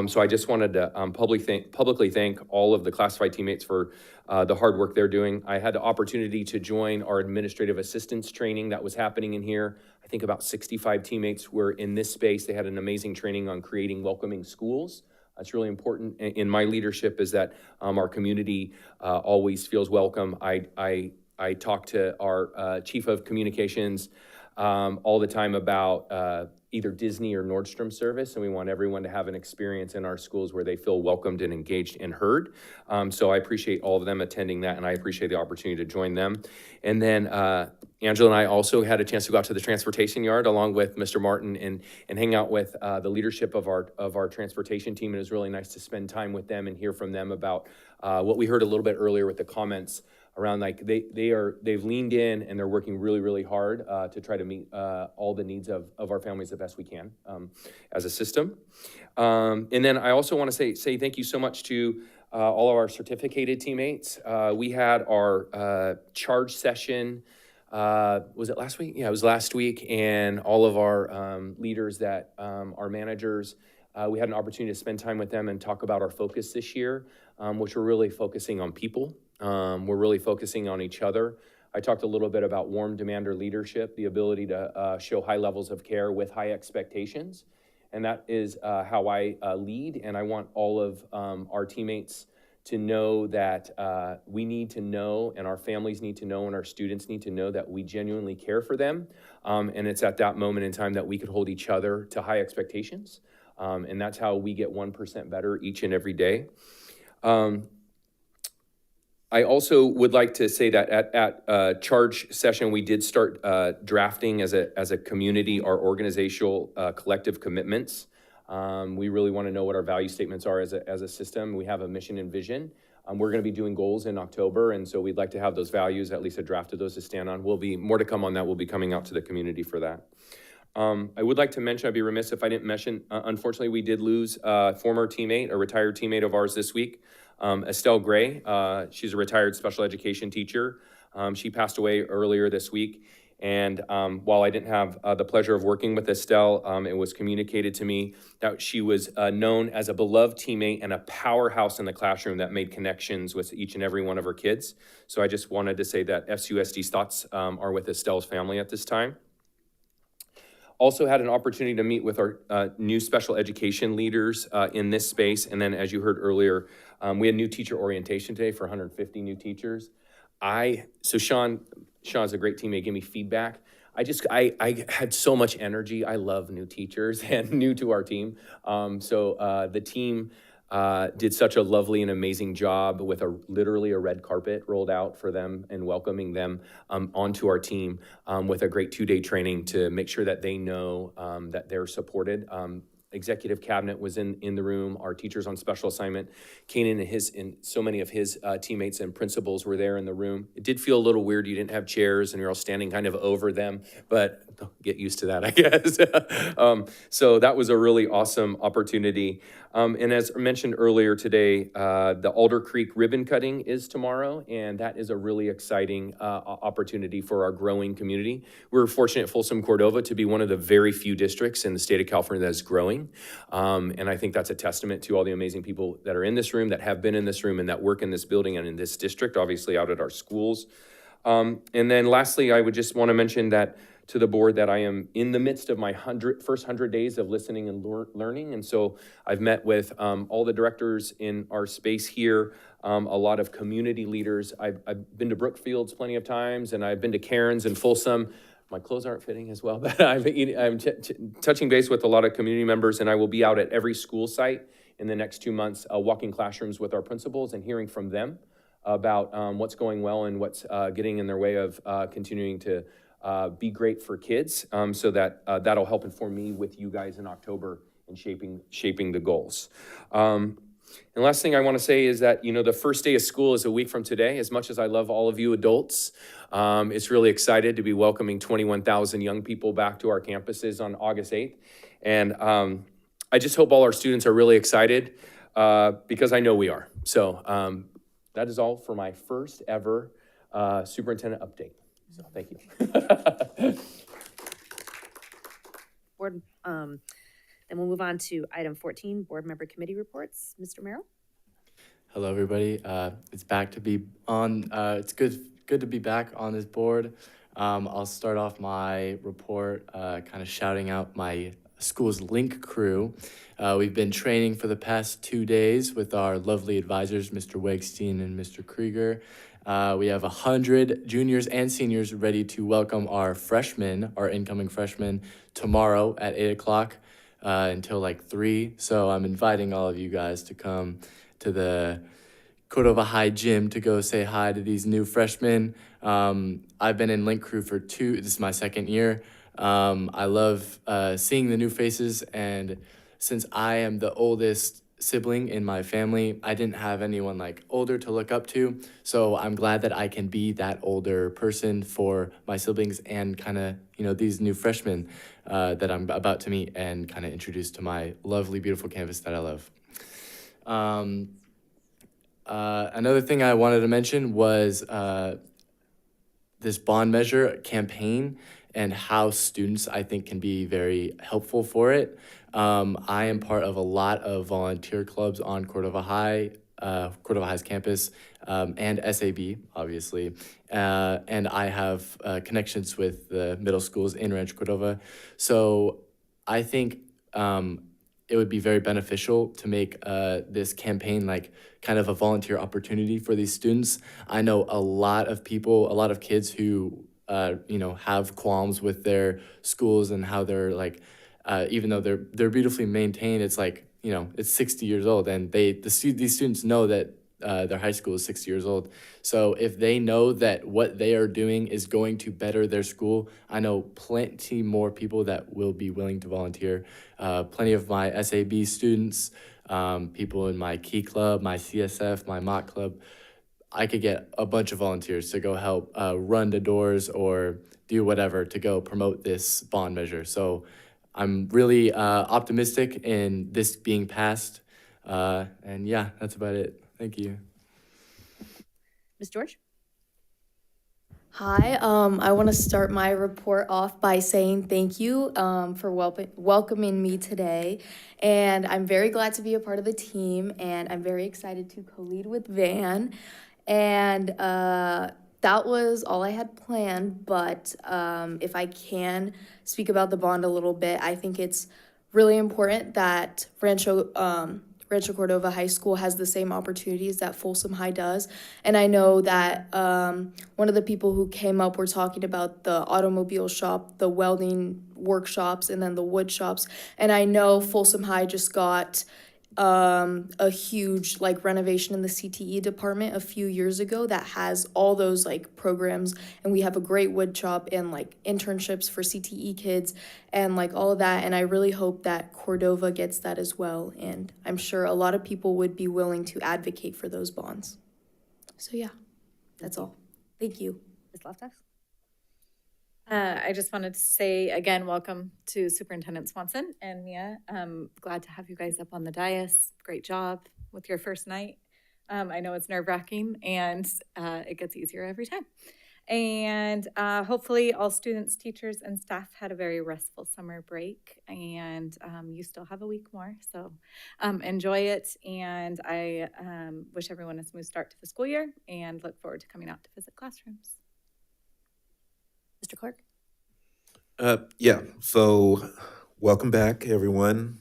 So I just wanted to publicly thank all of the classified teammates for the hard work they're doing. I had the opportunity to join our administrative assistance training that was happening in here. I think about 65 teammates were in this space. They had an amazing training on creating welcoming schools. It's really important in my leadership is that our community always feels welcome. I talk to our chief of communications all the time about either Disney or Nordstrom service, and we want everyone to have an experience in our schools where they feel welcomed and engaged and heard. So I appreciate all of them attending that, and I appreciate the opportunity to join them. And then Angela and I also had a chance to go out to the transportation yard along with Mr. Martin and hang out with the leadership of our transportation team. It was really nice to spend time with them and hear from them about what we heard a little bit earlier with the comments around, like they've leaned in and they're working really, really hard to try to meet all the needs of our families the best we can as a system. And then I also want to say thank you so much to all of our certificated teammates. We had our charge session, was it last week? Yeah, it was last week, and all of our leaders that our managers, we had an opportunity to spend time with them and talk about our focus this year, which we're really focusing on people. We're really focusing on each other. I talked a little bit about warm demander leadership, the ability to show high levels of care with high expectations. And that is how I lead. And I want all of our teammates to know that we need to know, and our families need to know, and our students need to know that we genuinely care for them. And it's at that moment in time that we could hold each other to high expectations. And that's how we get 1% better each and every day. I also would like to say that at charge session, we did start drafting as a community our organizational collective commitments. We really want to know what our value statements are as a system. We have a mission and vision. We're going to be doing goals in October, and so we'd like to have those values, at least a draft of those to stand on. We'll be more to come on that. We'll be coming out to the community for that. I would like to mention, I'd be remiss if I didn't mention, unfortunately, we did lose a former teammate, a retired teammate of ours this week. Estelle Gray, she's a retired special education teacher. She passed away earlier this week. And while I didn't have the pleasure of working with Estelle, it was communicated to me that she was known as a beloved teammate and a powerhouse in the classroom that made connections with each and every one of her kids. So I just wanted to say that FCUSD's thoughts are with Estelle's family at this time. Also had an opportunity to meet with our new special education leaders in this space. And then, as you heard earlier, we had new teacher orientation today for 150 new teachers. So Sean's a great teammate, gave me feedback. I had so much energy. I love new teachers and new to our team. So the team did such a lovely and amazing job with literally a red carpet rolled out for them and welcoming them onto our team with a great 2-day training to make sure that they know that they're supported. Executive cabinet was in the room. Our teachers on special assignment, Kanan and so many of his teammates and principals were there in the room. It did feel a little weird. You didn't have chairs and you're all standing kind of over them, but get used to that, I guess. So that was a really awesome opportunity. And as mentioned earlier today, the Alder Creek ribbon cutting is tomorrow, and that is a really exciting opportunity for our growing community. We're fortunate at Folsom Cordova to be one of the very few districts in the state of California that is growing. And I think that's a testament to all the amazing people that are in this room, that have been in this room, and that work in this building and in this district, obviously out at our schools. And then lastly, I would just want to mention that to the board that I am in the midst of my first 100 days of listening and learning. And so I've met with all the directors in our space here, a lot of community leaders. I've been to Brookfields plenty of times, and I've been to Cairns and Folsom. My clothes aren't fitting as well, but I'm touching base with a lot of community members, and I will be out at every school site in the next 2 months, walking classrooms with our principals and hearing from them about what's going well and what's getting in their way of continuing to be great for kids, so that that'll help inform me with you guys in October in shaping the goals. And last thing I want to say is that, you know, the first day of school is a week from today. As much as I love all of you adults, it's really excited to be welcoming 21,000 young people back to our campuses on August 8th. And I just hope all our students are really excited because I know we are. So that is all for my first ever superintendent update. So thank you. Board, then we'll move on to item 14, board member committee reports. Mr. Merrill? Hello, everybody. It's back to be on. It's good to be back on this board. I'll start off my report kind of shouting out my school's link crew. We've been training for the past 2 days with our lovely advisors, Mr. Wegstein and Mr. Krieger. We have 100 juniors and seniors ready to welcome our freshmen, our incoming freshmen, tomorrow at 8 o'clock until like 3. So I'm inviting all of you guys to come to the Cordova High gym to go say hi to these new freshmen. I've been in link crew for this is my second year. I love seeing the new faces, and since I am the oldest sibling in my family, I didn't have anyone like older to look up to, so I'm glad that I can be that older person for my siblings and kind of, you know, these new freshmen that I'm about to meet and kind of introduce to my lovely, beautiful campus that I love. Another thing I wanted to mention was this bond measure campaign and how students, I think, can be very helpful for it. I am part of a lot of volunteer clubs on Cordova High, Cordova High's campus, and SAB, obviously. And I have connections with the middle schools in Rancho Cordova. So I think it would be very beneficial to make this campaign like kind of a volunteer opportunity for these students. I know a lot of people, a lot of kids who you know, have qualms with their schools and how they're like, even though they're beautifully maintained, it's like, you know, it's 60 years old, and these students know that their high school is 60 years old. So if they know that what they are doing is going to better their school, I know plenty more people that will be willing to volunteer. Plenty of my SAB students, people in my Key Club, my CSF, my Mock Club. I could get a bunch of volunteers to go help run the doors or do whatever to go promote this bond measure. So I'm really optimistic in this being passed. And yeah, that's about it. Thank you. Ms. George? Hi, I want to start my report off by saying thank you for welcoming me today. And I'm very glad to be a part of the team, and I'm very excited to co-lead with Van. And that was all I had planned, but if I can speak about the bond a little bit, I think it's really important that Rancho Cordova High School has the same opportunities that Folsom High does. And I know that one of the people who came up were talking about the automobile shop, the welding workshops, and then the wood shops. And I know Folsom High just got a huge like renovation in the CTE department a few years ago that has all those like programs, and we have a great wood shop and like internships for CTE kids and like all of that. And I really hope that Cordova gets that as well, and I'm sure a lot of people would be willing to advocate for those bonds. So yeah, that's all. Thank you. Ms. Loftus? I just wanted to say again, welcome to Superintendent Swanson and Mia. Glad to have you guys up on the dais. Great job with your first night. I know it's nerve-wracking, and it gets easier every time. And hopefully all students, teachers, and staff had a very restful summer break, and you still have a week more. So enjoy it, and I wish everyone a smooth start to the school year and look forward to coming out to visit classrooms. Mr. Clark? Yeah, so welcome back, everyone.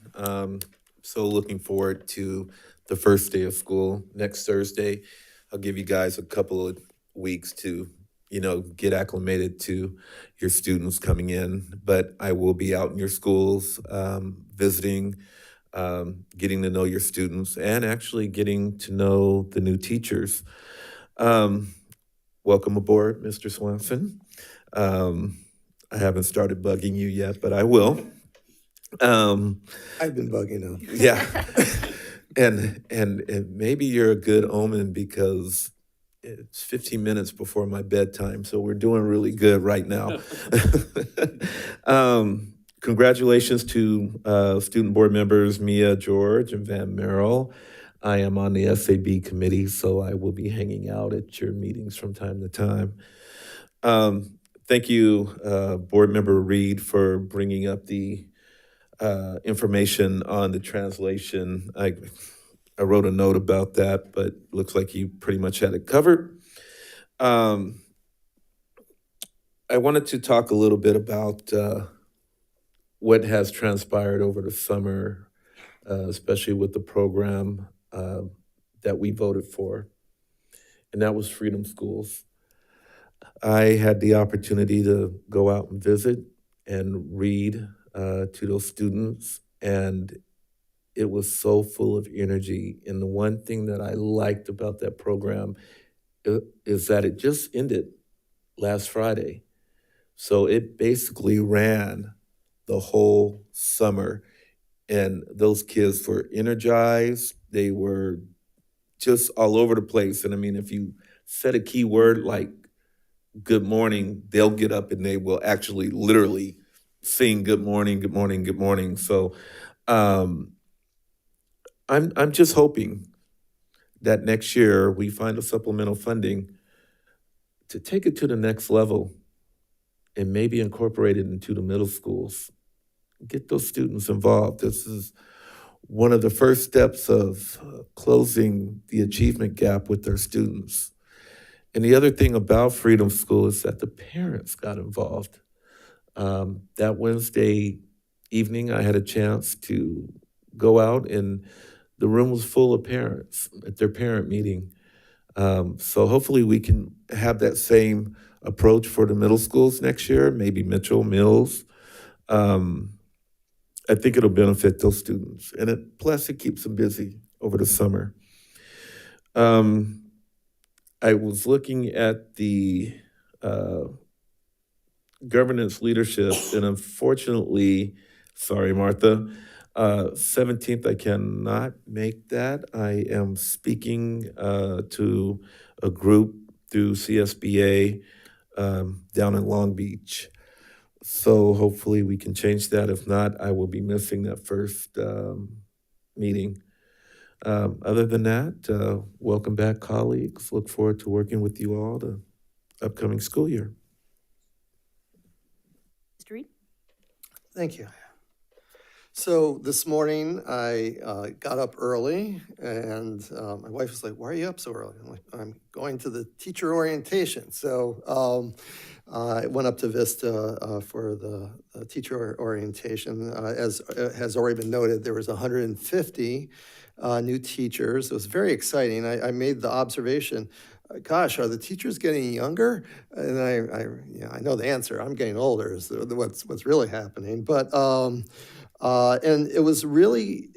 So looking forward to the first day of school next Thursday. I'll give you guys a couple of weeks to, get acclimated to your students coming in, but I will be out in your schools, visiting, getting to know your students, and actually getting to know the new teachers. Welcome aboard, Mr. Swanson. I haven't started bugging you yet, but I will. I've been bugging him. Yeah. and maybe you're a good omen because it's 15 minutes before my bedtime, so we're doing really good right now. Congratulations to student board members Mia George and Van Merrill. I am on the SAB committee, so I will be hanging out at your meetings from time to time. Thank you, Board Member Reed, for bringing up the information on the translation. I wrote a note about that, but looks like you pretty much had it covered. I wanted to talk a little bit about what has transpired over the summer, especially with the program that we voted for, and that was Freedom Schools. I had the opportunity to go out and visit and read to those students, and it was so full of energy. And the one thing that I liked about that program is that it just ended last Friday. So it basically ran the whole summer, and those kids were energized. They were just all over the place. And I mean, if you said a key word like good morning, they'll get up and they will actually literally sing good morning, good morning, good morning. So I'm just hoping that next year we find a supplemental funding to take it to the next level and maybe incorporate it into the middle schools. Get those students involved. This is one of the first steps of closing the achievement gap with their students. And the other thing about Freedom School is that the parents got involved. That Wednesday evening, I had a chance to go out, and the room was full of parents at their parent meeting. So hopefully we can have that same approach for the middle schools next year, maybe Mitchell, Mills. I think it'll benefit those students. And plus it keeps them busy over the summer. I was looking at the governance leadership, and unfortunately, sorry, Martha, 17th, I cannot make that. I am speaking to a group through CSBA down in Long Beach. So hopefully we can change that. If not, I will be missing that first meeting. Other than that, welcome back, colleagues. Look forward to working with you all the upcoming school year. Mr. Reed? Thank you. So this morning I got up early, and my wife was like, "Why are you up so early?" I'm like, "I'm going to the teacher orientation." So I went up to Vista for the teacher orientation. As has already been noted, there was 150 new teachers. It was very exciting. I made the observation, gosh, are the teachers getting younger? And I know the answer. I'm getting older is what's really happening. But and it was really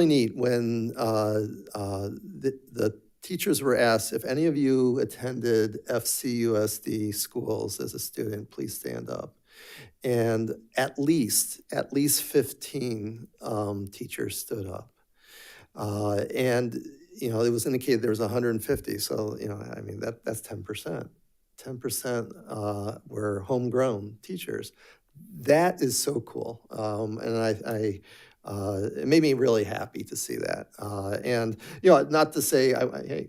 neat when the teachers were asked, if any of you attended FCUSD schools as a student, please stand up. And at least 15 teachers stood up. And it was indicated there was 150. So, I mean, that's 10%. 10% were homegrown teachers. That is so cool. And it made me really happy to see that. And, not to say, a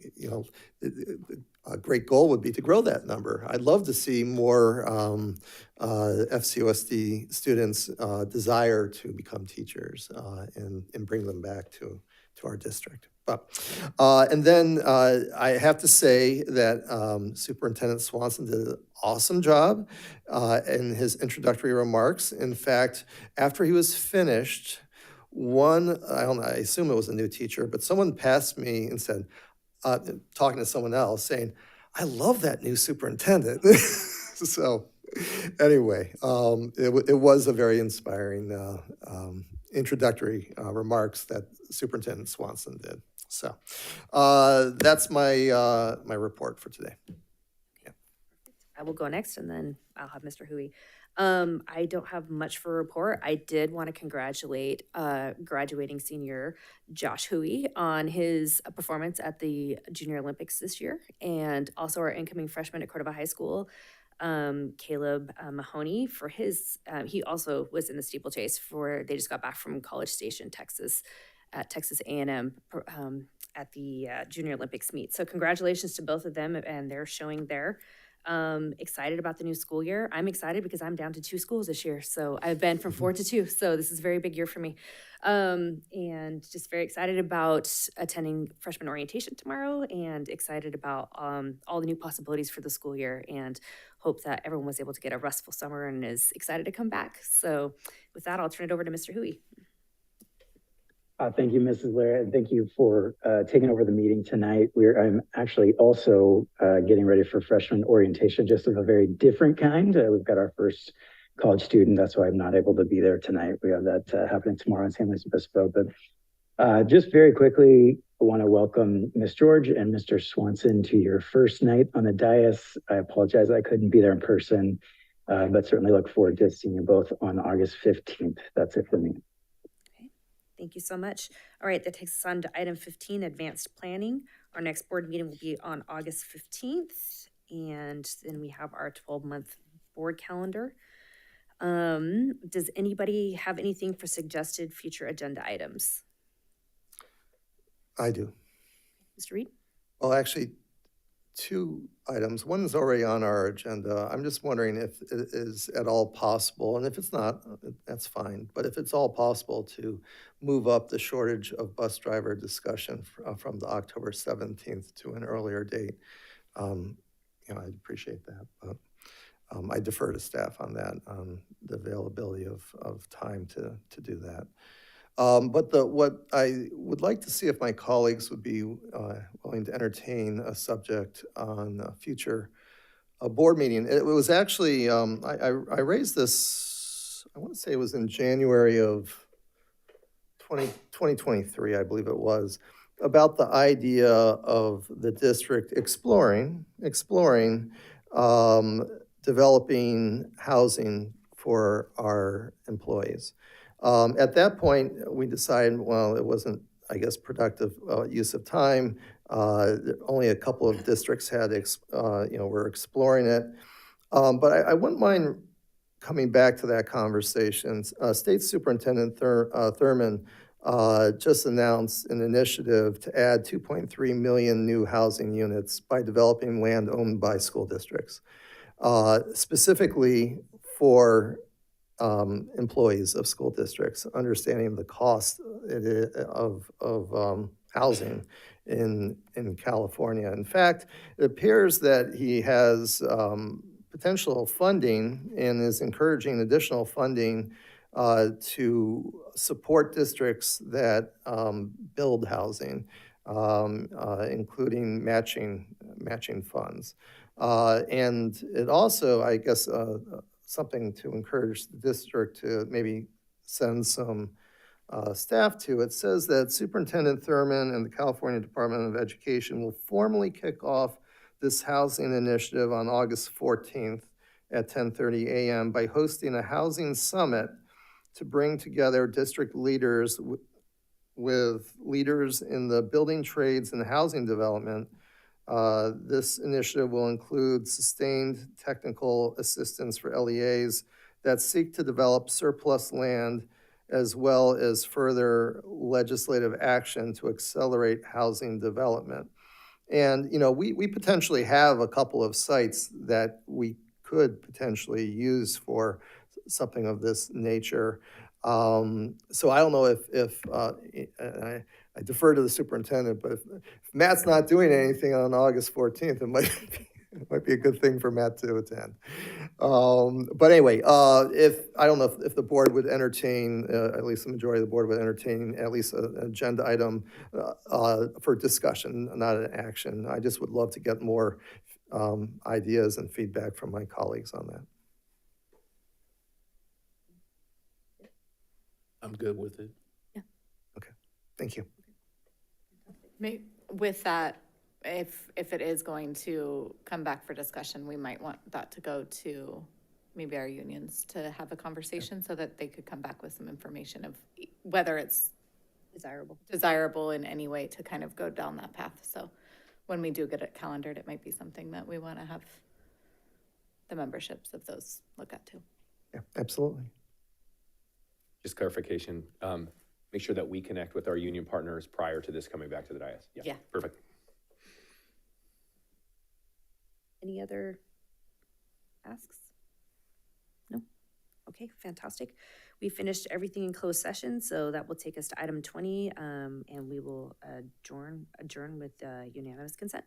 great goal would be to grow that number. I'd love to see more FCUSD students desire to become teachers and bring them back to to our district. And then I have to say that Superintendent Swanson did an awesome job in his introductory remarks. In fact, after he was finished, I don't know, I assume it was a new teacher, but someone passed me and said, talking to someone else, saying, "I love that new superintendent." So anyway, it was a very inspiring introductory remarks that Superintendent Swanson did. So that's my my report for today. I will go next, and then I'll have Mr. Hui. I don't have much for a report. I did want to congratulate graduating senior Josh Hui on his performance at the Junior Olympics this year, and also our incoming freshman at Cordova High School, Caleb Mahoney, for his, he also was in the steeplechase they just got back from College Station, Texas, at Texas A&M at the Junior Olympics meet. So congratulations to both of them, and they're showing there. Excited about the new school year. I'm excited because I'm down to 2 schools this year. So I've been from 4 to 2. So this is a very big year for me. And just very excited about attending freshman orientation tomorrow, and excited about all the new possibilities for the school year, and hope that everyone was able to get a restful summer and is excited to come back. So with that, I'll turn it over to Mr. Hui. Thank you, Mrs. Lara, and thank you for taking over the meeting tonight. I'm actually also getting ready for freshman orientation, just of a very different kind. We've got our first college student. That's why I'm not able to be there tonight. We have that happening tomorrow in San Luis Obispo. But just very quickly, I want to welcome Ms. George and Mr. Swanson to your first night on the dais. I apologize I couldn't be there in person, but certainly look forward to seeing you both on August 15th. That's it for me. Thank you so much. All right, that takes us on to item 15, advanced planning. Our next board meeting will be on August 15th, and then we have our 12-month board calendar. Does anybody have anything for suggested future agenda items? I do. Mr. Reed? Well, actually, 2 items. One is already on our agenda. I'm just wondering if it is at all possible, and if it's not, that's fine, but if it's all possible to move up the shortage of bus driver discussion from the October 17th to an earlier date. I'd appreciate that, but I defer to staff on that, on the availability of time to do that. But what I would like to see if my colleagues would be willing to entertain a subject on a future board meeting. It was actually, I raised this, I want to say it was in January of 2023, I believe it was, about the idea of the district exploring developing housing for our employees. At that point, we decided, well, it wasn't, I guess, productive use of time. Only a couple of districts had, were exploring it. But I wouldn't mind coming back to that conversation. State Superintendent Thurman just announced an initiative to add 2.3 million new housing units by developing land owned by school districts, specifically for employees of school districts, understanding the cost of housing in California. In fact, it appears that he has potential funding and is encouraging additional funding to support districts that build housing, including matching funds. And it also, I guess, something to encourage the district to maybe send some staff to. It says that Superintendent Thurman and the California Department of Education will formally kick off this housing initiative on August 14th at 10:30 a.m. by hosting a housing summit to bring together district leaders with leaders in the building trades and housing development. This initiative will include sustained technical assistance for LEAs that seek to develop surplus land, as well as further legislative action to accelerate housing development. And, we potentially have a couple of sites that we could potentially use for something of this nature. So I don't know if I I defer to the superintendent, but if Matt's not doing anything on August 14th, it might be a good thing for Matt to attend. But anyway, I don't know if the board would entertain, at least the majority of the board would entertain at least an agenda item for discussion, not an action. I just would love to get more ideas and feedback from my colleagues on that. I'm good with it. Thank you. With that, if it is going to come back for discussion, we might want that to go to maybe our unions to have a conversation so that they could come back with some information of whether it's desirable in any way to kind of go down that path. So when we do get it calendared, it might be something that we want to have the memberships of those look at too. Yeah, absolutely. Just clarification, make sure that we connect with our union partners prior to this coming back to the dais. Yeah. Perfect. Any other asks? No? Okay, fantastic. We finished everything in closed session, so that will take us to item 20, and we will adjourn with unanimous consent.